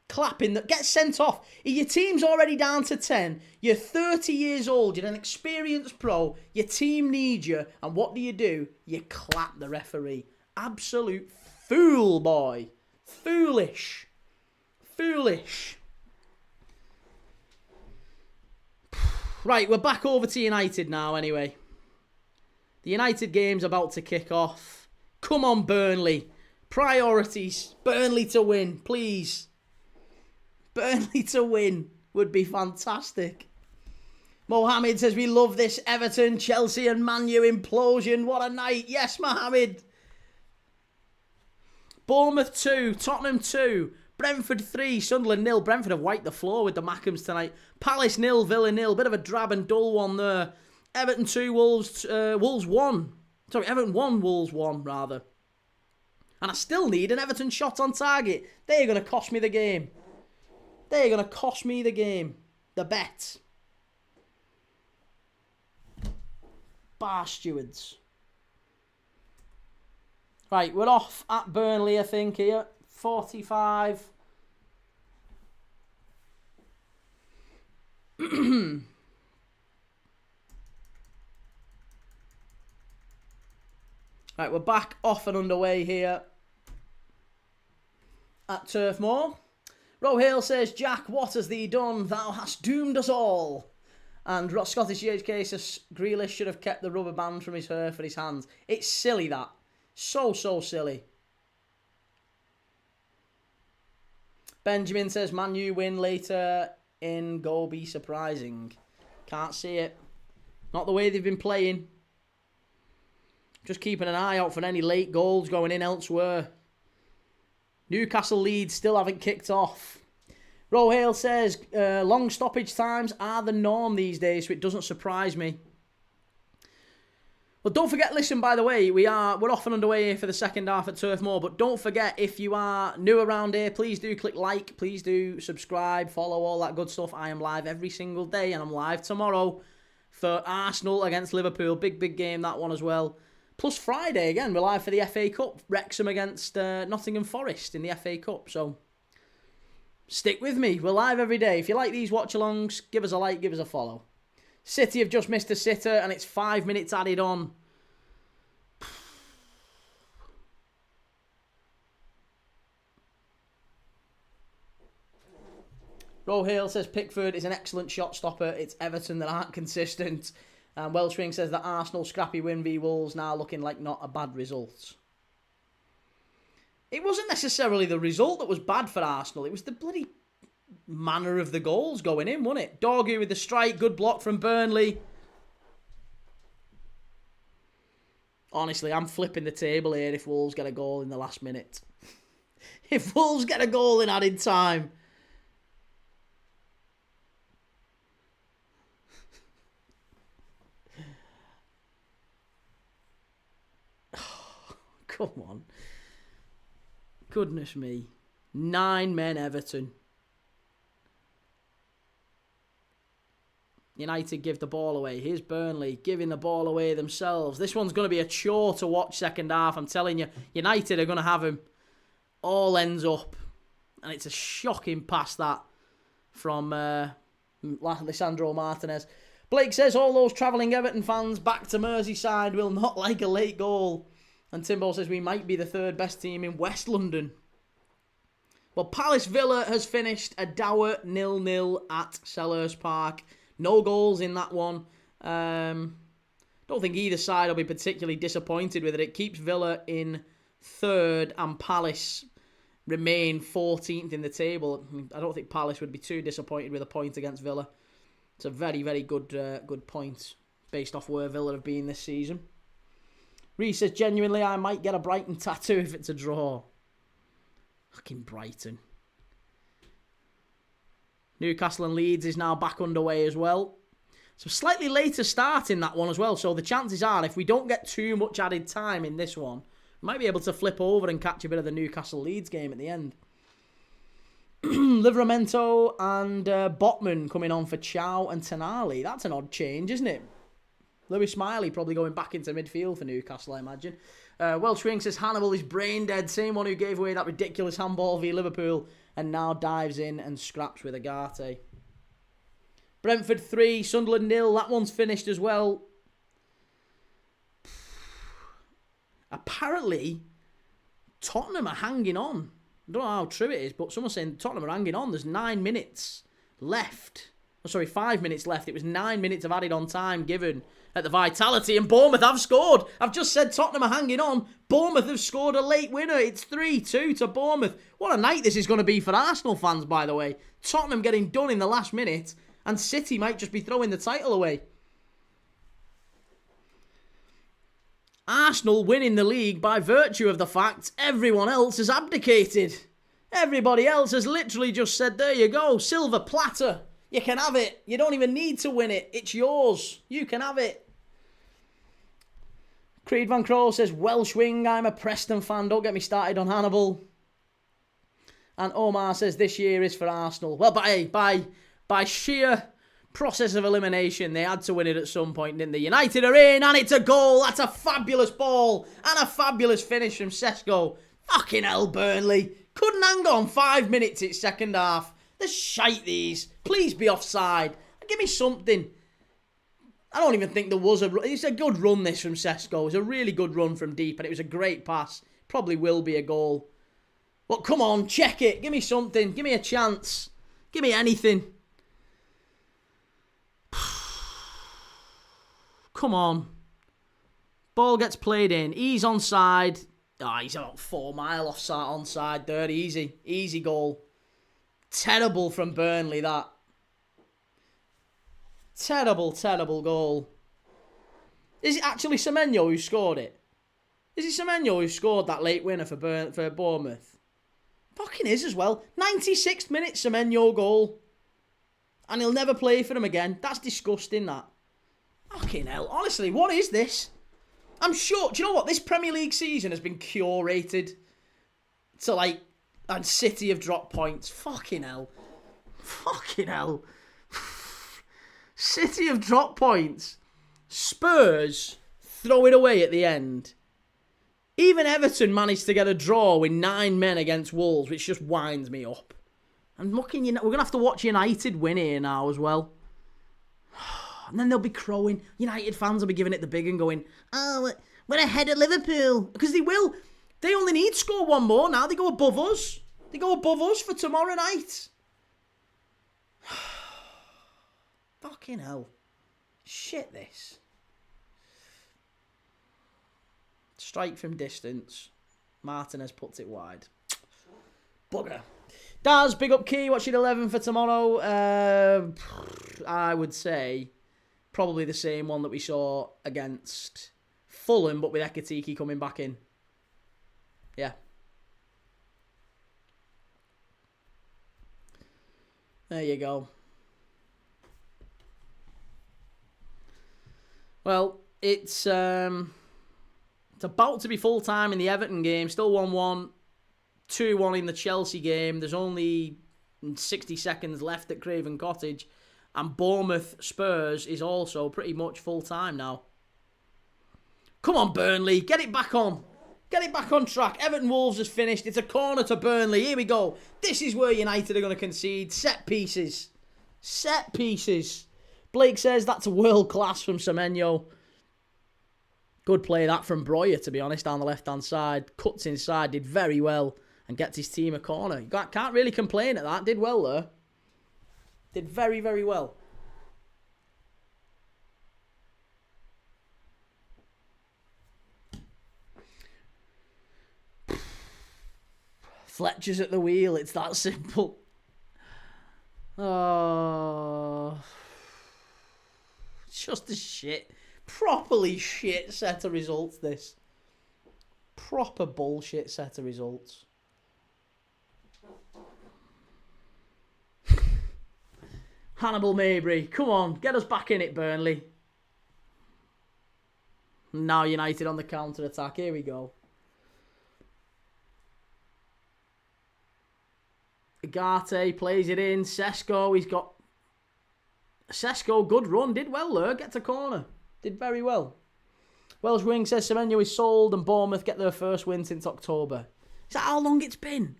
Clapping that gets sent off. Your team's already down to 10. You're 30 years old. You're an experienced pro. Your team needs you. And what do? You clap the referee. Absolute fool, boy. Foolish. Foolish. Right, we're back over to United now anyway. The United game's about to kick off. Come on, Burnley. Priorities. Burnley to win, please. Burnley to win would be fantastic. Mohammed says, we love this Everton, Chelsea and Man U implosion. What a night. Yes, Mohammed. Bournemouth 2, Tottenham 2, Brentford 3, Sunderland 0. Brentford have wiped the floor with the Mackhams tonight. Palace 0, Villa 0. Bit of a drab and dull one there. Everton 2, Wolves 1. Sorry, Everton 1, Wolves 1, rather. And I still need an Everton shot on target. They're going to cost me the game. They're going to cost me the game. The bet. Bar stewards. Right, we're off at Burnley, I think, here. 45. Right, we're back off and underway here at Turf Moor. Rohale says, Jack, what has thee done? Thou hast doomed us all. And Scottish GHK says, Grealish should have kept the rubber band from his hair for his hands. It's silly, that. So silly. Benjamin says, Man U win later in go be surprising. Can't see it. Not the way they've been playing. Just keeping an eye out for any late goals going in elsewhere. Newcastle Leeds still haven't kicked off. Rohale says, long stoppage times are the norm these days, so it doesn't surprise me. Well, don't forget, listen, by the way, we're off and underway here for the second half at Turf Moor, but don't forget, if you are new around here, please do click like, please do subscribe, follow, all that good stuff. I am live every single day, and I'm live tomorrow for Arsenal against Liverpool. Big game, that one as well. Plus Friday, again, we're live for the FA Cup. Wrexham against Nottingham Forest in the FA Cup. So, stick with me. We're live every day. If you like these watch-alongs, give us a like, give us a follow. City have just missed a sitter, and it's 5 minutes added on. Rohale says Pickford is an excellent shot stopper. It's Everton that aren't consistent. And Welshring says that Arsenal scrappy win v Wolves now looking like not a bad result. It wasn't necessarily the result that was bad for Arsenal. It was the bloody manner of the goals going in, wasn't it? Dorgu with the strike. Good block from Burnley. Honestly, I'm flipping the table here if Wolves get a goal in the last minute. If Wolves get a goal in added time. Come on. Goodness me. 9 men Everton. United give the ball away. Here's Burnley giving the ball away themselves. This one's going to be a chore to watch second half. I'm telling you. United are going to have him. All ends up. And it's a shocking pass that from Lisandro Martinez. Blake says all those travelling Everton fans back to Merseyside will not like a late goal. And Timbo says we might be the third best team in West London. Well, Palace Villa has finished a dour 0-0 at Selhurst Park. No goals in that one. Don't think either side will be particularly disappointed with it. It keeps Villa in third and Palace remain 14th in the table. I don't think Palace would be too disappointed with a point against Villa. It's a very, very good point based off where Villa have been this season. Reece says, genuinely, I might get a Brighton tattoo if it's a draw. Fucking Brighton. Newcastle and Leeds is now back underway as well. So slightly later start in that one as well. So the chances are, if we don't get too much added time in this one, we might be able to flip over and catch a bit of the Newcastle-Leeds game at the end. Livramento and Botman coming on for Chow and Tonali. That's an odd change, isn't it? Louis Smiley probably going back into midfield for Newcastle, I imagine. Welsh Wing says Hannibal is brain dead. Same one who gave away that ridiculous handball via Liverpool and now dives in and scraps with Agate. Brentford 3, Sunderland 0. That one's finished as well. Apparently, Tottenham are hanging on. I don't know how true it is, but someone's saying Tottenham are hanging on. There's 9 minutes left. Oh, sorry, 5 minutes left. It was 9 minutes of added on time given at the Vitality, and Bournemouth have scored. I've just said Tottenham are hanging on. Bournemouth have scored a late winner. It's 3-2 to Bournemouth. What a night this is going to be for Arsenal fans, by the way. Tottenham getting done in the last minute, and City might just be throwing the title away. Arsenal winning the league by virtue of the fact everyone else has abdicated. Everybody else has literally just said, there you go, silver platter. You can have it. You don't even need to win it. It's yours. You can have it. Creed Van Crow says, Welsh Wing, I'm a Preston fan. Don't get me started on Hannibal. And Omar says, this year is for Arsenal. Well, by sheer process of elimination, they had to win it at some point, didn't they? United are in, and it's a goal. That's a fabulous ball. And a fabulous finish from Sesko. Fucking hell, Burnley. Couldn't hang on 5 minutes it's second half. They're shite, these. Please be offside. Give me something. I don't even think there was a... It's a good run, this, from Sesko. It was a really good run from deep, and it was a great pass. Probably will be a goal. But come on, check it. Give me something. Give me a chance. Give me anything. Come on. Ball gets played in. He's onside. Oh, he's about 4 mile onside there. Easy. Easy goal. Terrible from Burnley, that. Terrible, terrible goal. Is it actually Semenyo who scored it? Is it Semenyo who scored that late winner for Bournemouth? Fucking is as well. 96th minute Semenyo goal. And he'll never play for them again. That's disgusting, that. Fucking hell. Honestly, what is this? I'm sure... Do you know what? This Premier League season has been curated to, like... And City have dropped points. Fucking hell. Fucking hell. City have dropped points. Spurs throw it away at the end. Even Everton managed to get a draw with 9 men against Wolves, which just winds me up. And looking, we're going to have to watch United win here now as well. And then they'll be crowing. United fans will be giving it the big and going, oh, we're ahead of Liverpool. Because they will. They only need to score one more now. They go above us. They go above us for tomorrow night. Fucking hell. Shit, this. Strike from distance. Martinez puts it wide. Bugger. Daz, big up Key, watching 11 for tomorrow. I would say probably the same one that we saw against Fulham, but with Ekatike coming back in. Yeah. There you go. Well, it's about to be full time in the Everton game. Still 1-1. 2-1 in the Chelsea game. There's only 60 seconds left at Craven Cottage. And Bournemouth Spurs is also pretty much full time now. Come on, Burnley. Get it back on. Get it back on track. Everton Wolves has finished. It's a corner to Burnley. Here we go. This is where United are going to concede. Set pieces. Set pieces. Blake says that's a world class from Semenyo. Good play that from Breuer, to be honest, down the left-hand side. Cuts inside, did very well, and gets his team a corner. You can't really complain at that. Did well there. Did very, very well. Fletcher's at the wheel. It's that simple. Oh... It's just a shit, properly shit set of results, this. Proper bullshit set of results. Hannibal Mabry, come on, get us back in it, Burnley. Now United on the counter-attack. Here we go. Garte plays it in. Sesko, he's got... Sesko, good run. Did well there. Gets a corner. Did very well. Welsh Wing says Semenyo is sold and Bournemouth get their first win since October. Is that how long it's been?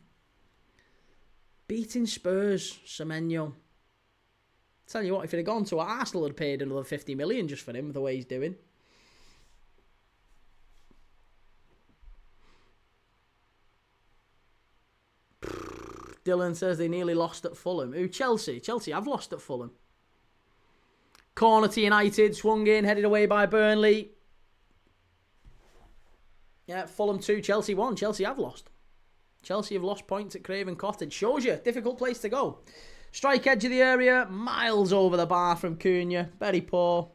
Beating Spurs, Semenyo. Tell you what, if he'd have gone to Arsenal, had paid another 50 million just for him, the way he's doing. Dylan says they nearly lost at Fulham. Who? Chelsea. Chelsea have lost at Fulham. Corner to United. Swung in. Headed away by Burnley. Yeah, Fulham 2. Chelsea 1. Chelsea have lost. Chelsea have lost points at Craven Cottage. Shows you. Difficult place to go. Strike edge of the area. Miles over the bar from Cunha. Very poor.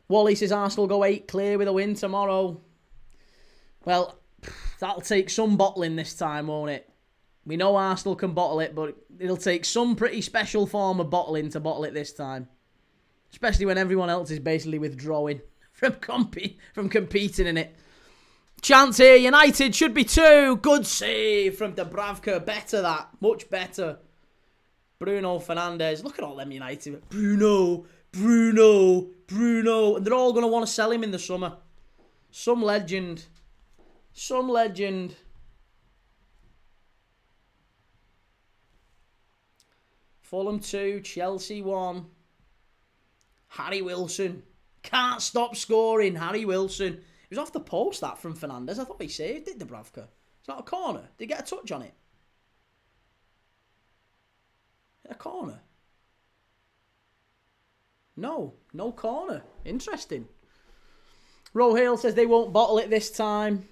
Wally says Arsenal go 8 clear with a win tomorrow. Well, that'll take some bottling this time, won't it? We know Arsenal can bottle it, but it'll take some pretty special form of bottling to bottle it this time. Especially when everyone else is basically withdrawing from competing in it. Chance here, United should be 2. Good save from Dubravka. Better that. Much better. Bruno Fernandes. Look at all them United. Bruno. And they're all going to want to sell him in the summer. Some legend. Fulham 2, Chelsea 1. Harry Wilson. Can't stop scoring, Harry Wilson. It was off the post, that, from Fernandes. I thought he saved it, Dubravka. It's not a corner. Did he get a touch on it? A corner? No corner. Interesting. Rohale says they won't bottle it this time.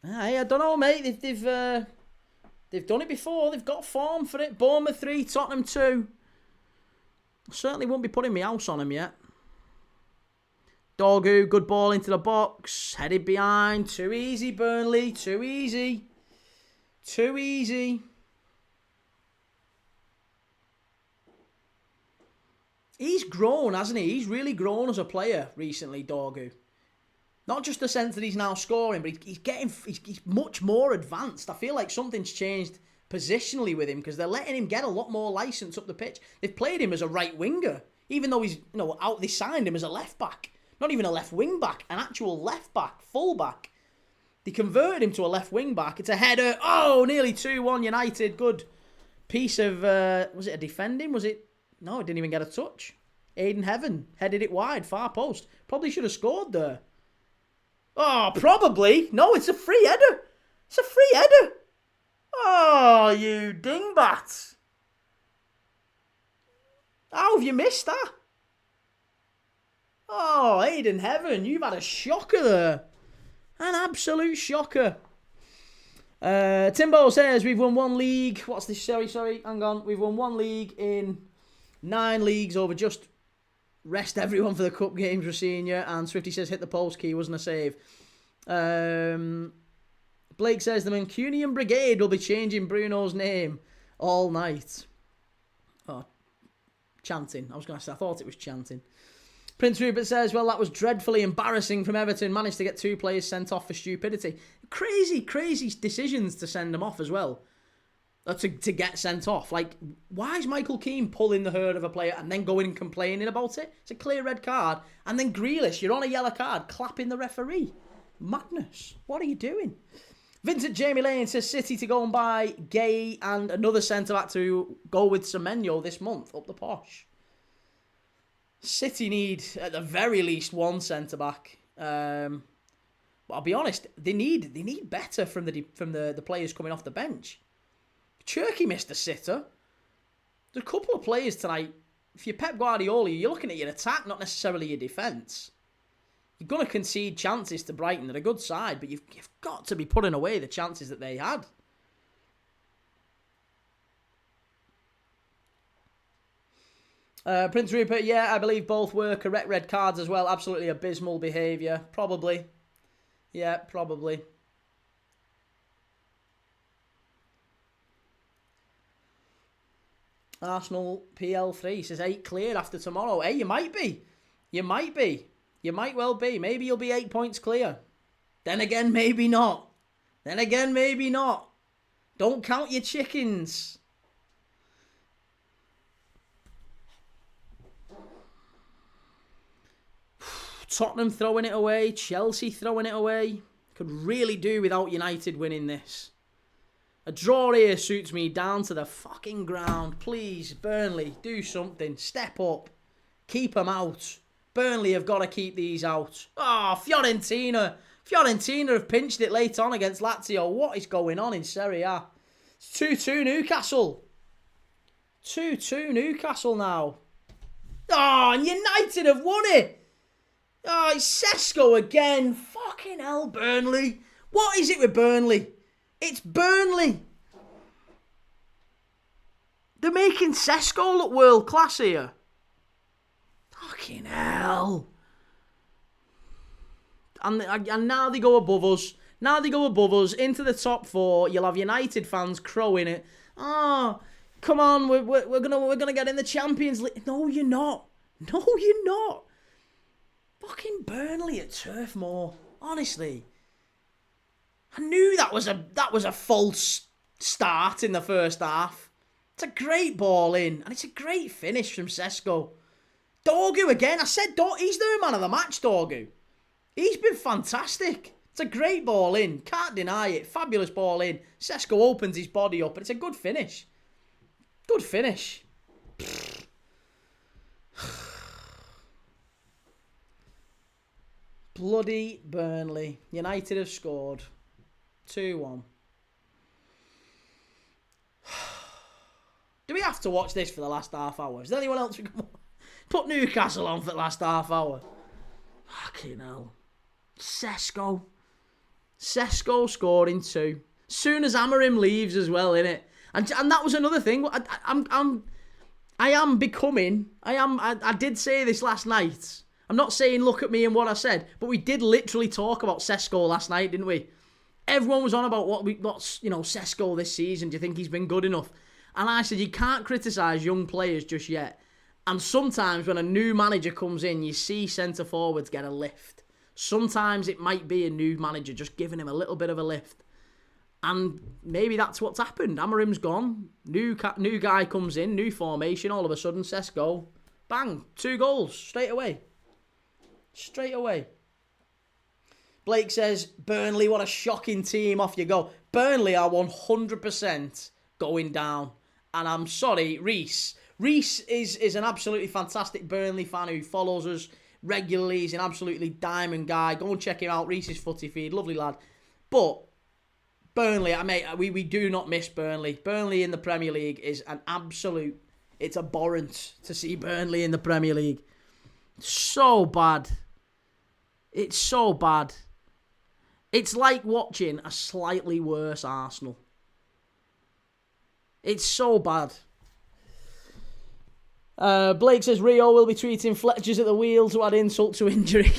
I don't know, mate. They've done it before. They've got form for it. Bournemouth 3, Tottenham 2. Certainly won't be putting my house on them yet. Dorgu, good ball into the box. Headed behind. Too easy, Burnley. Too easy. He's grown, hasn't he? He's really grown as a player recently, Dorgu. Not just the sense that he's now scoring, but he's much more advanced. I feel like something's changed positionally with him because they're letting him get a lot more license up the pitch. They've played him as a right winger, even though he's out. They signed him as a left back, not even a left wing back, an actual left back, full back. They converted him to a left wing back. It's a header. Oh, nearly 2-1 United. Good piece of was it a defending? Was it? No, it didn't even get a touch. Aiden Heaven headed it wide, far post. Probably should have scored there. Oh, probably. No, it's a free header. It's a free header. Oh, you dingbats. How have you missed that? Oh, Aiden Heaven, you've had a shocker there. An absolute shocker. Timbo says we've won 1 league. What's this? Sorry, hang on. We've won 1 league in 9 leagues over just... Rest everyone for the cup games, we're seeing you. And Swifty says hit the post key, wasn't a save. Blake says the Mancunian Brigade will be changing Bruno's name all night. Oh, chanting. I was going to say, I thought it was chanting. Prince Rupert says, well, that was dreadfully embarrassing from Everton. Managed to get 2 players sent off for stupidity. Crazy decisions to send them off as well. To get sent off. Like, why is Michael Keane pulling the herd of a player and then going and complaining about it? It's a clear red card. And then Grealish, you're on a yellow card, clapping the referee. Madness. What are you doing? Vincent Jamie Lane says City to go and buy Gay and another centre-back to go with Semenyo this month, up the posh. City need, at the very least, 1 centre-back. But I'll be honest, they need better from the players coming off the bench. Cherky missed a sitter. There's a couple of players tonight. If you're Pep Guardiola, you're looking at your attack, not necessarily your defence. You're going to concede chances to Brighton. They're a good side, but you've got to be putting away the chances that they had. Prince Rupert, yeah, I believe both were correct red cards as well. Absolutely abysmal behaviour. Probably. Yeah, probably. Arsenal PL3 says 8 cleared after tomorrow. Hey, you might be. You might be. You might well be. Maybe you'll be 8 points clear. Then again, maybe not. Then again, maybe not. Don't count your chickens. Tottenham throwing it away. Chelsea throwing it away. Could really do without United winning this. A draw here suits me down to the fucking ground. Please, Burnley, do something. Step up. Keep them out. Burnley have got to keep these out. Oh, Fiorentina. Fiorentina have pinched it late on against Lazio. What is going on in Serie A? It's 2-2 Newcastle. 2-2 Newcastle now. Oh, and United have won it. Oh, it's Sesko again. Fucking hell, Burnley. What is it with Burnley? It's Burnley. They're making Sesko look world class here. Fucking hell. And now they go above us. Now they go above us into the top 4. You'll have United fans crowing it. Oh, come on, we're gonna get in the Champions League. No, you're not. No, you're not. Fucking Burnley at Turf Moor. Honestly, I knew that was a false start in the first half. It's a great ball in, and it's a great finish from Sesko. Dorgu again. I said he's the man of the match, Dorgu. He's been fantastic. It's a great ball in. Can't deny it. Fabulous ball in. Sesko opens his body up, and it's a good finish. Good finish. Bloody Burnley. United have scored. 2-1. Do we have to watch this for the last half hour? Is there anyone else who can put Newcastle on for the last half hour? Fucking hell. Sesko scoring 2. Soon as Amorim leaves as well, innit? And that was another thing. I did say this last night. I'm not saying look at me and what I said, but we did literally talk about Sesko last night, didn't we? Everyone was on about what's Sesko this season. Do you think he's been good enough? And I said you can't criticise young players just yet. And sometimes when a new manager comes in, you see centre forwards get a lift. Sometimes it might be a new manager just giving him a little bit of a lift. And maybe that's what's happened. Amorim's gone. New guy comes in, new formation. All of a sudden, Sesko, bang, 2 goals straight away. Straight away. Blake says, Burnley, what a shocking team. Off you go. Burnley are 100% going down. And I'm sorry, Reese. Reese is an absolutely fantastic Burnley fan who follows us regularly. He's an absolutely diamond guy. Go and check him out. Reese's Footy Feed. Lovely lad. But Burnley, we do not miss Burnley. Burnley in the Premier League is an absolute... It's abhorrent to see Burnley in the Premier League. So bad. It's so bad. It's like watching a slightly worse Arsenal. It's so bad. Blake says Rio will be tweeting Fletcher's at the wheel to add insult to injury.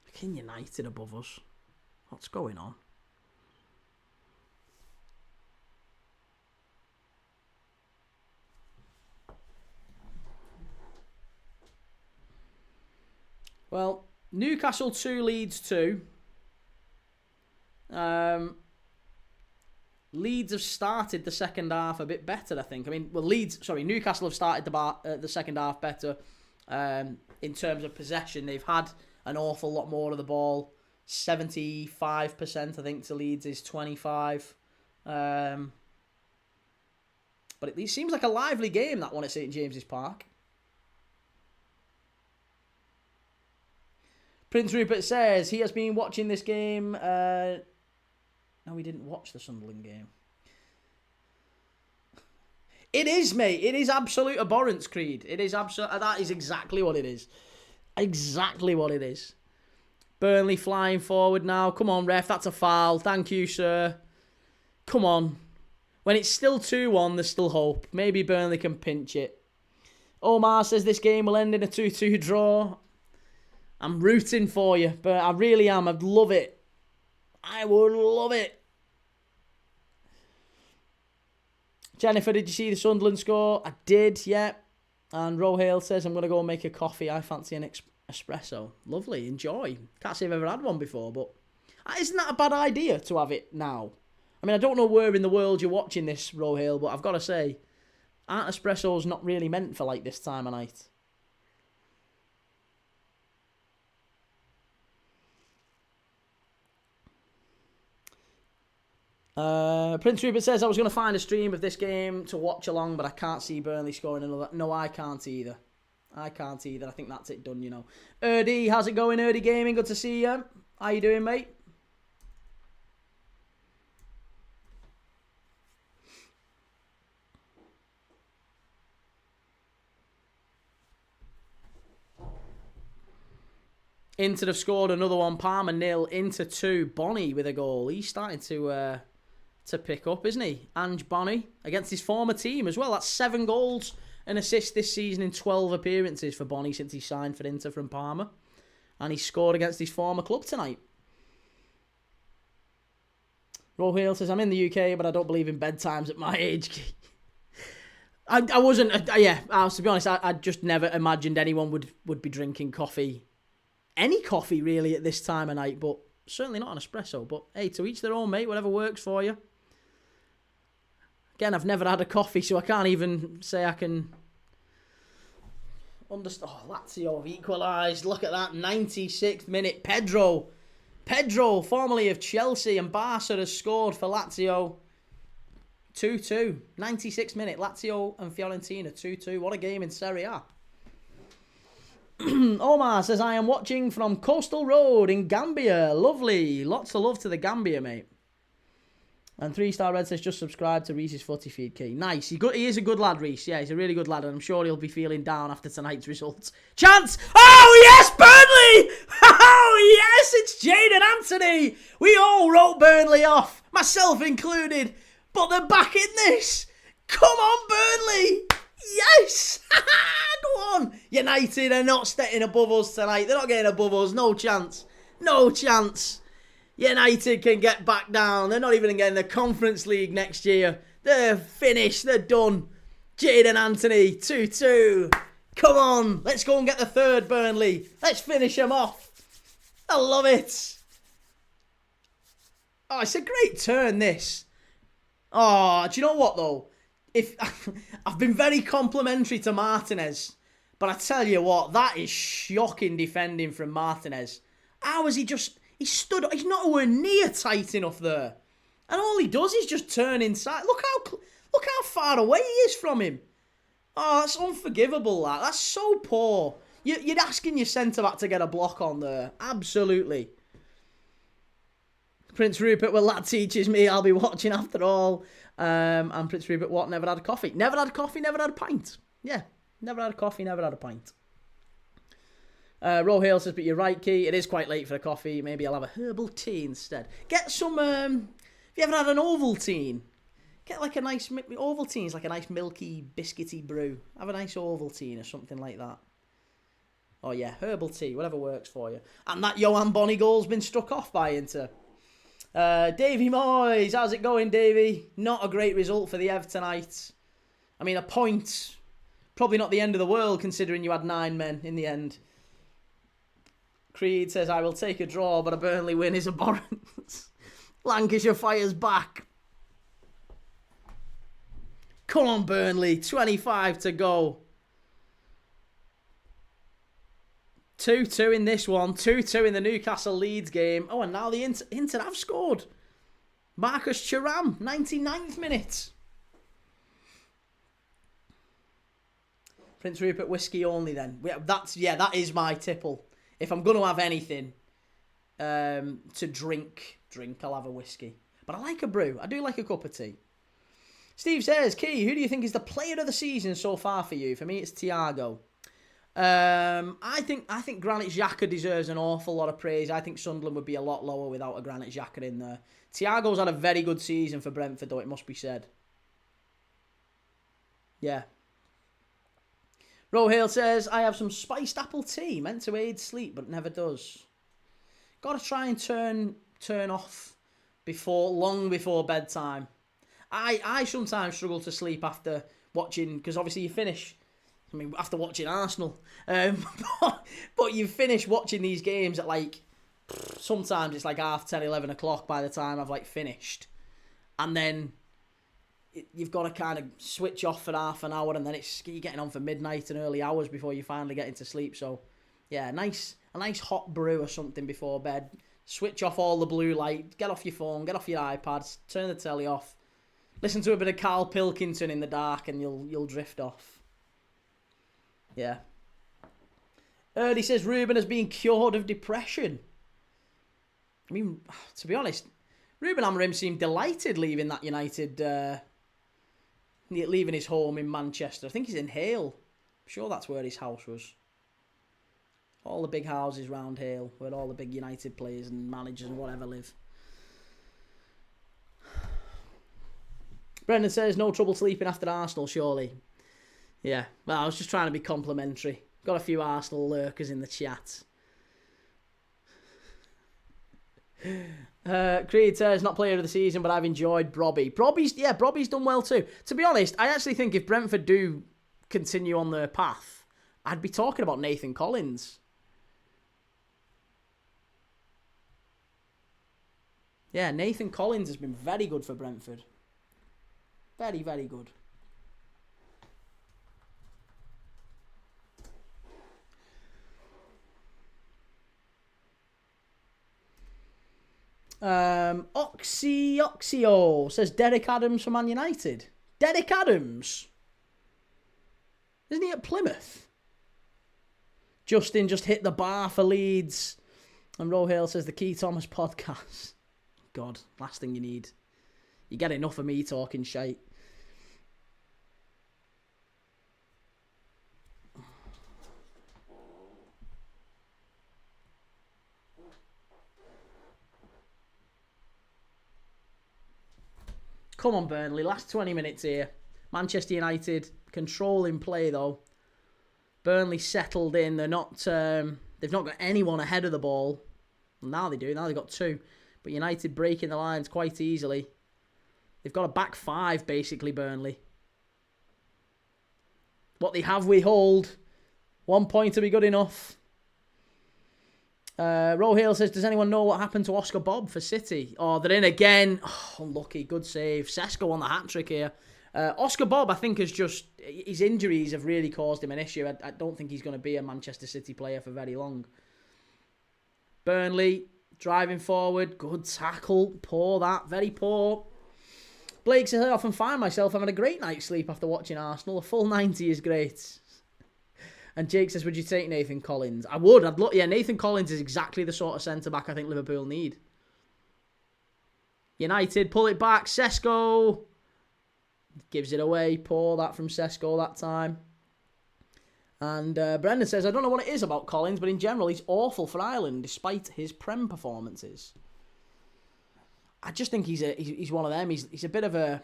Fucking United above us. What's going on? Well, Newcastle 2, Leeds 2. Leeds have started the second half a bit better, I think. Newcastle have started the second half better in terms of possession. They've had an awful lot more of the ball. 75%, I think, to Leeds is 25%. But it seems like a lively game, that one at St James's Park. Prince Rupert says he has been watching this game. No, we didn't watch the Sunderland game. It is, mate. It is absolute abhorrence, Creed. It is absolute. That is exactly what it is. Exactly what it is. Burnley flying forward now. Come on, ref. That's a foul. Thank you, sir. Come on. When it's still 2-1, there's still hope. Maybe Burnley can pinch it. Omar says this game will end in a 2-2 draw. I'm rooting for you, but I really am. I'd love it. I would love it. Jennifer, did you see the Sunderland score? I did, yeah. And Rohale says, I'm going to go and make a coffee. I fancy an espresso. Lovely, enjoy. Can't say I've ever had one before, but isn't that a bad idea to have it now? I mean, I don't know where in the world you're watching this, Rohale, but I've got to say, aren't espressos not really meant for like this time of night? Prince Rupert says, I was going to find a stream of this game to watch along, but I can't see Burnley scoring another. No, I can't either. I think that's it done, you know. Erdy, how's it going, Erdy Gaming? Good to see you. How you doing, mate? Inter have scored another one. Palmer 0, Inter 2. Bonny with a goal. He's starting to pick up, isn't he? Ange Bonny against his former team as well. That's 7 goals and assists this season in 12 appearances for Bonny since he signed for Inter from Parma. And he scored against his former club tonight. Rohale says, I'm in the UK, but I don't believe in bedtimes at my age. I wasn't, to be honest, I just never imagined anyone would be drinking coffee. Any coffee, really, at this time of night, but certainly not an espresso. But, hey, to each their own, mate, whatever works for you. Again, I've never had a coffee, so I can't even say I can understand. Oh, Lazio have equalised. Look at that, 96th minute. Pedro, formerly of Chelsea and Barca, has scored for Lazio. 2-2. 96th minute. Lazio and Fiorentina, 2-2. What a game in Serie A. Omar says, I am watching from Coastal Road in Gambia. Lovely. Lots of love to the Gambia, mate. And 3-Star Red says, just subscribe to Reese's Footy Feed Key. Nice. He is a good lad, Reese. Yeah, he's a really good lad, and I'm sure he'll be feeling down after tonight's results. Chance! Oh, yes, Burnley! Oh, yes, it's Jadon Anthony! We all wrote Burnley off, myself included, but they're back in this. Come on, Burnley! Yes! Go on! United are not stepping above us tonight. They're not getting above us. No chance. No chance. United can get back down. They're not even getting the Conference League next year. They're finished. They're done. Jadon Anthony, 2-2. Come on. Let's go and get the third, Burnley. Let's finish them off. I love it. Oh, it's a great turn, this. Oh, do you know what, though? I've been very complimentary to Martinez, but I tell you what, that is shocking defending from Martinez. How has he just... He's not anywhere near tight enough there. And all he does is just turn inside. Look how far away he is from him. Oh, that's unforgivable, that. That's so poor. You're asking your centre-back to get a block on there. Absolutely. Prince Rupert, well, that teaches me I'll be watching after all. And Prince Rupert, what? Never had a coffee. Never had a coffee, never had a pint. Yeah, never had a coffee, never had a pint. Rohale says, but you're right, Key. It is quite late for a coffee. Maybe I'll have a herbal tea instead. Get some, have you ever had an Ovaltine? Get like a nice, Ovaltine is like a nice milky, biscuity brew. Have a nice Ovaltine or something like that. Oh yeah, herbal tea, whatever works for you. And that Johan Bonny goal's been struck off by Inter. Davy Moyes, how's it going, Davy? Not a great result for the Evertonites. I mean, a point, probably not the end of the world considering you had 9 men in the end. Creed says, I will take a draw, but a Burnley win is abhorrent. Lancashire fires back. Come on, Burnley. 25 to go. 2-2 in this one. 2-2 in the Newcastle Leeds game. Oh, and now the Inter have scored. Marcus Thuram, 99th minute. Prince Rupert, whiskey only then. That is my tipple. If I'm going to have anything to drink, I'll have a whiskey. But I like a brew. I do like a cup of tea. Steve says, Key, who do you think is the player of the season so far for you? For me, it's Thiago. I think Granit Xhaka deserves an awful lot of praise. I think Sunderland would be a lot lower without a Granit Xhaka in there. Thiago's had a very good season for Brentford, though, it must be said. Yeah. Rohale says, I have some spiced apple tea, meant to aid sleep, but never does. Got to try and turn turn off long before bedtime. I sometimes struggle to sleep after watching, because obviously you finish. I mean, after watching Arsenal, but you finish watching these games at like, sometimes it's like 10:30, 11 o'clock by the time I've like finished, and then you've got to kind of switch off for half an hour, and then you're getting on for midnight and early hours before you finally get into sleep. So, yeah, a nice hot brew or something before bed. Switch off all the blue light. Get off your phone. Get off your iPads. Turn the telly off. Listen to a bit of Carl Pilkington in the dark, and you'll drift off. Yeah. Early says Ruben has been cured of depression. I mean, to be honest, Ruben Amorim seemed delighted leaving that United, leaving his home in Manchester. I think he's in Hale. I'm sure that's where his house was. All the big houses round Hale, where all the big United players and managers and whatever live. Brendan says, no trouble sleeping after Arsenal, surely. Yeah, well, I was just trying to be complimentary. Got a few Arsenal lurkers in the chat. Creed says, not player of the season, but I've enjoyed Brobby. Brobby's done well too. To be honest, I actually think if Brentford do continue on their path, I'd be talking about Nathan Collins. Yeah, Nathan Collins has been very good for Brentford. Very, very good. Oxio says Derek Adams for Man United. Derek Adams? Isn't he at Plymouth? Justin just hit the bar for Leeds. And Rohale says the Key Thomas podcast. God, last thing you need. You get enough of me talking shite. Come on, Burnley. Last 20 minutes here. Manchester United controlling play though. Burnley settled in. They're not. They've not got anyone ahead of the ball. Now they do. Now they've got two. But United breaking the lines quite easily. They've got a back five, basically, Burnley. What they have, we hold. 1 point to be good enough. Rohale says, does anyone know what happened to Oscar Bob for City? Oh, they're in again. Oh, unlucky. Good save. Sesko on the hat-trick here. Oscar Bob, I think, his injuries have really caused him an issue. I don't think he's going to be a Manchester City player for very long. Burnley, driving forward. Good tackle. Poor that. Very poor. Blake says, I often find myself having a great night's sleep after watching Arsenal. A full 90 is great. And Jake says, would you take Nathan Collins? I would. I'd look. Yeah, Nathan Collins is exactly the sort of centre-back I think Liverpool need. United, pull it back. Sesko gives it away. Poor that from Sesko that time. And Brendan says, I don't know what it is about Collins, but in general, he's awful for Ireland, despite his Prem performances. I just think he's one of them. He's a bit of a...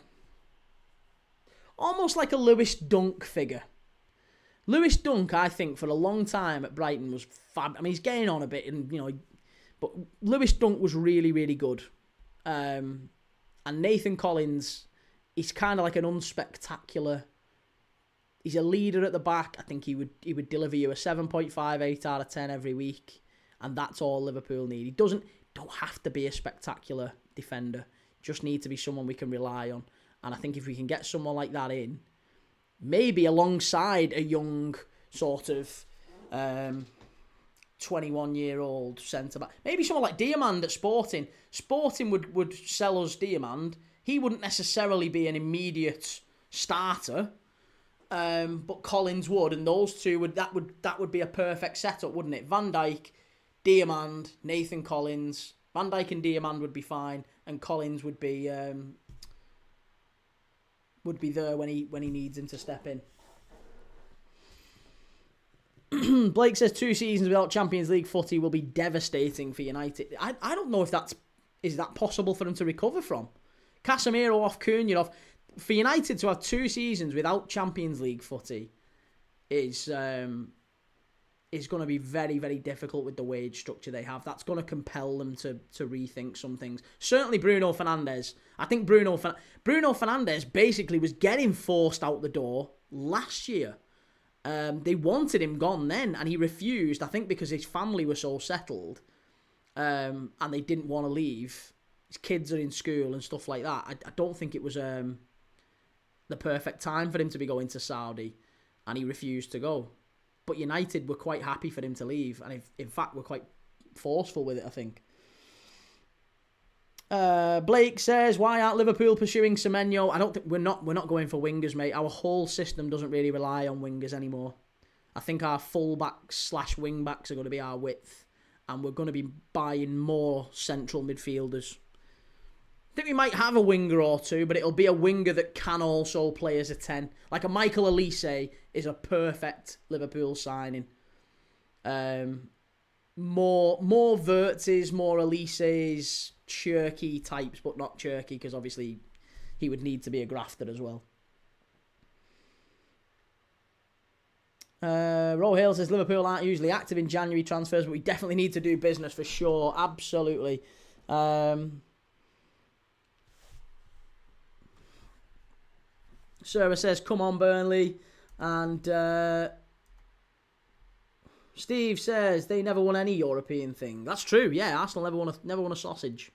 almost like a Lewis Dunk figure. Lewis Dunk, I think, for a long time at Brighton was fab. I mean, he's getting on a bit, but Lewis Dunk was really, really good. And Nathan Collins, he's kind of like an unspectacular... He's a leader at the back. I think he would deliver you a 7.58 out of 10 every week, and that's all Liverpool need. He don't have to be a spectacular defender. Just need to be someone we can rely on. And I think if we can get someone like that in, maybe alongside a young sort of 21-year-old centre-back. Maybe someone like Diamand at Sporting. Sporting would sell us Diamand. He wouldn't necessarily be an immediate starter, but Collins would, and those two that would be a perfect setup, wouldn't it? Van Dijk, Diamand, Nathan Collins. Van Dijk and Diamand would be fine, and Collins would be there when he needs him to step in. Blake says 2 seasons without Champions League footy will be devastating for United. I don't know if is that possible for them to recover from. Casemiro off, Cunha off. For United to have 2 seasons without Champions League footy is is going to be very, very difficult with the wage structure they have. That's going to compel them to rethink some things. Certainly Bruno Fernandes. I think Bruno Fernandes basically was getting forced out the door last year. They wanted him gone then, and he refused, I think because his family was so settled, and they didn't want to leave. His kids are in school and stuff like that. I don't think it was the perfect time for him to be going to Saudi, and he refused to go. But United were quite happy for him to leave, and in fact were quite forceful with it, I think. Blake says, why aren't Liverpool pursuing Semenyo? I don't think we're not going for wingers, mate. Our whole system doesn't really rely on wingers anymore. I think our full-backs / wing-backs are going to be our width, and we're going to be buying more central midfielders. I think we might have a winger or two, but it'll be a winger that can also play as a 10. Like a Michael Olise is a perfect Liverpool signing. More Wirtzes, more Olises, Cherky types, but not Cherky, because obviously he would need to be a grafter as well. Rohale says Liverpool aren't usually active in January transfers, but we definitely need to do business for sure. Absolutely. Sarah says, come on, Burnley. And Steve says, they never won any European thing. That's true, yeah. Arsenal never won a sausage.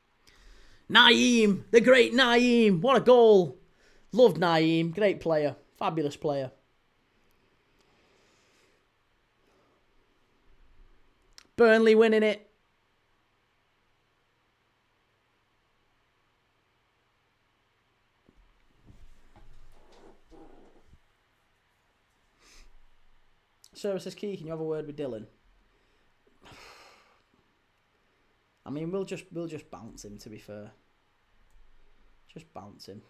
Naeem, the great Naeem. What a goal. Loved Naeem. Great player. Fabulous player. Burnley winning it. Sarah says, Keegan, can you have a word with Dylan? I mean, we'll just bounce him, to be fair. Just bounce him.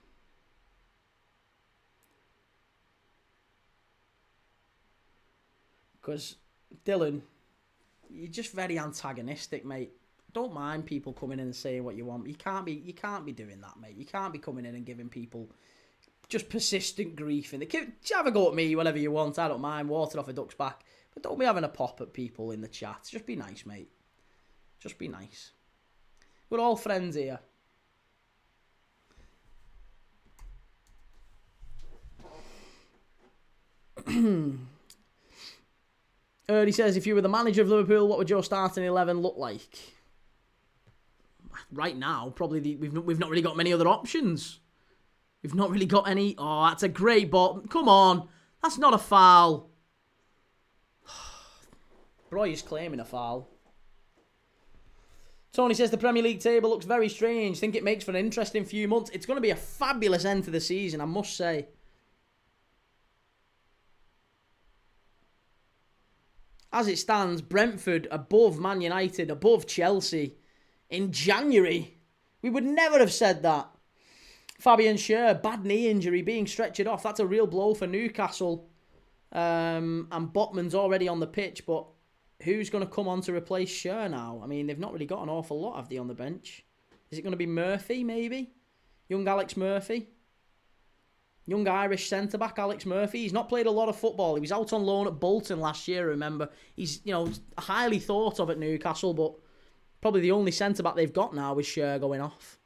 Because Dylan, you're just very antagonistic, mate. Don't mind people coming in and saying what you want. You can't be doing that, mate. You can't be coming in and giving people just persistent grief in the have a go at me, whatever you want. I don't mind. Water off a duck's back. But don't be having a pop at people in the chat. Just be nice, mate. Just be nice. We're all friends here. He says, if you were the manager of Liverpool, what would your starting 11 look like? Right now, probably we've not really got many other options. We've not really got any. Oh, that's a great ball. Come on. That's not a foul. Roy is claiming a foul. Tony says the Premier League table looks very strange. Think it makes for an interesting few months. It's going to be a fabulous end to the season, I must say. As it stands, Brentford above Man United, above Chelsea. In January, we would never have said that. Fabian Schär, bad knee injury, being stretchered off. That's a real blow for Newcastle. And Botman's already on the pitch, but who's going to come on to replace Schär now? I mean, they've not really got an awful lot, have they, on the bench? Is it going to be Murphy, maybe? Young Alex Murphy? Young Irish centre-back Alex Murphy. He's not played a lot of football. He was out on loan at Bolton last year, remember. He's, highly thought of at Newcastle, but probably the only centre-back they've got now is Schär going off.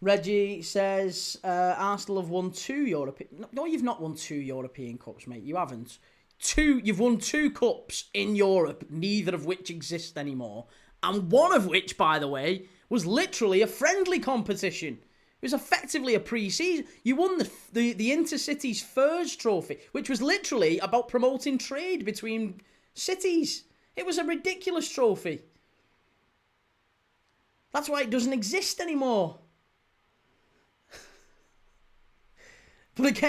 Reggie says, Arsenal have won 2 European... No, you've not won 2 European Cups, mate. You haven't. You've won 2 Cups in Europe, neither of which exist anymore. And one of which, by the way, was literally a friendly competition. It was effectively a pre-season. You won the Intercities Furs Trophy, which was literally about promoting trade between cities. It was a ridiculous trophy. That's why it doesn't exist anymore. But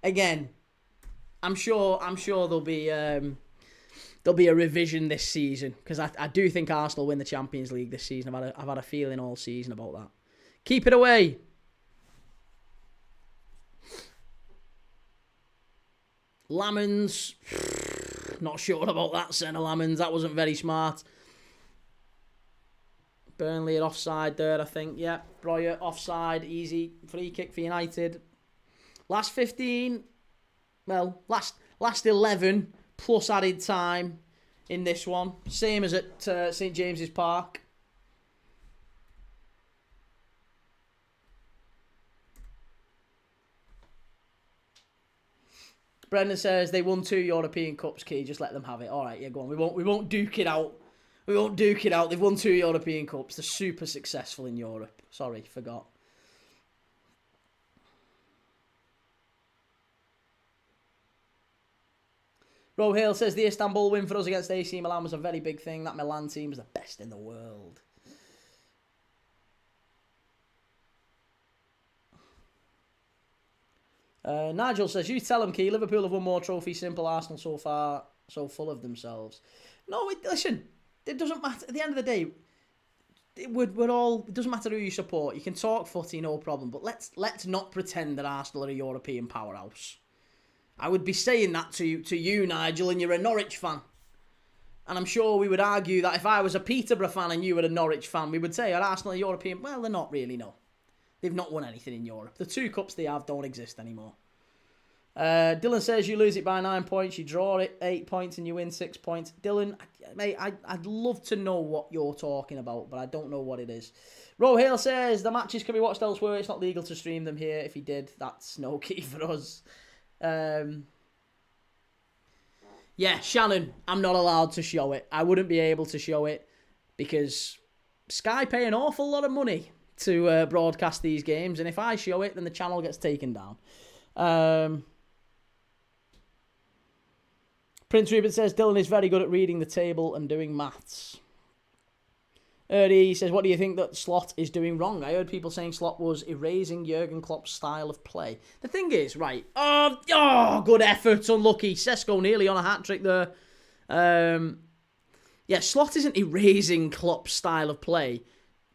again, I'm sure there'll be a revision this season, because I do think Arsenal win the Champions League this season. I've had a feeling all season about that. Keep it away. Lamans, not sure about that centre Lamans. That wasn't very smart. Burnley are offside there, I think. Yeah, Breuer offside, easy free kick for United. Last 15, well, last 11 plus added time in this one. Same as at St James's Park. Brendan says they won 2 European Cups, Key. Just let them have it. All right, yeah, go on. We won't duke it out. We won't duke it out. They've won 2 European Cups. They're super successful in Europe. Sorry, forgot. Rohale says the Istanbul win for us against AC Milan was a very big thing. That Milan team was the best in the world. Nigel says, you tell them, Key, Liverpool have won more trophies, simple. Arsenal so far, so full of themselves. No, listen, it doesn't matter. At the end of the day, it doesn't matter who you support. You can talk footy, no problem. But let's not pretend that Arsenal are a European powerhouse. I would be saying that to you, Nigel, and you're a Norwich fan. And I'm sure we would argue that if I was a Peterborough fan and you were a Norwich fan, we would say, are Arsenal a European? Well, they're not really, no. They've not won anything in Europe. The 2 cups they have don't exist anymore. Dylan says you lose it by 9 points, you draw it 8 points, and you win 6 points. Dylan, mate, I'd love to know what you're talking about, but I don't know what it is. Rohale says the matches can be watched elsewhere. It's not legal to stream them here. If he did, that's no key for us. Yeah, Shannon, I'm not allowed to show it. I wouldn't be able to show it because Sky pay an awful lot of money to broadcast these games, and if I show it, then the channel gets taken down. Prince Ruben says Dylan is very good at reading the table and doing maths. Erdy says, what do you think that Slot is doing wrong? I heard people saying Slot was erasing Jurgen Klopp's style of play. The thing is, right, good effort, unlucky. Sesko nearly on a hat-trick there. Yeah, Slot isn't erasing Klopp's style of play.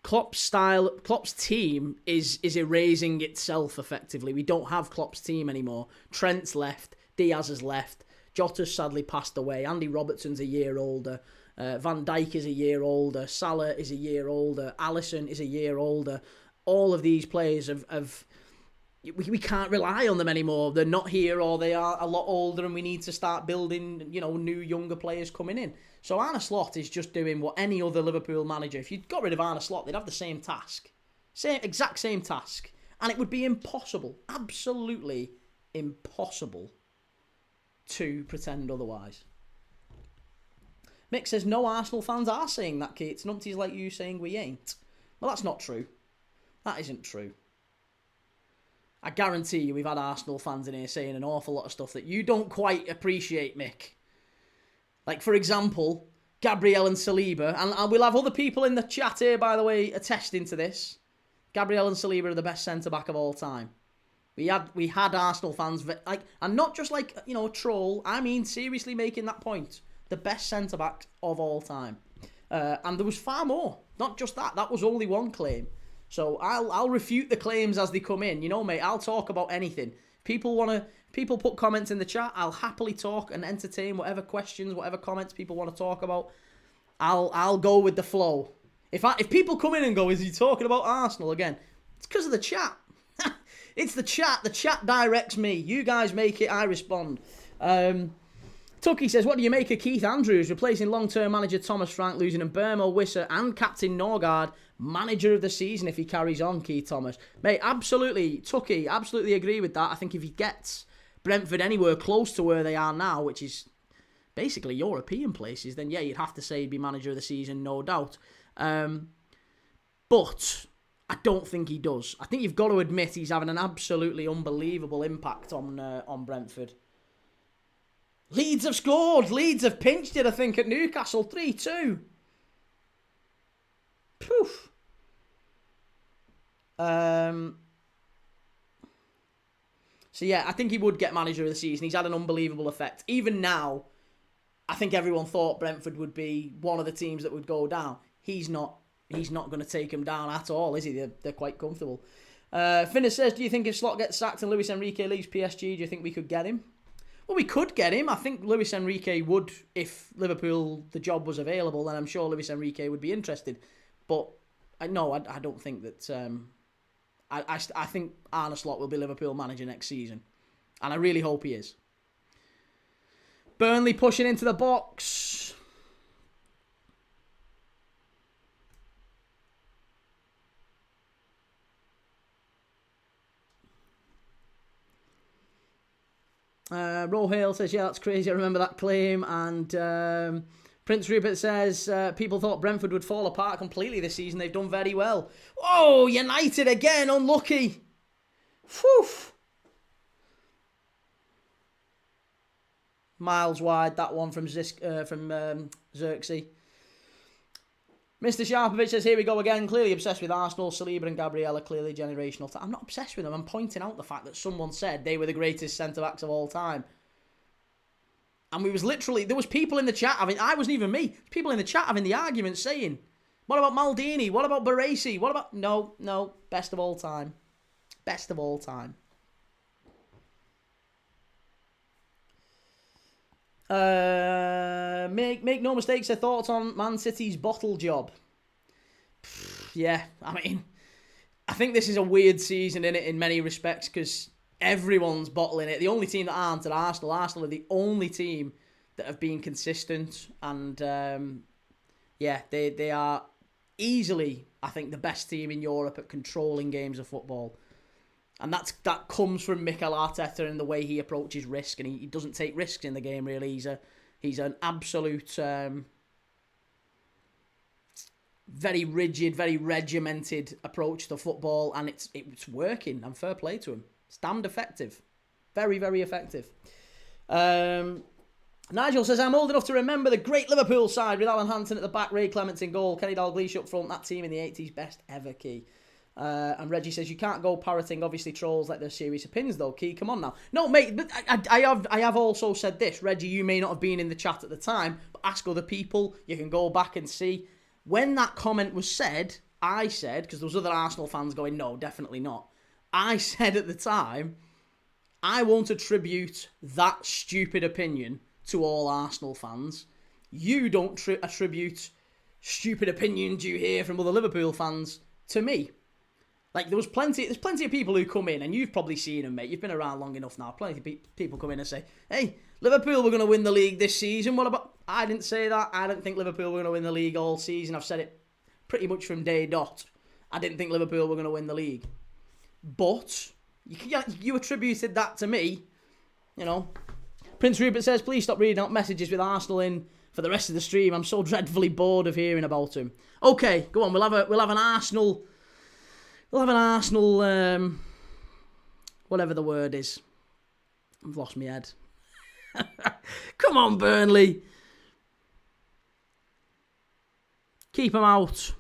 Klopp's team is erasing itself, effectively. We don't have Klopp's team anymore. Trent's left, Diaz has left, Jota's sadly passed away, Andy Robertson's a year older, Van Dijk is a year older, Salah is a year older, Alisson is a year older. All of these players we can't rely on them anymore. They're not here, or they are a lot older, and we need to start building, new younger players coming in. So Arne Slot is just doing what any other Liverpool manager, if you got rid of Arne Slot, they'd have the same task. Exact same task. And it would be impossible, absolutely impossible, to pretend otherwise. Mick says, no Arsenal fans are saying that, Kate. It's numpties like you saying we ain't. Well, that's not true. That isn't true. I guarantee you we've had Arsenal fans in here saying an awful lot of stuff that you don't quite appreciate, Mick. Like, for example, Gabriel and Saliba. And we'll have other people in the chat here, by the way, attesting to this. Gabriel and Saliba are the best centre-back of all time. We had Arsenal fans, and not just like, a troll. I mean, seriously making that point. The best centre-back of all time. And there was far more. Not just that. That was only one claim. So I'll refute the claims as they come in. Mate, I'll talk about anything. People put comments in the chat. I'll happily talk and entertain whatever questions, whatever comments people want to talk about. I'll go with the flow. If people come in and go, is he talking about Arsenal again? It's because of the chat. It's the chat. The chat directs me. You guys make it, I respond. Tucky says, what do you make of Keith Andrews replacing long-term manager Thomas Frank, losing Burmo, Wisser and captain Norgard, manager of the season if he carries on, Keith Thomas? Mate, absolutely, Tucky, absolutely agree with that. I think if he gets Brentford anywhere close to where they are now, which is basically European places, then yeah, you'd have to say he'd be manager of the season, no doubt. But I don't think he does. I think you've got to admit he's having an absolutely unbelievable impact on Brentford. Leeds have scored. Leeds have pinched it, I think, at Newcastle 3-2. Poof. So yeah, I think he would get manager of the season. He's had an unbelievable effect. Even now, I think everyone thought Brentford would be one of the teams that would go down. He's not. He's not going to take him down at all, is he? They're quite comfortable. Finnis says, do you think if Slot gets sacked and Luis Enrique leaves PSG, do you think we could get him? Well, we could get him. I think Luis Enrique would, if Liverpool, the job was available, then I'm sure Luis Enrique would be interested. But I don't think that... I think Arne Slot will be Liverpool manager next season. And I really hope he is. Burnley pushing into the box. Rohale says, yeah, that's crazy. I remember that claim. And Prince Rupert says, people thought Brentford would fall apart completely this season. They've done very well. Oh, United again. Unlucky. Whew. Miles wide, that one from Xerxes. Mr. Sharpovich says, here we go again. Clearly obsessed with Arsenal. Saliba and Gabriella, clearly generational. I'm not obsessed with them. I'm pointing out the fact that someone said they were the greatest centre-backs of all time. And we was literally... There was people in the chat having... I wasn't even me. People in the chat having the argument saying, what about Maldini? What about Baresi? What about... No. Best of all time. Best of all time. Make no mistakes, their thoughts on Man City's bottle job. Yeah, I mean, I think this is a weird season in many respects because everyone's bottling it. The only team that aren't are Arsenal. Arsenal are the only team that have been consistent, and they are easily, I think, the best team in Europe at controlling games of football. And that comes from Mikel Arteta and the way he approaches risk, and he doesn't take risks in the game, really. He's an absolute, very rigid, very regimented approach to football, and it's working, and fair play to him. It's damned effective. Very, very effective. Nigel says, I'm old enough to remember the great Liverpool side with Alan Hansen at the back, Ray Clements in goal, Kenny Dalglish up front, that team in the 80s, best ever, Key. And Reggie says, you can't go parroting, obviously trolls like their serious opinions though. Key, come on now. No, mate, but I have also said this. Reggie, you may not have been in the chat at the time, but ask other people. You can go back and see. When that comment was said, I said, because there was other Arsenal fans going, no, definitely not. I said at the time, I won't attribute that stupid opinion to all Arsenal fans. You don't attribute stupid opinions you hear from other Liverpool fans to me. Like, there's plenty of people who come in, and you've probably seen them, mate. You've been around long enough now. Plenty of people come in and say, hey, Liverpool were going to win the league this season. What about... I didn't say that. I didn't think Liverpool were going to win the league all season. I've said it pretty much from day dot. I didn't think Liverpool were going to win the league. But you attributed that to me, you know. Prince Rupert says, please stop reading out messages with Arsenal in for the rest of the stream. I'm so dreadfully bored of hearing about him. Okay, go on. We'll have an Arsenal... We'll have an Arsenal, whatever the word is. I've lost my head. Come on, Burnley. Keep them out.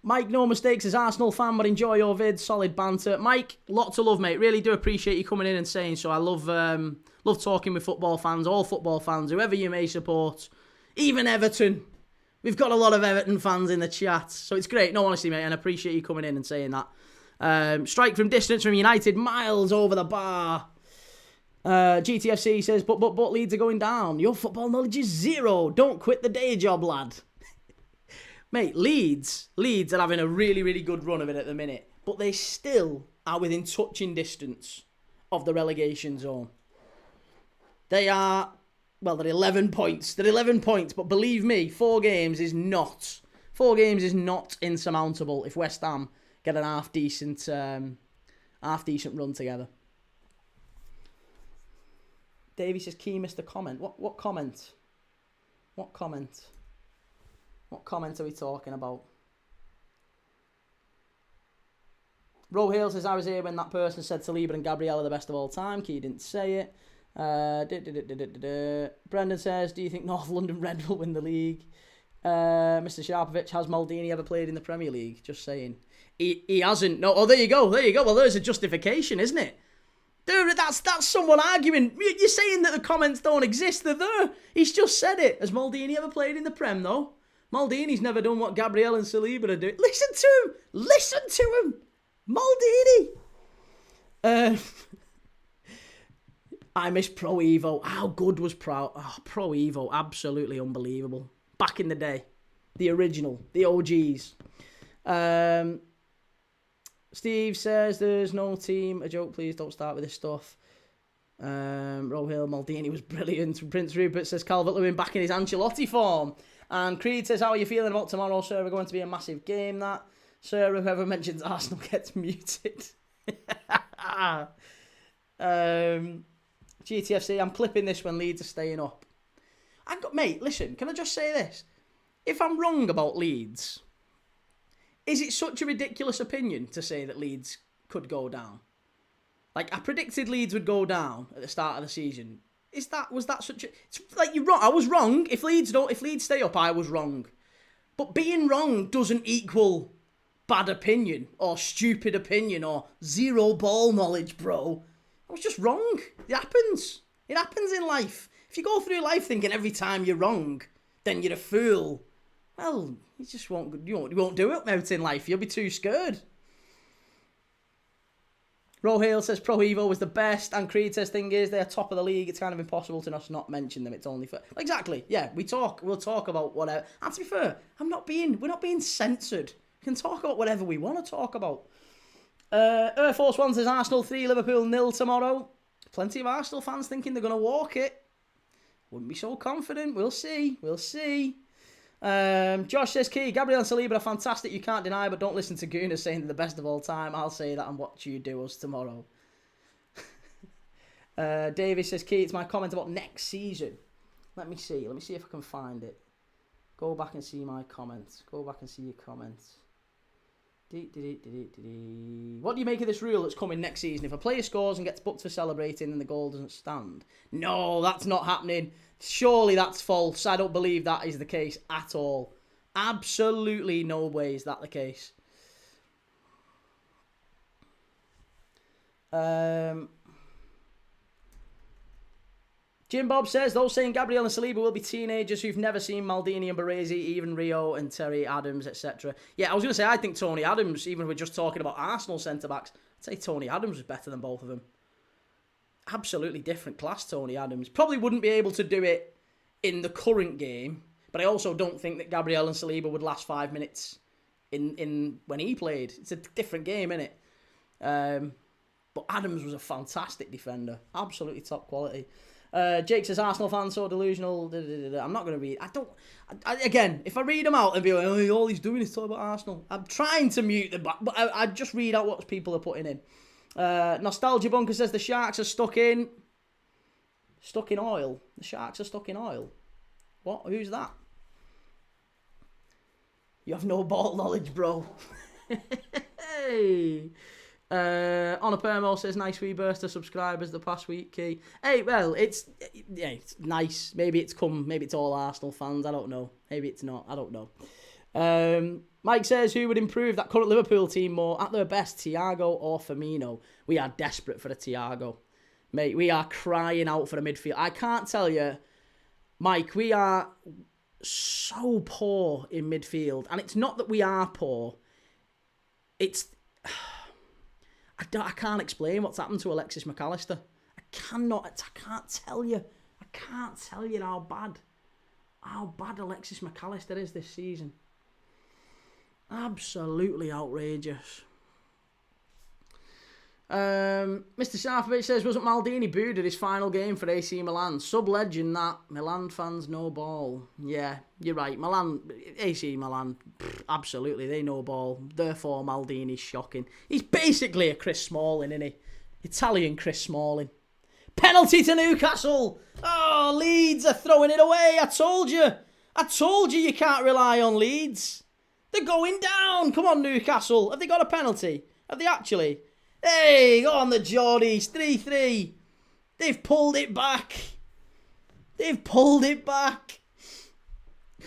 Mike, no mistakes as Arsenal fan, but enjoy your vids. Solid banter. Mike, lots of love, mate. Really do appreciate you coming in and saying so. I love talking with football fans, all football fans, whoever you may support. Even Everton. We've got a lot of Everton fans in the chat, so it's great. No, honestly, mate, and I appreciate you coming in and saying that. Strike from distance from United, miles over the bar. GTFC says, but Leeds are going down. Your football knowledge is zero. Don't quit the day job, lad. Mate, Leeds are having a really, really good run of it at the minute, but they still are within touching distance of the relegation zone. They are... Well, they're 11 points. They're 11 points, but believe me, 4 games is not insurmountable if West Ham get an half decent run together. Davey says, Key missed a comment. What comment? What comment? What comment are we talking about? Rohale says, I was here when that person said Saliba and Gabriella are the best of all time. Key didn't say it. Brendan says, do you think North London Red will win the league? Mr. Sharpovich, has Maldini ever played in the Premier League? Just saying. He hasn't. No. Oh, there you go. Well, there's a justification, isn't it? Dude, that's someone arguing. You're saying that the comments don't exist. They're there. He's just said it. Has Maldini ever played in the Prem, though? Maldini's never done what Gabriel and Saliba are doing. Listen to him. Maldini. I miss Pro Evo. How good was Pro Evo? Absolutely unbelievable. Back in the day. The original. The OGs. Steve says there's no team. A joke, please don't start with this stuff. Rohill, Maldini was brilliant. Prince Rupert says Calvert-Lewin back in his Ancelotti form. And Creed says, how are you feeling about tomorrow, sir? We're going to be a massive game, that. Sir, whoever mentions Arsenal gets muted. GTFC, I'm clipping this when Leeds are staying up. Mate, listen, can I just say this? If I'm wrong about Leeds, is it such a ridiculous opinion to say that Leeds could go down? Like, I predicted Leeds would go down at the start of the season. Was that such a... It's like, you're wrong. I was wrong. If Leeds stay up, I was wrong. But being wrong doesn't equal bad opinion or stupid opinion or zero ball knowledge, bro. I was just wrong. It happens. It happens in life. If you go through life thinking every time you're wrong, then you're a fool. Well, you just won't do it out in life. You'll be too scared. Rohale says Pro Evo was the best, and Creed says thing is they're top of the league. It's kind of impossible to not mention them. It's only fair. Exactly. Yeah, we'll talk about whatever. And to be fair, we're not being censored. We can talk about whatever we want to talk about. Air Force One says Arsenal 3, Liverpool 0 tomorrow. Plenty of Arsenal fans thinking they're going to walk it. Wouldn't be so confident. We'll see. Josh says, Key, Gabriel and Saliba are fantastic. You can't deny, but don't listen to Gooner saying they're the best of all time. I'll say that and watch you do us tomorrow. Davis says, Key, it's my comment about next season. Let me see if I can find it. Go back and see my comments. Go back and see your comments. What do you make of this rule that's coming next season? If a player scores and gets booked for celebrating and the goal doesn't stand. No, that's not happening. Surely that's false. I don't believe that is the case at all. Absolutely no way is that the case. Jim Bob says, those saying Gabriel and Saliba will be teenagers who've never seen Maldini and Baresi, even Rio and Terry Adams, etc. Yeah, I was going to say, I think Tony Adams, even if we're just talking about Arsenal centre-backs, I'd say Tony Adams was better than both of them. Absolutely different class, Tony Adams. Probably wouldn't be able to do it in the current game, but I also don't think that Gabriel and Saliba would last 5 minutes in when he played. It's a different game, innit? But Adams was a fantastic defender. Absolutely top quality. Jake says, Arsenal fans so delusional. I'm not going to read. Again, if I read them out and be like, oh, all he's doing is talk about Arsenal. I'm trying to mute them, but I just read out what people are putting in. Nostalgia Bunker says the Sharks are stuck in oil. The Sharks are stuck in oil. What? Who's that? You have no ball knowledge, bro. Hey. Honor Permo says nice wee burst of subscribers the past week, Key. Hey, well, it's nice. Maybe it's all Arsenal fans. I don't know. Maybe it's not. I don't know. Mike says, who would improve that current Liverpool team more at their best, Thiago or Firmino? We are desperate for a Thiago. Mate, we are crying out for a midfield. I can't tell you, Mike, we are so poor in midfield. And it's not that we are poor. It's... I can't explain what's happened to Alexis McAllister. I can't tell you how bad Alexis McAllister is this season. Absolutely outrageous. Mr. Sharpovich says, wasn't Maldini booed at his final game for AC Milan? Sub-legend that. Milan fans no ball. Yeah, you're right. AC Milan, absolutely, they no ball. Therefore, Maldini's shocking. He's basically a Chris Smalling, isn't he? Italian Chris Smalling. Penalty to Newcastle. Oh, Leeds are throwing it away. I told you you can't rely on Leeds. They're going down. Come on, Newcastle. Have they got a penalty? Have they actually? Hey, go on the Geordies. 3-3. They've pulled it back.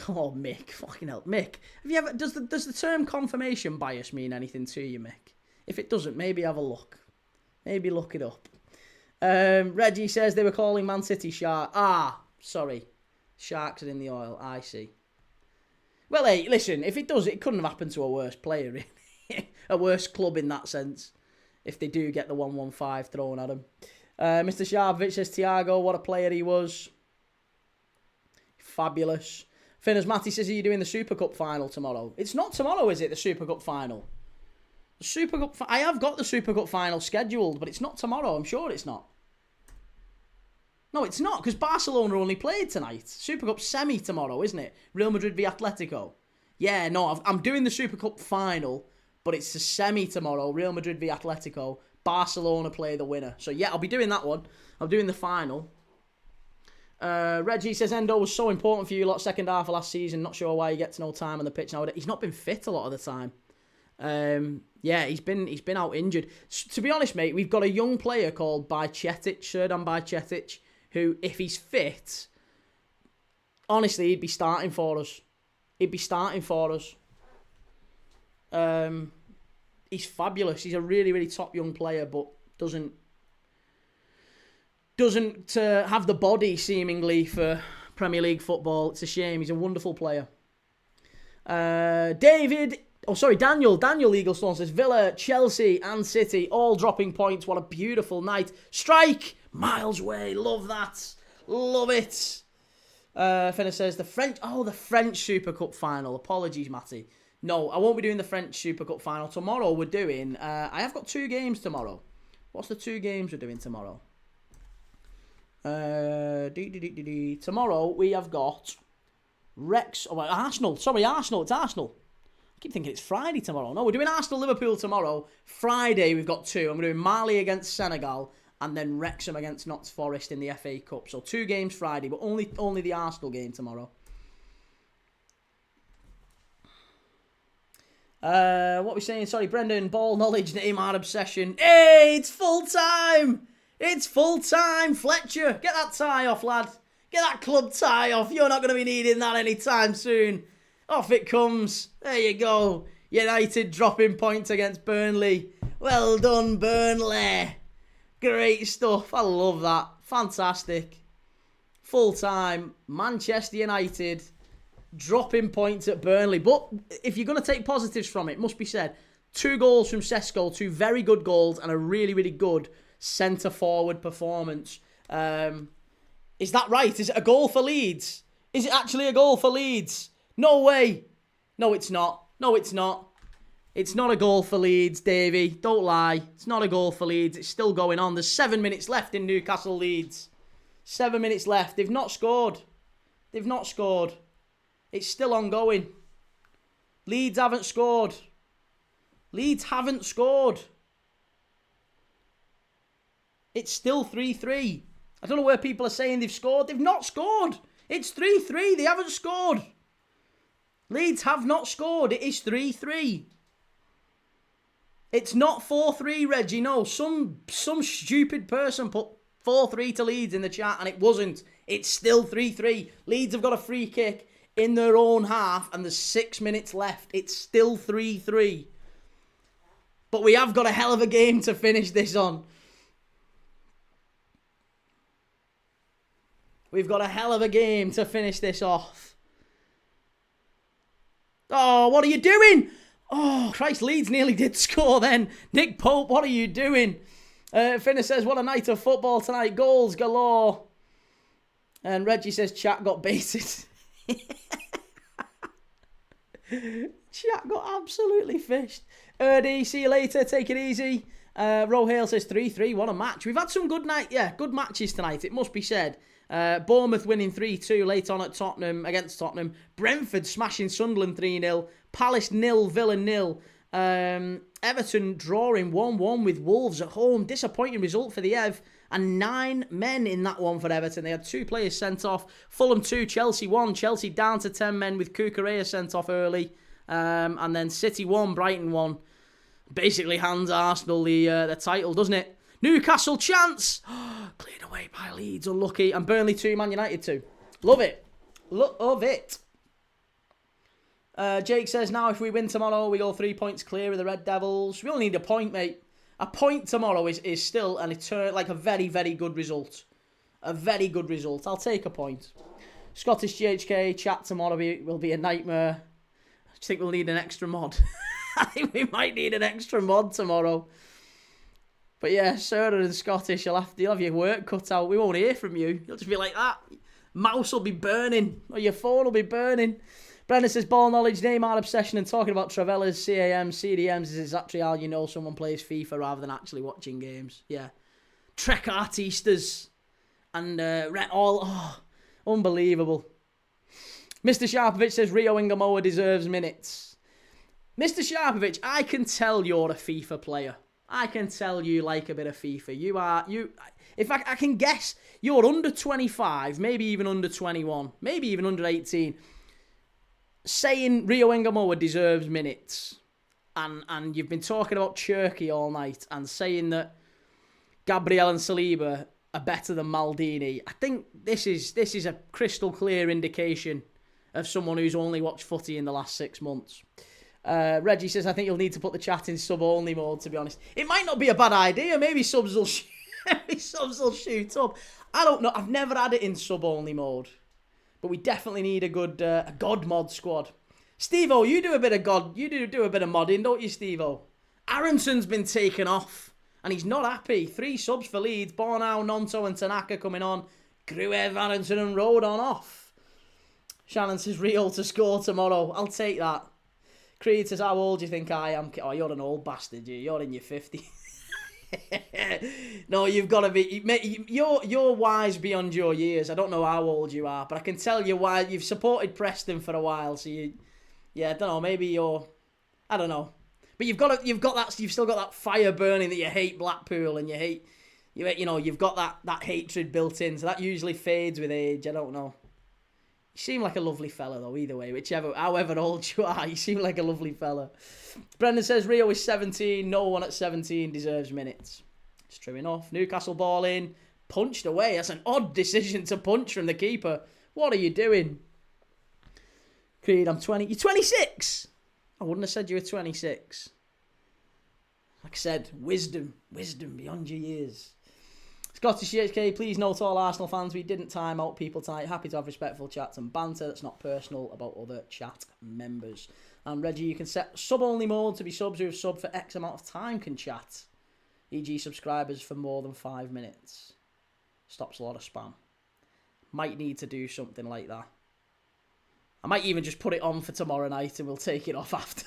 Oh, Mick. Fucking hell. Mick, have you ever... Does the term confirmation bias mean anything to you, Mick? If it doesn't, maybe have a look. Maybe look it up. Reggie says they were calling Man City Shark. Sorry. Sharks are in the oil. I see. Well, hey, listen, if it does, it couldn't have happened to a worse player, really. A worse club in that sense, if they do get the 115 thrown at them. Mr. Sharpvich says, Thiago, what a player he was. Fabulous. Finners Matty says, are you doing the Super Cup final tomorrow? It's not tomorrow, is it, the Super Cup final? The Super Cup... I have got the Super Cup final scheduled, but it's not tomorrow. I'm sure it's not. No, it's not, because Barcelona only played tonight. Super Cup semi tomorrow, isn't it? Real Madrid v Atletico. Yeah, no, I'm doing the Super Cup final, but it's the semi tomorrow. Real Madrid v Atletico. Barcelona play the winner. So, yeah, I'll be doing that one. I'm doing the final. Reggie says, Endo was so important for you lot second half of last season. Not sure why he gets no time on the pitch now. He's not been fit a lot of the time. Yeah, he's been out injured. To be honest, mate, we've got a young player called Bajcetic, Serdan Bajcetic, who, if he's fit, honestly, he'd be starting for us. He's fabulous. He's a really, really top young player, but doesn't have the body, seemingly, for Premier League football. It's a shame. He's a wonderful player. Daniel Eaglestone says, Villa, Chelsea and City all dropping points. What a beautiful night. Strike! Miles away. Love that. Love it. Finna says, the French Super Cup final. Apologies, Matty. No, I won't be doing the French Super Cup final. Tomorrow we're doing... I have got 2 games tomorrow. What's the 2 games we're doing tomorrow? Tomorrow we have got Arsenal. Sorry, Arsenal. It's Arsenal. I keep thinking it's Friday tomorrow. No, we're doing Arsenal-Liverpool tomorrow. Friday we've got 2. I'm doing Mali against Senegal and then Wrexham against Nottingham Forest in the FA Cup. So 2 games Friday, but only the Arsenal game tomorrow. What are we saying? Sorry, Brendan. Ball knowledge, Neymar obsession. Hey, it's full time. It's full time. Fletcher, get that tie off, lad. Get that club tie off. You're not going to be needing that anytime soon. Off it comes. There you go. United dropping points against Burnley. Well done, Burnley. Great stuff. I love that. Fantastic. Full time. Manchester United dropping points at Burnley. But if you're going to take positives from it, must be said, 2 goals from Sesko, 2 very good goals, and a really, really good centre-forward performance. Is that right? Is it a goal for Leeds? Is it actually a goal for Leeds? No way. No, it's not. No, it's not. It's not a goal for Leeds, Davey. Don't lie. It's not a goal for Leeds. It's still going on. There's 7 minutes left in Newcastle Leeds. 7 minutes left. They've not scored. They've not scored. It's still ongoing. Leeds haven't scored. Leeds haven't scored. It's still 3-3. I don't know where people are saying they've scored. They've not scored. It's 3-3. They haven't scored. Leeds have not scored. It is 3-3. It's not 4-3, Reggie. No, some stupid person put 4-3 to Leeds in the chat and it wasn't. It's still 3-3. Leeds have got a free kick in their own half and there's 6 minutes left. It's still 3-3. But we have got a hell of a game to finish this on. We've got a hell of a game to finish this off. Oh, what are you doing? Oh, Christ, Leeds nearly did score then. Nick Pope, what are you doing? Finner says, what a night of football tonight. Goals galore. And Reggie says, chat got baited. Chat got absolutely fished. Erdy, see you later. Take it easy. Rohale says 3-3. What a match. We've had some good matches tonight, it must be said. Bournemouth winning 3-2 late on at Tottenham, against Tottenham. Brentford smashing Sunderland 3-0. Palace 0, Villa 0. Everton drawing 1-1 with Wolves at home. Disappointing result for the Ev. And 9 men in that one for Everton. They had 2 players sent off. Fulham 2, Chelsea 1. Chelsea down to 10 men with Kukurea sent off early. And then City 1, Brighton 1. Basically hands Arsenal the title, doesn't it? Newcastle chance. Cleared away by Leeds, unlucky. And Burnley 2, Man United 2. Love it. Love it. Jake says, now if we win tomorrow, we go 3 points clear of the Red Devils. We only need a point, mate. A point tomorrow is still a very, very good result. A very good result. I'll take a point. Scottish GHK chat tomorrow will be a nightmare. I think we'll need an extra mod. I think we might need an extra mod tomorrow. But yeah, Sarah and Scottish, you'll have your work cut out. We won't hear from you. You'll just be like that. Mouse will be burning, or your phone will be burning. Brendan says, ball knowledge, Neymar obsession, and talking about Travellas, CAMs, CDMs is actually how you know someone plays FIFA rather than actually watching games. Yeah. Trek artistas. And unbelievable. Mr. Sharpovich says, Rio Ingamoa deserves minutes. Mr. Sharpovich, I can tell you're a FIFA player. I can tell you like a bit of FIFA. If I can guess, you're under 25, maybe even under 21, maybe even under 18. Saying Rio Ingamoa deserves minutes, and you've been talking about Cherky all night, and saying that Gabriel and Saliba are better than Maldini. I think this is a crystal clear indication of someone who's only watched footy in the last 6 months. Reggie says, I think you'll need to put the chat in sub-only mode, to be honest. It might not be a bad idea. Maybe subs will shoot up. I don't know. I've never had it in sub-only mode. But we definitely need a good a God mod squad. Steve-O, you do a bit of God. You do a bit of modding, don't you, Steve-O? Aronson's been taken off. And he's not happy. 3 subs for Leeds. Bornau, Nonto and Tanaka coming on. Gruev, Aronson and Rodon off. Shannon says, Rio to score tomorrow. I'll take that. Creed says, how old do you think I am? Oh, you're an old bastard, you're in your 50s. No, you've got to be... You're wise beyond your years. I don't know how old you are, but I can tell you why. You've supported Preston for a while, so you... Yeah, I don't know, maybe you're... I don't know. But you've still got that fire burning that you hate Blackpool and you hate... You've got that hatred built in, so that usually fades with age. I don't know. You seem like a lovely fella, though, either way. However old you are, you seem like a lovely fella. Brendan says, Rio is 17. No one at 17 deserves minutes. It's true enough. Newcastle ball in. Punched away. That's an odd decision to punch from the keeper. What are you doing? Creed, I'm 20. You're 26? I wouldn't have said you were 26. Like I said, wisdom beyond your years. Scottish HK, please note all Arsenal fans, we didn't time out people tonight. Happy to have respectful chats and banter that's not personal about other chat members. And Reggie, you can set sub-only mode to be subs who have subbed for X amount of time can chat. E.g. subscribers for more than 5 minutes. Stops a lot of spam. Might need to do something like that. I might even just put it on for tomorrow night and we'll take it off after.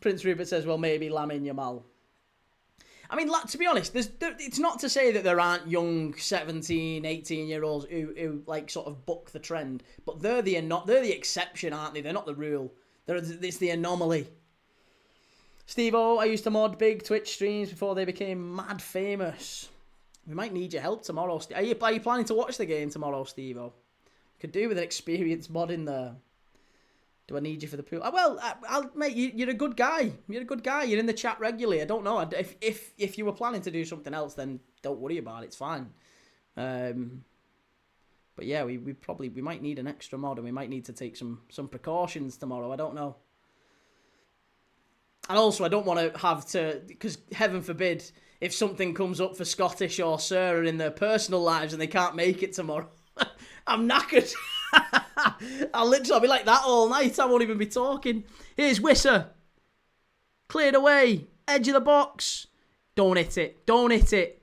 Prince Rupert says, well, maybe Lamine Yamal. I mean, to be honest, it's not to say that there aren't young 17, 18-year-olds who like sort of buck the trend, but they're the exception, aren't they? They're not the rule. It's the anomaly. Steve-O, I used to mod big Twitch streams before they became mad famous. We might need your help tomorrow. Are you planning to watch the game tomorrow, Steve-O? Could do with an experienced mod in there. Do I need you for the pool? Mate, you're a good guy. You're a good guy. You're in the chat regularly. I don't know. If you were planning to do something else, then don't worry about it. It's fine. But yeah, we might need an extra mod, and we might need to take some precautions tomorrow. I don't know. And also, I don't want to have to, because heaven forbid, if something comes up for Scottish or Sarah in their personal lives and they can't make it tomorrow, I'm knackered. I'll be like that all night. I won't even be talking. Here's Wisser. Cleared away. Edge of the box. Don't hit it. Don't hit it.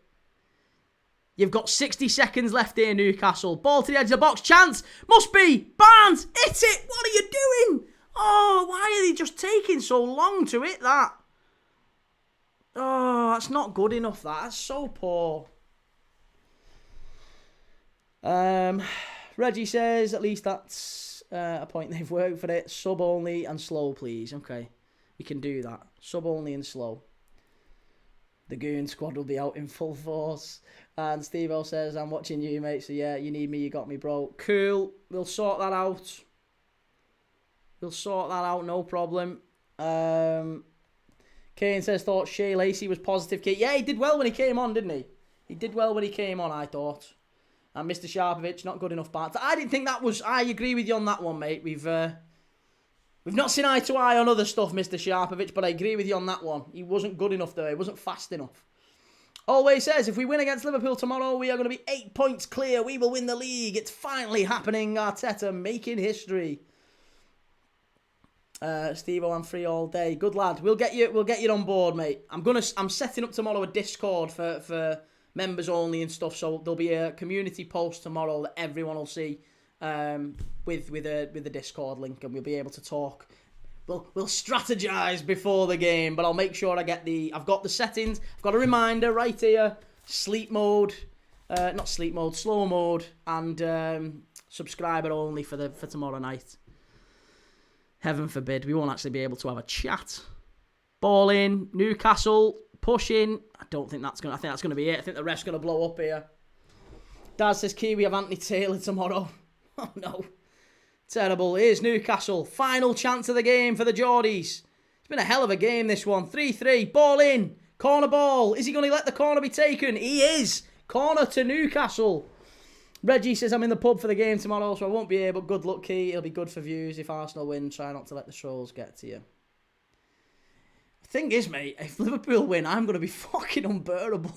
You've got 60 seconds left here, Newcastle. Ball to the edge of the box. Chance. Must be. Barnes. Hit it. What are you doing? Oh, why are they just taking so long to hit that? Oh, that's not good enough, that. That's so poor. Reggie says, at least that's a point they've worked for it. Sub only and slow, please. Okay, we can do that. Sub only and slow. The Goon squad will be out in full force. And Steve-O says, I'm watching you, mate. So yeah, you need me, you got me, bro. Cool. We'll sort that out. No problem. Kane says, thought Shea Lacey was positive. Yeah, he did well when he came on, didn't he? He did well when he came on, I thought. And Mr. Sharpovich, not good enough part. I didn't think that was... I agree with you on that one, mate. We've not seen eye to eye on other stuff, Mr. Sharpovich, but I agree with you on that one. He wasn't good enough there. He wasn't fast enough. Always says, if we win against Liverpool tomorrow, we are going to be 8 points clear. We will win the league. It's finally happening. Arteta making history. Steve-O, I'm free all day. Good lad. We'll get you on board, mate. I'm setting up tomorrow a Discord for members only and stuff. So there'll be a community post tomorrow that everyone will see with the Discord link, and we'll be able to talk. We'll strategize before the game, but I'll make sure I've got the settings. I've got a reminder right here. Sleep mode, not sleep mode, slow mode, and subscriber only for tomorrow night. Heaven forbid, we won't actually be able to have a chat. Ball in, Newcastle, pushing. I think that's going to be it. I think the ref's going to blow up here. Dad says, Kiwi have Anthony Taylor tomorrow. Oh, no. Terrible. Here's Newcastle. Final chance of the game for the Geordies. It's been a hell of a game, this one. 3-3. Ball in. Corner ball. Is he going to let the corner be taken? He is. Corner to Newcastle. Reggie says, I'm in the pub for the game tomorrow, so I won't be here, but good luck, Key. It'll be good for views. If Arsenal win, try not to let the trolls get to you. The thing is, mate, if Liverpool win, I'm going to be fucking unbearable.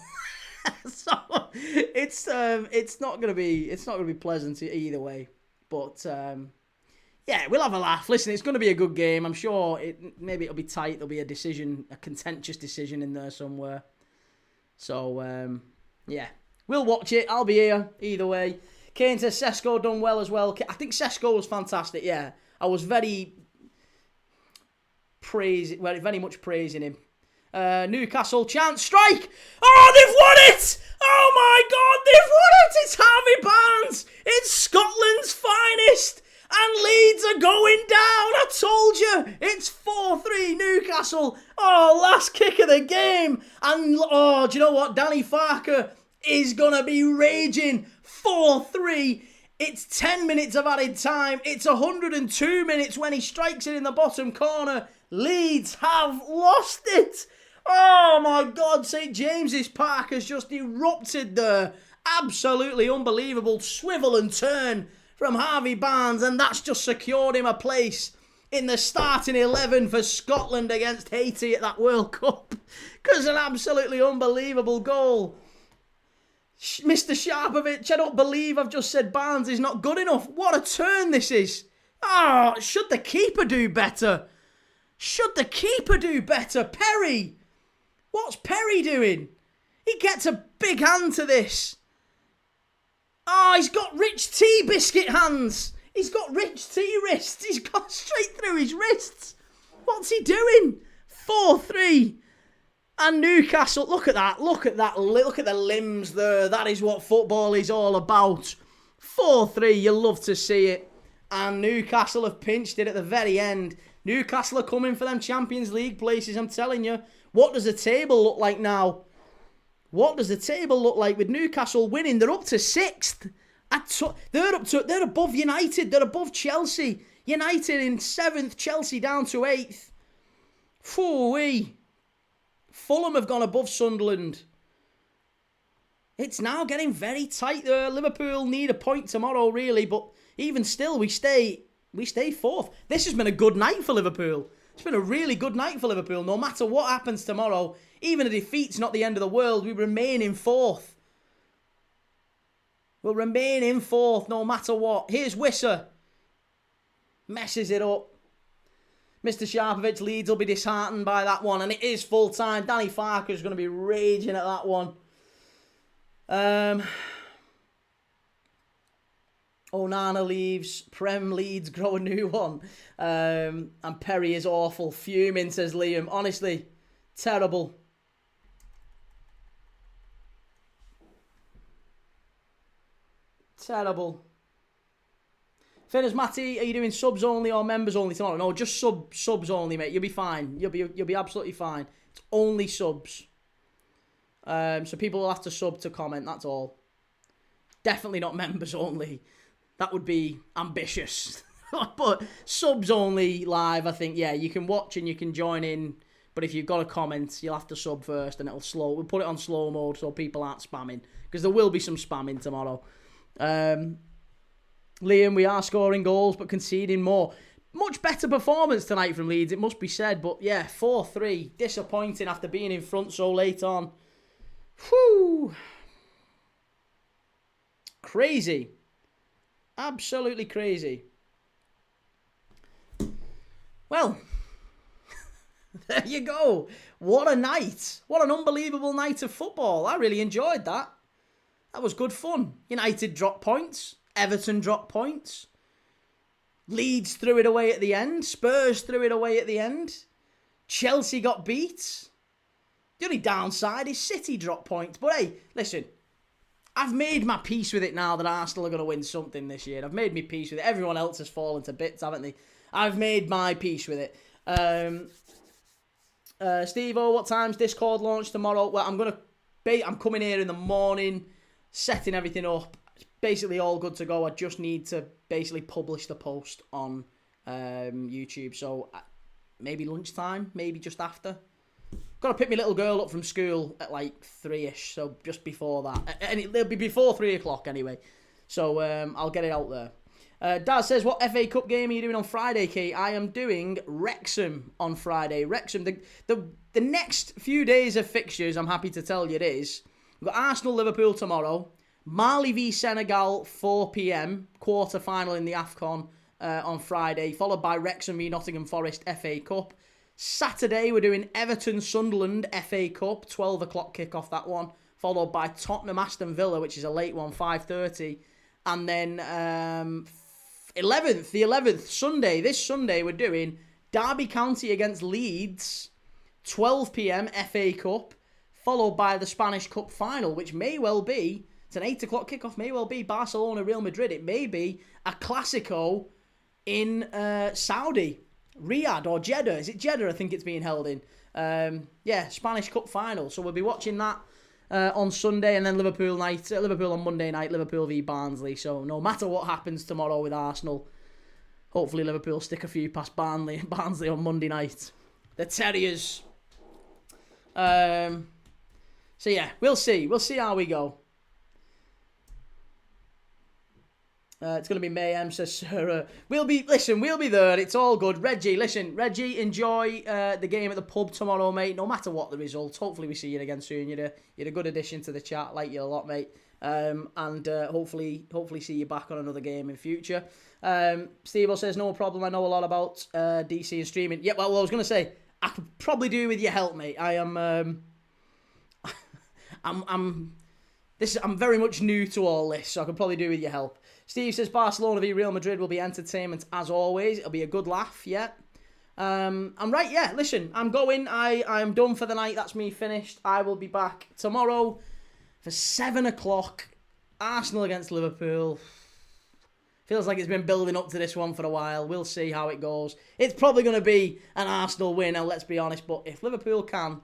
So it's not going to be pleasant either way. But yeah, we'll have a laugh. Listen, it's going to be a good game. I'm sure maybe it'll be tight. There'll be a contentious decision in there somewhere. So yeah. We'll watch it. I'll be here either way. Kane says Sesko done well as well. I think Sesko was fantastic. Yeah, I was very much praising him. Newcastle chance strike. Oh, they've won it! Oh my God, they've won it! It's Harvey Barnes. It's Scotland's finest, and Leeds are going down. I told you, it's 4-3 Newcastle. Oh, last kick of the game, and do you know what? Danny Farker is going to be raging. 4-3. It's 10 minutes of added time. It's 102 minutes when he strikes it in the bottom corner. Leeds have lost it. Oh my God, St James's Park has just erupted there. Absolutely unbelievable swivel and turn from Harvey Barnes, and that's just secured him a place in the starting 11 for Scotland against Haiti at that World Cup. Because an absolutely unbelievable goal. Mr. Sharpovich, I don't believe I've just said Barnes is not good enough. What a turn this is. Oh, should the keeper do better? Should the keeper do better? Perry. What's Perry doing? He gets a big hand to this. Oh, he's got rich tea biscuit hands. He's got rich tea wrists. He's got straight through his wrists. What's he doing? 4-3. And Newcastle, look at that. Look at the limbs there. That is what football is all about. 4-3, you love to see it. And Newcastle have pinched it at the very end. Newcastle are coming for them Champions League places, I'm telling you. What does the table look like now? What does the table look like with Newcastle winning? They're up to 6th. They're above United. They're above Chelsea. United in 7th. Chelsea down to 8th. Phooey. Fulham have gone above Sunderland. It's now getting very tight there. Liverpool need a point tomorrow, really, but even still, we stay 4th. This has been a good night for Liverpool. It's been a really good night for Liverpool. No matter what happens tomorrow, even a defeat's not the end of the world. We remain in 4th. We'll remain in 4th no matter what. Here's Wisser. Messes it up. Mr. Sharpovich, Leeds will be disheartened by that one. And it is full time. Danny Farker's going to be raging at that one. Onana leaves. Prem Leeds grow a new one. And Perry is awful. Fuming, says Liam. Honestly, terrible. Terrible. Finners, Matty, are you doing subs only or members only tomorrow? No, just subs only, mate. You'll be fine. You'll be absolutely fine. It's only subs. So people will have to sub to comment, that's all. Definitely not members only. That would be ambitious. But subs only live, I think, yeah, you can watch and you can join in. But if you've got a comment, you'll have to sub first and we'll put it on slow mode so people aren't spamming. Because there will be some spamming tomorrow. Liam, we are scoring goals but conceding more. Much better performance tonight from Leeds, it must be said. But yeah, 4-3. Disappointing after being in front so late on. Whew. Crazy. Absolutely crazy. Well, there you go. What a night. What an unbelievable night of football. I really enjoyed that. That was good fun. United dropped points. Everton dropped points. Leeds threw it away at the end. Spurs threw it away at the end. Chelsea got beat. The only downside is City dropped points. But hey, listen, I've made my peace with it now that Arsenal are going to win something this year. I've made my peace with it. Everyone else has fallen to bits, haven't they? I've made my peace with it. Steve-O, what time's Discord launch tomorrow? Well, I'm coming here in the morning, setting everything up. It's basically all good to go. I just need to basically publish the post on YouTube. So maybe lunchtime, maybe just after. Got to pick my little girl up from school at like 3ish, so just before that. And it'll be before 3 o'clock anyway. So I'll get it out there. Daz says, what FA Cup game are you doing on Friday, Kate? I am doing Wrexham on Friday. Wrexham, the next few days of fixtures, I'm happy to tell you it is. We've got Arsenal-Liverpool tomorrow. Mali v Senegal, 4 p.m. Quarter-final in the AFCON on Friday. Followed by Wrexham v Nottingham Forest FA Cup. Saturday, we're doing Everton-Sunderland FA Cup. 12 o'clock kick-off, that one. Followed by Tottenham-Aston Villa, which is a late one, 5:30. And then 11th, Sunday, this Sunday, we're doing Derby County against Leeds, 12 p.m. FA Cup, followed by the Spanish Cup final, which may well be, it's an 8 o'clock kickoff, may well be Barcelona, Real Madrid. It may be a Clásico in Saudi, Riyadh or Jeddah. Is it Jeddah? I think it's being held in. Spanish Cup final. So we'll be watching that on Sunday, and then Liverpool on Monday night, Liverpool v Barnsley. So no matter what happens tomorrow with Arsenal, hopefully Liverpool stick a few past Barnsley on Monday night. The Terriers. So yeah, we'll see. We'll see how we go. It's going to be mayhem, says Sarah. We'll be there. It's all good. Reggie, enjoy the game at the pub tomorrow, mate. No matter what the result. Hopefully we see you again soon. You're a good addition to the chat. Like you a lot, mate. And hopefully see you back on another game in future. Steve says, no problem. I know a lot about DC and streaming. Yeah, well, I was going to say, I could probably do with your help, mate. I am... I'm very much new to all this, so I could probably do with your help. Steve says Barcelona v Real Madrid will be entertainment as always. It'll be a good laugh, yeah. I'm right, yeah. Listen, I'm going. I'm done for the night. That's me finished. I will be back tomorrow for 7 o'clock. Arsenal against Liverpool. Feels like it's been building up to this one for a while. We'll see how it goes. It's probably going to be an Arsenal win, and let's be honest, but if Liverpool can,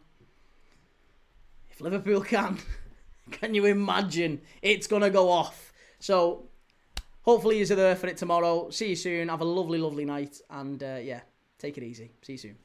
can you imagine? It's going to go off. So, hopefully you're there for it tomorrow. See you soon. Have a lovely, lovely night. And, take it easy. See you soon.